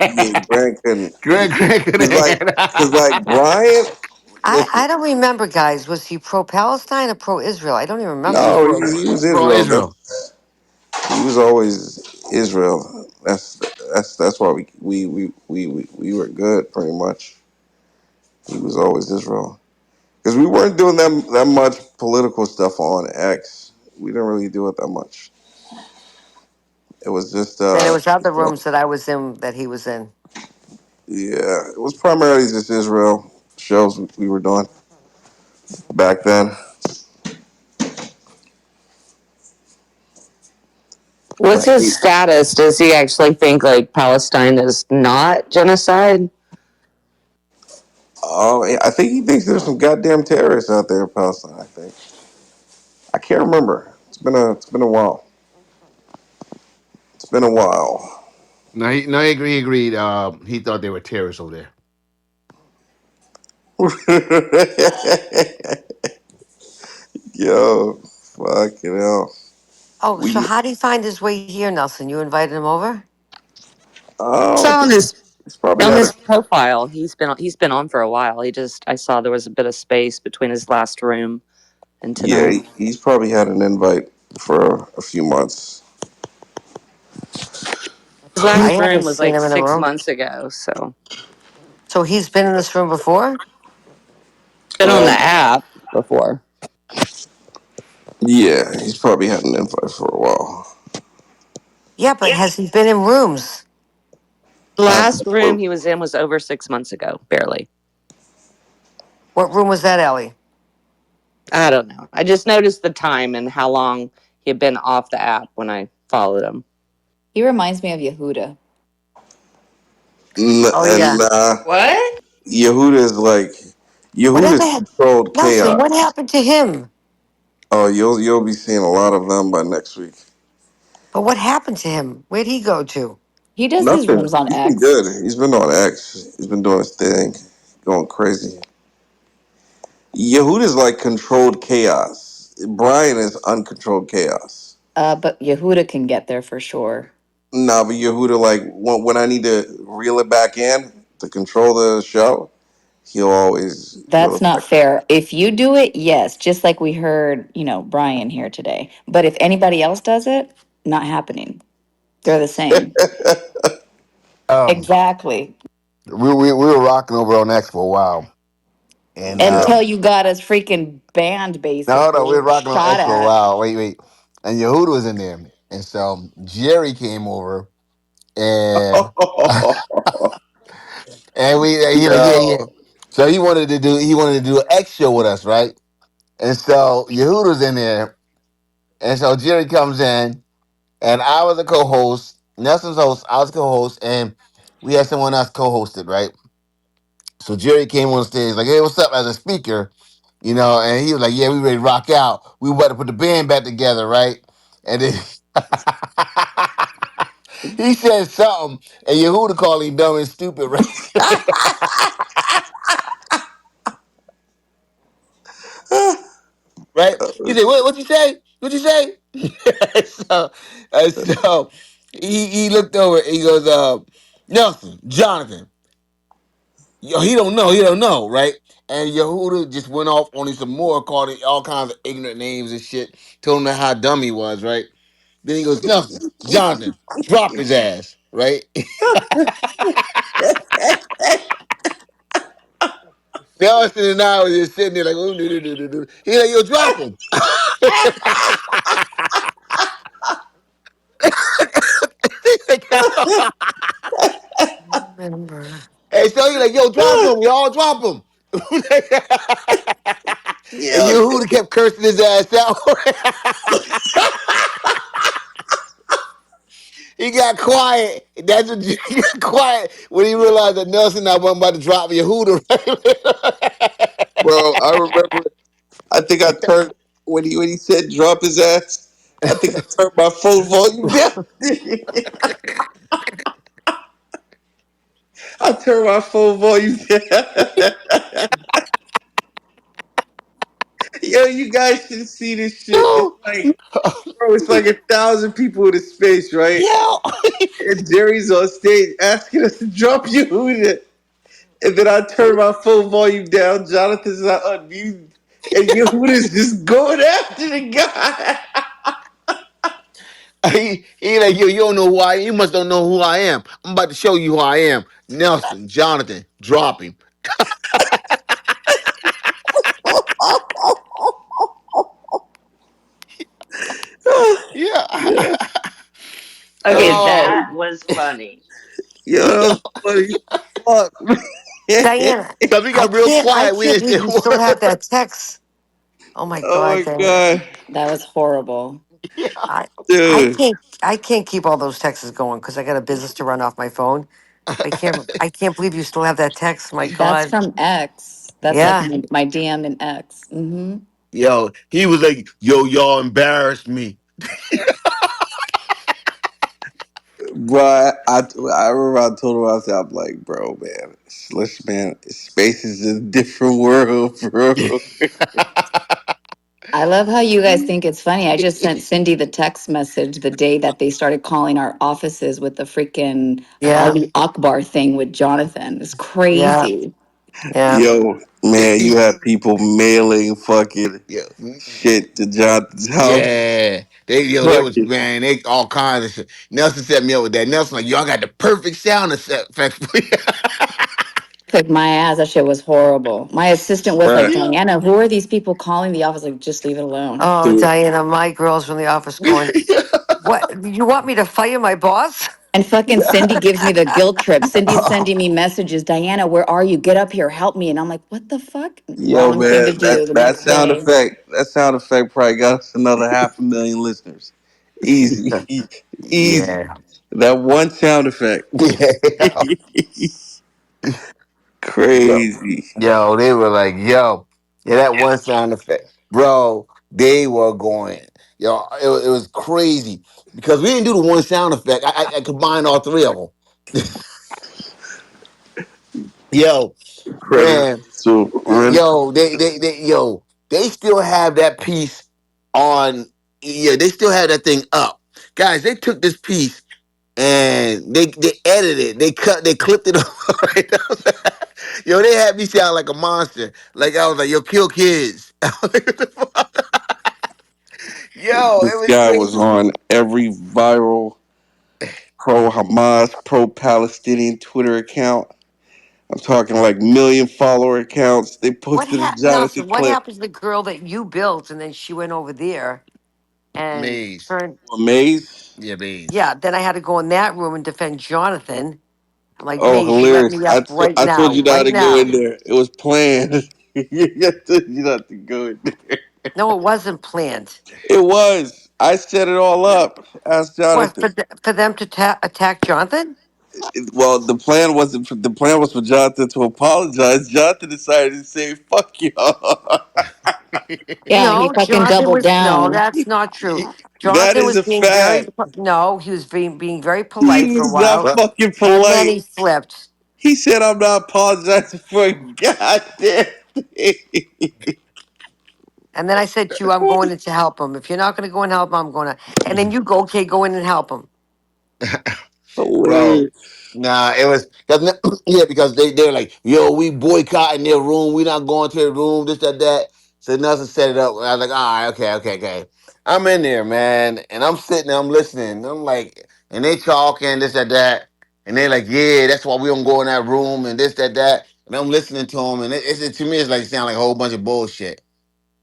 Yeah, Grant couldn't. Grant couldn't Cause like handle. Brian, I listen, don't remember, guys. Was he pro Palestine or pro Israel? I don't even remember. no, he was Pro Israel. Israel. He was always Israel. That's why we were good pretty much. He was always Israel. Because we weren't doing that much political stuff on X. We didn't really do it that much. It was just Then there was other rooms that I was in that he was in. yeah, it was primarily just Israel shows we were doing back then. What's But his status? Does he actually think like Palestine is not genocide? I think he thinks there's some goddamn terrorists out there in Palestine. I think I can't remember. It's been a while. been a while. No, he agreed. He agreed. He thought they were terrorists over there. Yo, fucking hell. Oh, so We how would he find his way here, Nelson? You invited him over? It's I on think his it's probably on had a his profile. He's been on for a while. I saw there was a bit of space between his last room and yeah. tonight. He's probably had an invite for a few months. His I last haven't room was seen like him in the six room. months ago, so So he's been in this room before? been on the Um, app before. yeah, he's probably had an invite for a while. Yeah, but has he been in rooms? The I have last no room clue. he was in was over 6 months ago, barely. What room was that, Ellie? I don't know. I just noticed the time and how long he had been off the app when I followed him. He reminds me of Yehuda. Oh And yeah. What? Yehuda is like Whatever Yehuda's had controlled Nelson, chaos. what happened to him? Oh, you'll be seeing a lot of them by next week. But what happened to him? Where'd he go to? He does these Nothing. rooms on He's been X. good. He's been on X. He's been doing his thing, going crazy. Yehuda's like controlled chaos. Brian is uncontrolled chaos. But Yehuda can get there for sure. Nah, but Yehuda, like when I need to reel it back in to control the show, he'll always reel That's it not back fair. If you do it, yes, just like we heard, Brian here today. But if anybody else does it, not happening. They're the same. in. Um, Exactly. we were rocking over on X for a while, and Yeah. Until you got us freaking banned, no, we basically. were rocking on Shot X for a at. while. Wait, and Yehuda was in there, and so Jerry came over, and he like, yeah, yeah. Yo. So he wanted to do an X show with us, right? And so Yehuda's in there, and so Jerry comes in, and I was a co-host. Nelson's host, I was co-host, and we had someone else co-hosted, right? So Jerry came on stage like, "Hey, what's up?" as a speaker, and he was like, "Yeah, we ready to rock out. We about to put the band back together, right?" And then he said something, and Yehuda called him dumb and stupid, right? Right? He said, "What? What you say? What you say?" so he looked over. And he goes, "Nelson, Jonathan, yo, he don't know, right?" And Yehuda just went off on him some more, called him all kinds of ignorant names and shit. Told him how dumb he was, right? Then he goes, "Nelson, Jonathan, drop his ass," right? Nelson and I was just sitting there like, "Ooh, do, do, do, do, do." He like, "Yo, drop him." Remember. And so he like, "Yo, drop him, y'all, drop him." And Yeah. Yehuda kept cursing his ass out. He got quiet. That's what he got quiet when he realized that Nelson and I wasn't about to drop Yehuda. Bro, I remember I think I turned when he said drop his ass, I think I turned my phone volume down. I turned my phone volume down. Yo, you guys should see this shit. It's Yo, like, bro, it's like 1,000 people in the space, right? yo. And Jerry's on stage asking us to drop Yehuda. And then I turn my phone volume down. Jonathan's not unmuted. And Yehuda's just going after the guy. He like, "Yo, you don't know who I am. You must don't know who I am. I'm about to show you who I am. Nelson, Jonathan, drop him." Yeah. Yeah. Okay, Oh, that was funny. Yo, that was funny as fuck. Diana, because we I got real can't I quiet. We can't didn't say believe a you still have word. that text. Oh my Oh god, my Diana. god. That was horrible. Yeah. I I Dude. can't I can't keep all those texts going because I got a business to run off my phone. I can't believe you still have that text. My That's god. from X. That's like Yeah. my DM in X. Hmm. Yo, he was like, "Yo, y'all embarrassed me." But I remember I told him, I said, I'm like, bro, man, man, space is a different world, bro. I love how you guys think it's funny. I just sent Cindy the text message the day that they started calling our offices with the freaking Yeah, Ali Akbar thing with Jonathan. It's yeah, crazy. yeah. Yo, man, you had people mailing fucking Yeah, shit to Jonathan's house. yeah. They was Fucking, man, they all kinds of shit. Nelson set me up with that. Nelson like, yo, I got the perfect sound effect for you. Kicked my ass. That shit was horrible. My assistant was like, bruh, Diana, who are these people calling the office? Like, just leave it alone. Oh, dude, Diana, my girls from the office going, what? You want me to fire my boss? And fucking Cindy gives me the guilt trip. Cindy's sending me messages, Diana, where are you? Get up here, help me. And I'm like, what the fuck? yo, Wrong thing man, to do the that next day. that sound effect probably got us another 500,000 listeners. Easy, easy. Yeah. That one sound effect, Yeah. Yo, crazy. yo, they were like, yo, yeah, that one sound effect, bro. They were going, yo, it was crazy because we didn't do the one sound effect. I combined all three of them. Yo, Credit man, to Ren. yo, they still have that piece on. Yeah, they still have that thing up, guys. They took this piece and they edited it. They clipped it. Right. Yo, they had me sound like a monster. Like I was like, yo, kill kids. Yo, it This was guy was crazy. on every viral pro Hamas, pro Palestinian Twitter account. I'm talking like million follower accounts. They posted a Jonathan Nelson, what clip. happened to the girl that you built and then she went over there and Maze. turned, Amaze. Yeah, Maze. yeah, then I had to go in that room and defend Jonathan. I'm like, Oh, Maze, you let hilarious. me up right I told now, you not right to go in now. there. It was planned. I told you not to go in there. No, it wasn't planned. It was. I set it all up. Ask What, Jonathan. for them to attack Jonathan? Well, the plan wasn't. The plan was for Jonathan to apologize. Jonathan decided to say, "Fuck y'all." Yeah, he No, fucking Jonathan doubled was, no, down. that's not true. That Jonathan is was a being very, fact. no, he was being very He polite for a was not while. Well, fucking And then polite. he flipped. He said, "I'm not apologizing for a goddamn thing." And then I said to you, I'm going in to help him. If you're not going to go and help him, I'm going to. And then you go, okay, go in and help him. bro. Hilarious. Nah, it was yeah, because they're like, yo, we boycotting their room. We not going to their room. This, that. So Nelson set it up. I was like, all right, okay. I'm in there, man, and I'm sitting there, I'm listening. I'm like, and they talking this, that, and they like, yeah, that's why we don't go in that room and this, that. And I'm listening to them, and to me, it's like sound like a whole bunch of bullshit.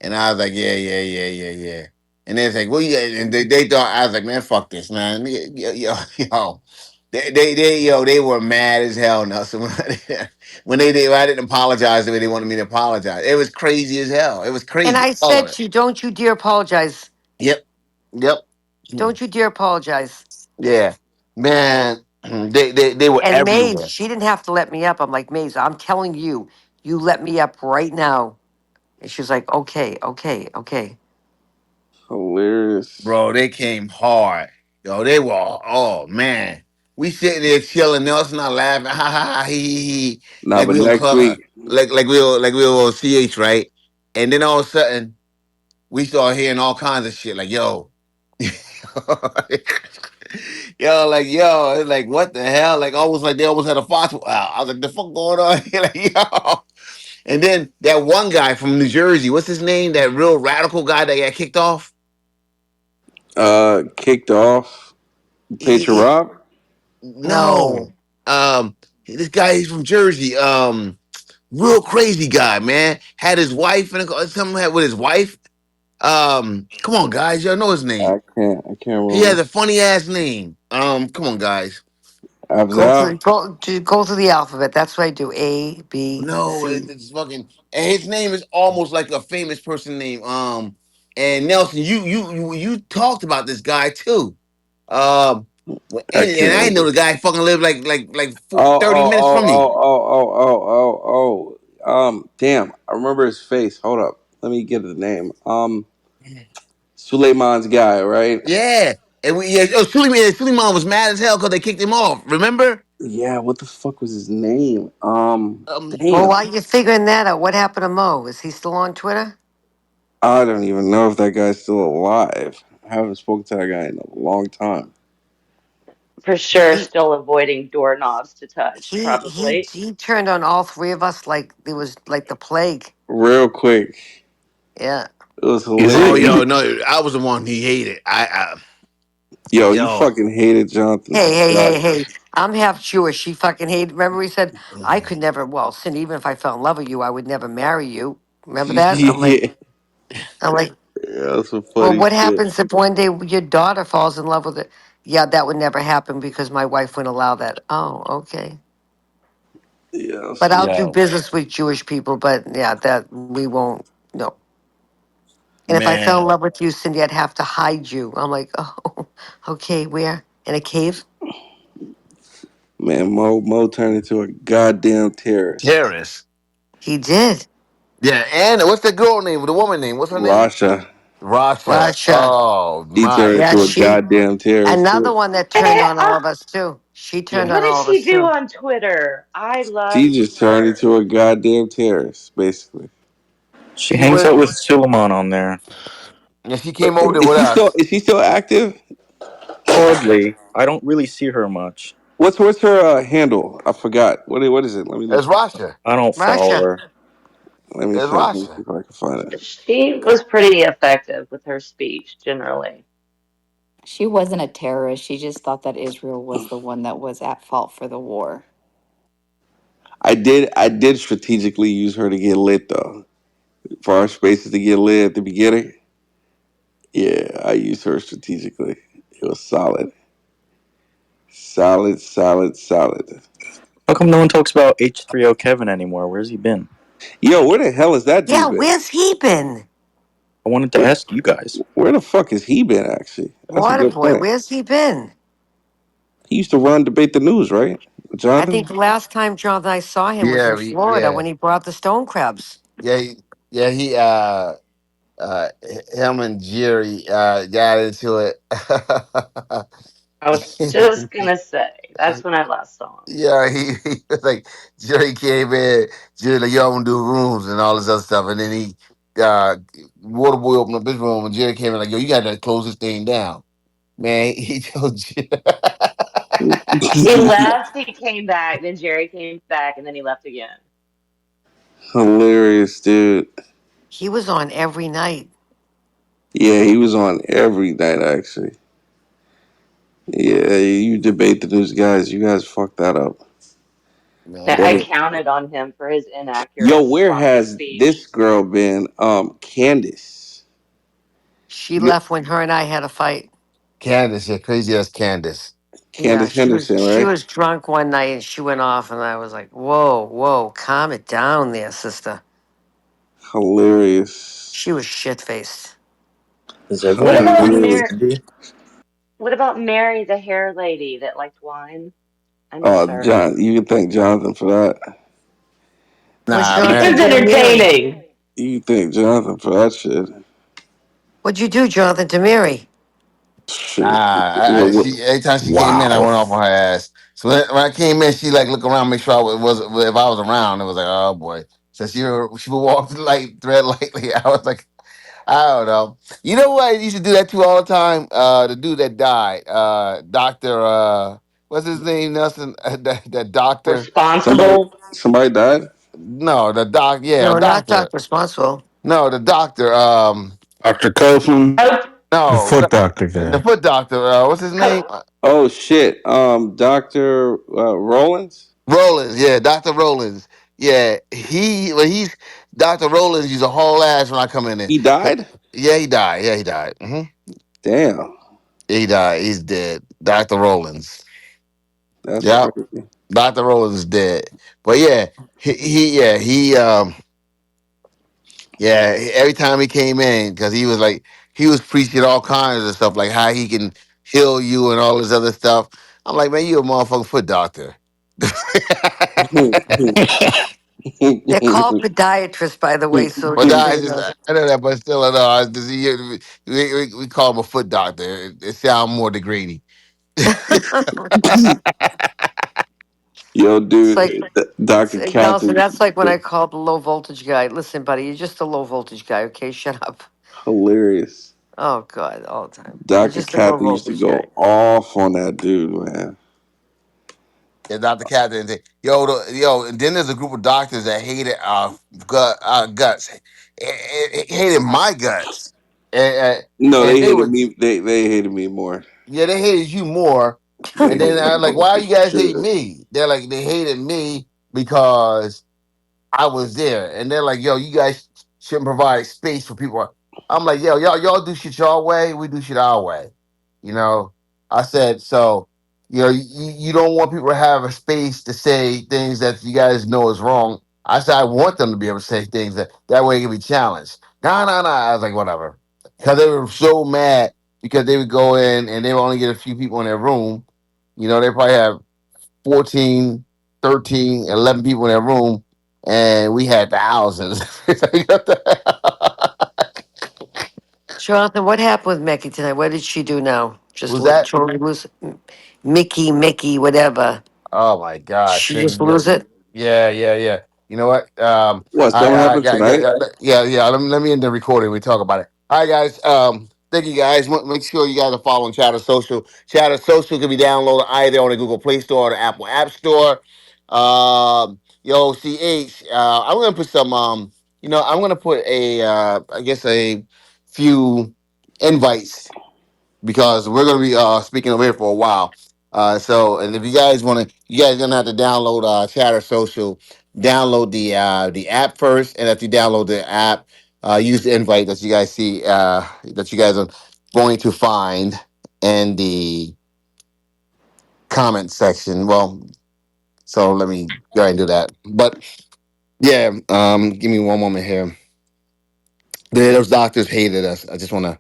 And I was like, yeah. And they was like, well, yeah. And they thought, I was like, man, fuck this, man. Yo. They were mad as hell, Nelson. When I didn't apologize the way they wanted me to apologize. It was crazy as hell. It was And crazy. I All said of it. to you, don't you dare apologize. Yep. Yep. Don't you dare apologize. Yeah. Man, they were And Maze, everywhere. she didn't have to let me up. I'm like, Maze, I'm telling you, you let me up right now. And she's like, okay. Hilarious. Bro, they came hard. Yo, they were, oh man. We sitting there chilling, Nelson not laughing, ha ha ha he. Nah, Like but we on next club, week, like we were on CH, right? And then all of a sudden, we started hearing all kinds of shit, like, yo. Yo, it's like what the hell? Like almost like they almost had a fossil out. I was like, the fuck going on here? Like, yo. And then that one guy from New Jersey, what's his name? That real radical guy that got kicked off? kicked off Patriot Rob. No. No. This guy he's from Jersey. Real crazy guy, man. Had his wife and something had with his wife. Come on, guys, y'all know his name. I can't He has remember. a funny ass name. Come on, guys. Afzal. Go through the alphabet. That's what I do. A, B, No, C. it's fucking. And his name is almost like a famous person name. And Nelson, you talked about this guy too. Um, I and can't I didn't know remember. the guy fucking lived like Oh, 30 oh, minutes oh, from me. oh, oh, oh, oh, oh, oh. Damn. I remember his face. Hold up. Let me get the name. Suleiman's guy, right? Yeah. And Suleiman was mad as hell because they kicked him off. Remember? Yeah, what the fuck was his name? Well, while Damn. you're figuring that out, what happened to Mo? Is he still on Twitter? I don't even know if that guy's still alive. I haven't spoken to that guy in a long time. For sure, He still avoiding doorknobs to touch, he he probably. he turned on all three of us like it was like the plague. Real quick, Yeah. it was Is Oh, it? yo, hilarious. no, I was the one he hated. Yo, you Yo, fucking hated Jonathan's Hey. guts. I'm half Jewish. She fucking hated. Remember, he said, I could never, well, Cindy, even if I fell in love with you, I would never marry you. Remember that? Yeah, I'm like, that's some well, funny what shit. happens if one day your daughter falls in love with it? Yeah, that would never happen because my wife wouldn't allow that. Oh, okay. Yeah, that's But some I'll do funny. Yo, business with Jewish people, but yeah, that we won't, no. And if I fell in man. love with you, Cindy, I'd have to hide you. I'm like, oh, okay, where? In a cave? Man, Mo turned into a goddamn terrorist. Terrorist. He did. Yeah, and what's the girl name? The woman name? What's her name? Rasha, Rasha. Russia. Oh he my. turned Yeah, into a she, goddamn terrorist another too. one that turned Hey, on all of us too. She Yeah. turned what on did all of she us do too. on Twitter? I She love just turned her. into a goddamn terrorist, basically. She She hangs was, out with Suleiman on there. Yeah, she came over there with us. Is she still active? Hardly. I don't really see her much. What's her handle? I forgot. What is it? Let me It's look. Rasha. I don't follow Russia. her. Let me It's check. Let me see Rasha. if I can find it. She was pretty effective with her speech, generally. She wasn't a terrorist. She just thought that Israel was the one that was at fault for the war. I did strategically use her to get lit though. For our spaces to get lit at the beginning. Yeah, I used her strategically. It was solid. Solid, solid, solid. How come no one talks about H3O Kevin anymore? Where's he been? Yo, where the hell has that Yeah, dude been? where's he been? I wanted to Where, ask you guys. where the fuck has he been actually? That's a good Waterboy, point. where's he been? He used to run debate the news, right? I think Jonathan? the last time Jonathan and I saw him was in Yeah, Florida yeah, when he brought the stone crabs. yeah, yeah. Uh, him and Jerry got into it. I was just gonna say, that's when I last saw him. Yeah, he was like Jerry came in, Jerry like y'all want to do rooms and all this other stuff, and then he Waterboy opened up his room and Jerry came in like, yo, you got to close this thing down, man. He told Jerry. He left, he came back, then Jerry came back, and then he left again. Hilarious, dude. He was on every night. Yeah, he was on every night actually. Yeah, you debate the news guys. You guys fucked that up. I Man, That counted on him for his Yo, inaccurate, where sloppy has this speech. girl been? Candace. She you, left when her and I had a fight. Candace, yeah, crazy ass Candace. Yeah, Candace Henderson, she right? was drunk one night and she went off and I was like, whoa, calm it down there, sister. Hilarious. She was shit faced. Is What everyone about cool with Hilarious. Mary? Cindy? What about Mary, the hair lady that liked wine? I miss Oh, her. John, you can thank Jonathan for that. What's Nah, She Jonathan man. was do to Mary? entertaining. You can thank Jonathan for that shit. What'd you do, Jonathan, to Mary? Nah, Shit. What, what, she every time she came in, I Wow. went off on her ass. So when I came in, she like look around, make sure I was if I was around. It was like, oh boy. So she would walk like thread lightly. I was like, I don't know. You know what I used to do that to all the time? The dude that died, Doctor. What's his name? Nelson. That doctor. somebody Responsible. somebody died? No, the doc. Yeah, No, not doctor. Dr. Responsible. No, the doctor. Dr. Copeland, Oh, the No, foot doctor the guy. foot doctor. What's his name? Oh shit. Dr. Rollins? Rollins, yeah, Dr. Rollins. Yeah, he's Dr. Rollins used a whole ass when I come in there. He died? Yeah, he died. Yeah, he died. Damn. Yeah, he died. He's dead. Dr. Rollins. That's Yeah, crazy. Dr. Rollins is dead. But yeah, every time he came in, because he was like he was preaching all kinds of stuff, like how he can heal you and all this other stuff. I'm like, man, you a motherfucking foot doctor. They're called podiatrists, by the way, so But just so nah, you it's just, know. I know that, but still, I know. We call him a foot doctor. It sounds more degrading. Yo, It's dude, like, Dr. Nelson, Catherine, that's like when I called the low voltage guy. Listen, buddy, you're just a low voltage guy, okay? Shut up. hilarious. Oh, God, all the time. You're Dr. just a low Catherine used to voltage guy. go off on that dude, man. Yeah, Dr. Catherine. Yo, and then there's a group of doctors that hated guts. Hated my guts. And, No, and they they hated would, me. They hated me more. yeah, they hated you more. They And then hated I me like, more why for you guys hate sure. me? They're like, they hated me because I was there, and they're like, "Yo, you guys shouldn't provide space for people." I'm like, "Yo, y'all do shit your way. We do shit our way." You know, I said so. You don't want people to have a space to say things that you guys know is wrong. I said I want them to be able to say things that way it can be challenged. Nah, nah, nah. I was like, whatever, because they were so mad because they would go in and they would only get a few people in their room. They probably have 14, 13, 11 people in that room, and we had thousands. Jonathan, what happened with Mickey tonight? What did she do now? Just Who's that? totally lose Mickey, whatever. Oh my gosh. She just lose it? Yeah, yeah, yeah. You know what? What? Something happened tonight? Yeah. Let me end the recording. We talk about it. All right, guys. Thank you guys. Make sure you guys are following Chatter Social. Chatter Social can be downloaded either on the Google Play Store or the Apple App Store. CH. I'm gonna put some. I'm gonna put I guess a few invites because we're going to be speaking over here for a while. And if you guys want to, you guys gonna have to download Chatter Social. Download the app first, and after you download the app, use the invite that you guys see that you guys are going to find in the comment section. Well, so let me go ahead and do that. But yeah, give me one moment here. Those doctors hated us. I just want to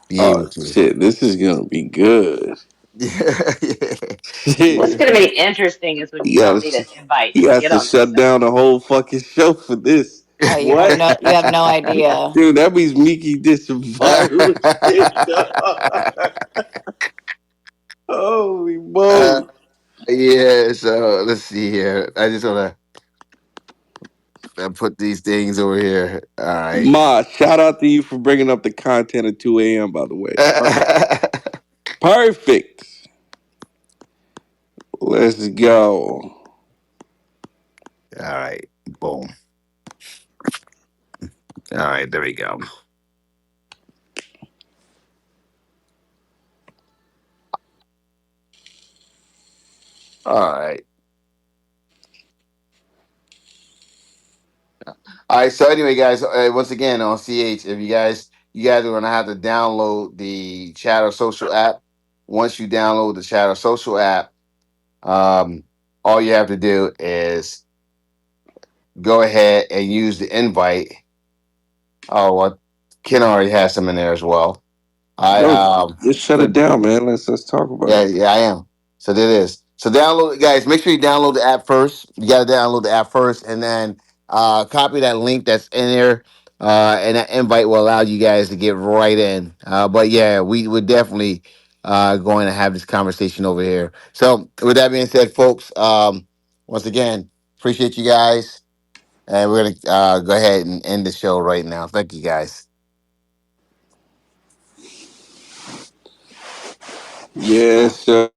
be Oh able to. shit! This is gonna be good. Yeah, What's Shit. going to be interesting is when you You don't gotta, need an invite you to have get to on this shut thing. down the whole fucking show for this. Oh, What? you have no idea. Dude, that means Miki did some viral shit. yeah. Holy Uh, moly. yeah, so let's see here. I just want to put these things over here. All right. Ma, shout out to you for bringing up the content at 2 a.m., by the way. Perfect. Let's go. All right. Boom. All right. There we go. All right. All right. So anyway, guys, once again on CH, if you guys are gonna have to download the Chatter Social app. Once you download the Chatter Social app, um, all you have to do is go ahead and use the invite. Oh, well, Ken already has some in there as well. I No, just shut it down, man. Let's talk about Yeah, it. yeah, I am. So there it is. So download it, guys. Make sure you download the app first. You got to download the app first, and then copy that link that's in there. And that invite will allow you guys to get right in. But yeah, we're definitely going to have this conversation over here. So with that being said, folks, once again, appreciate you guys, and we're gonna go ahead and end the show right now. Thank you, guys. Yes, sir.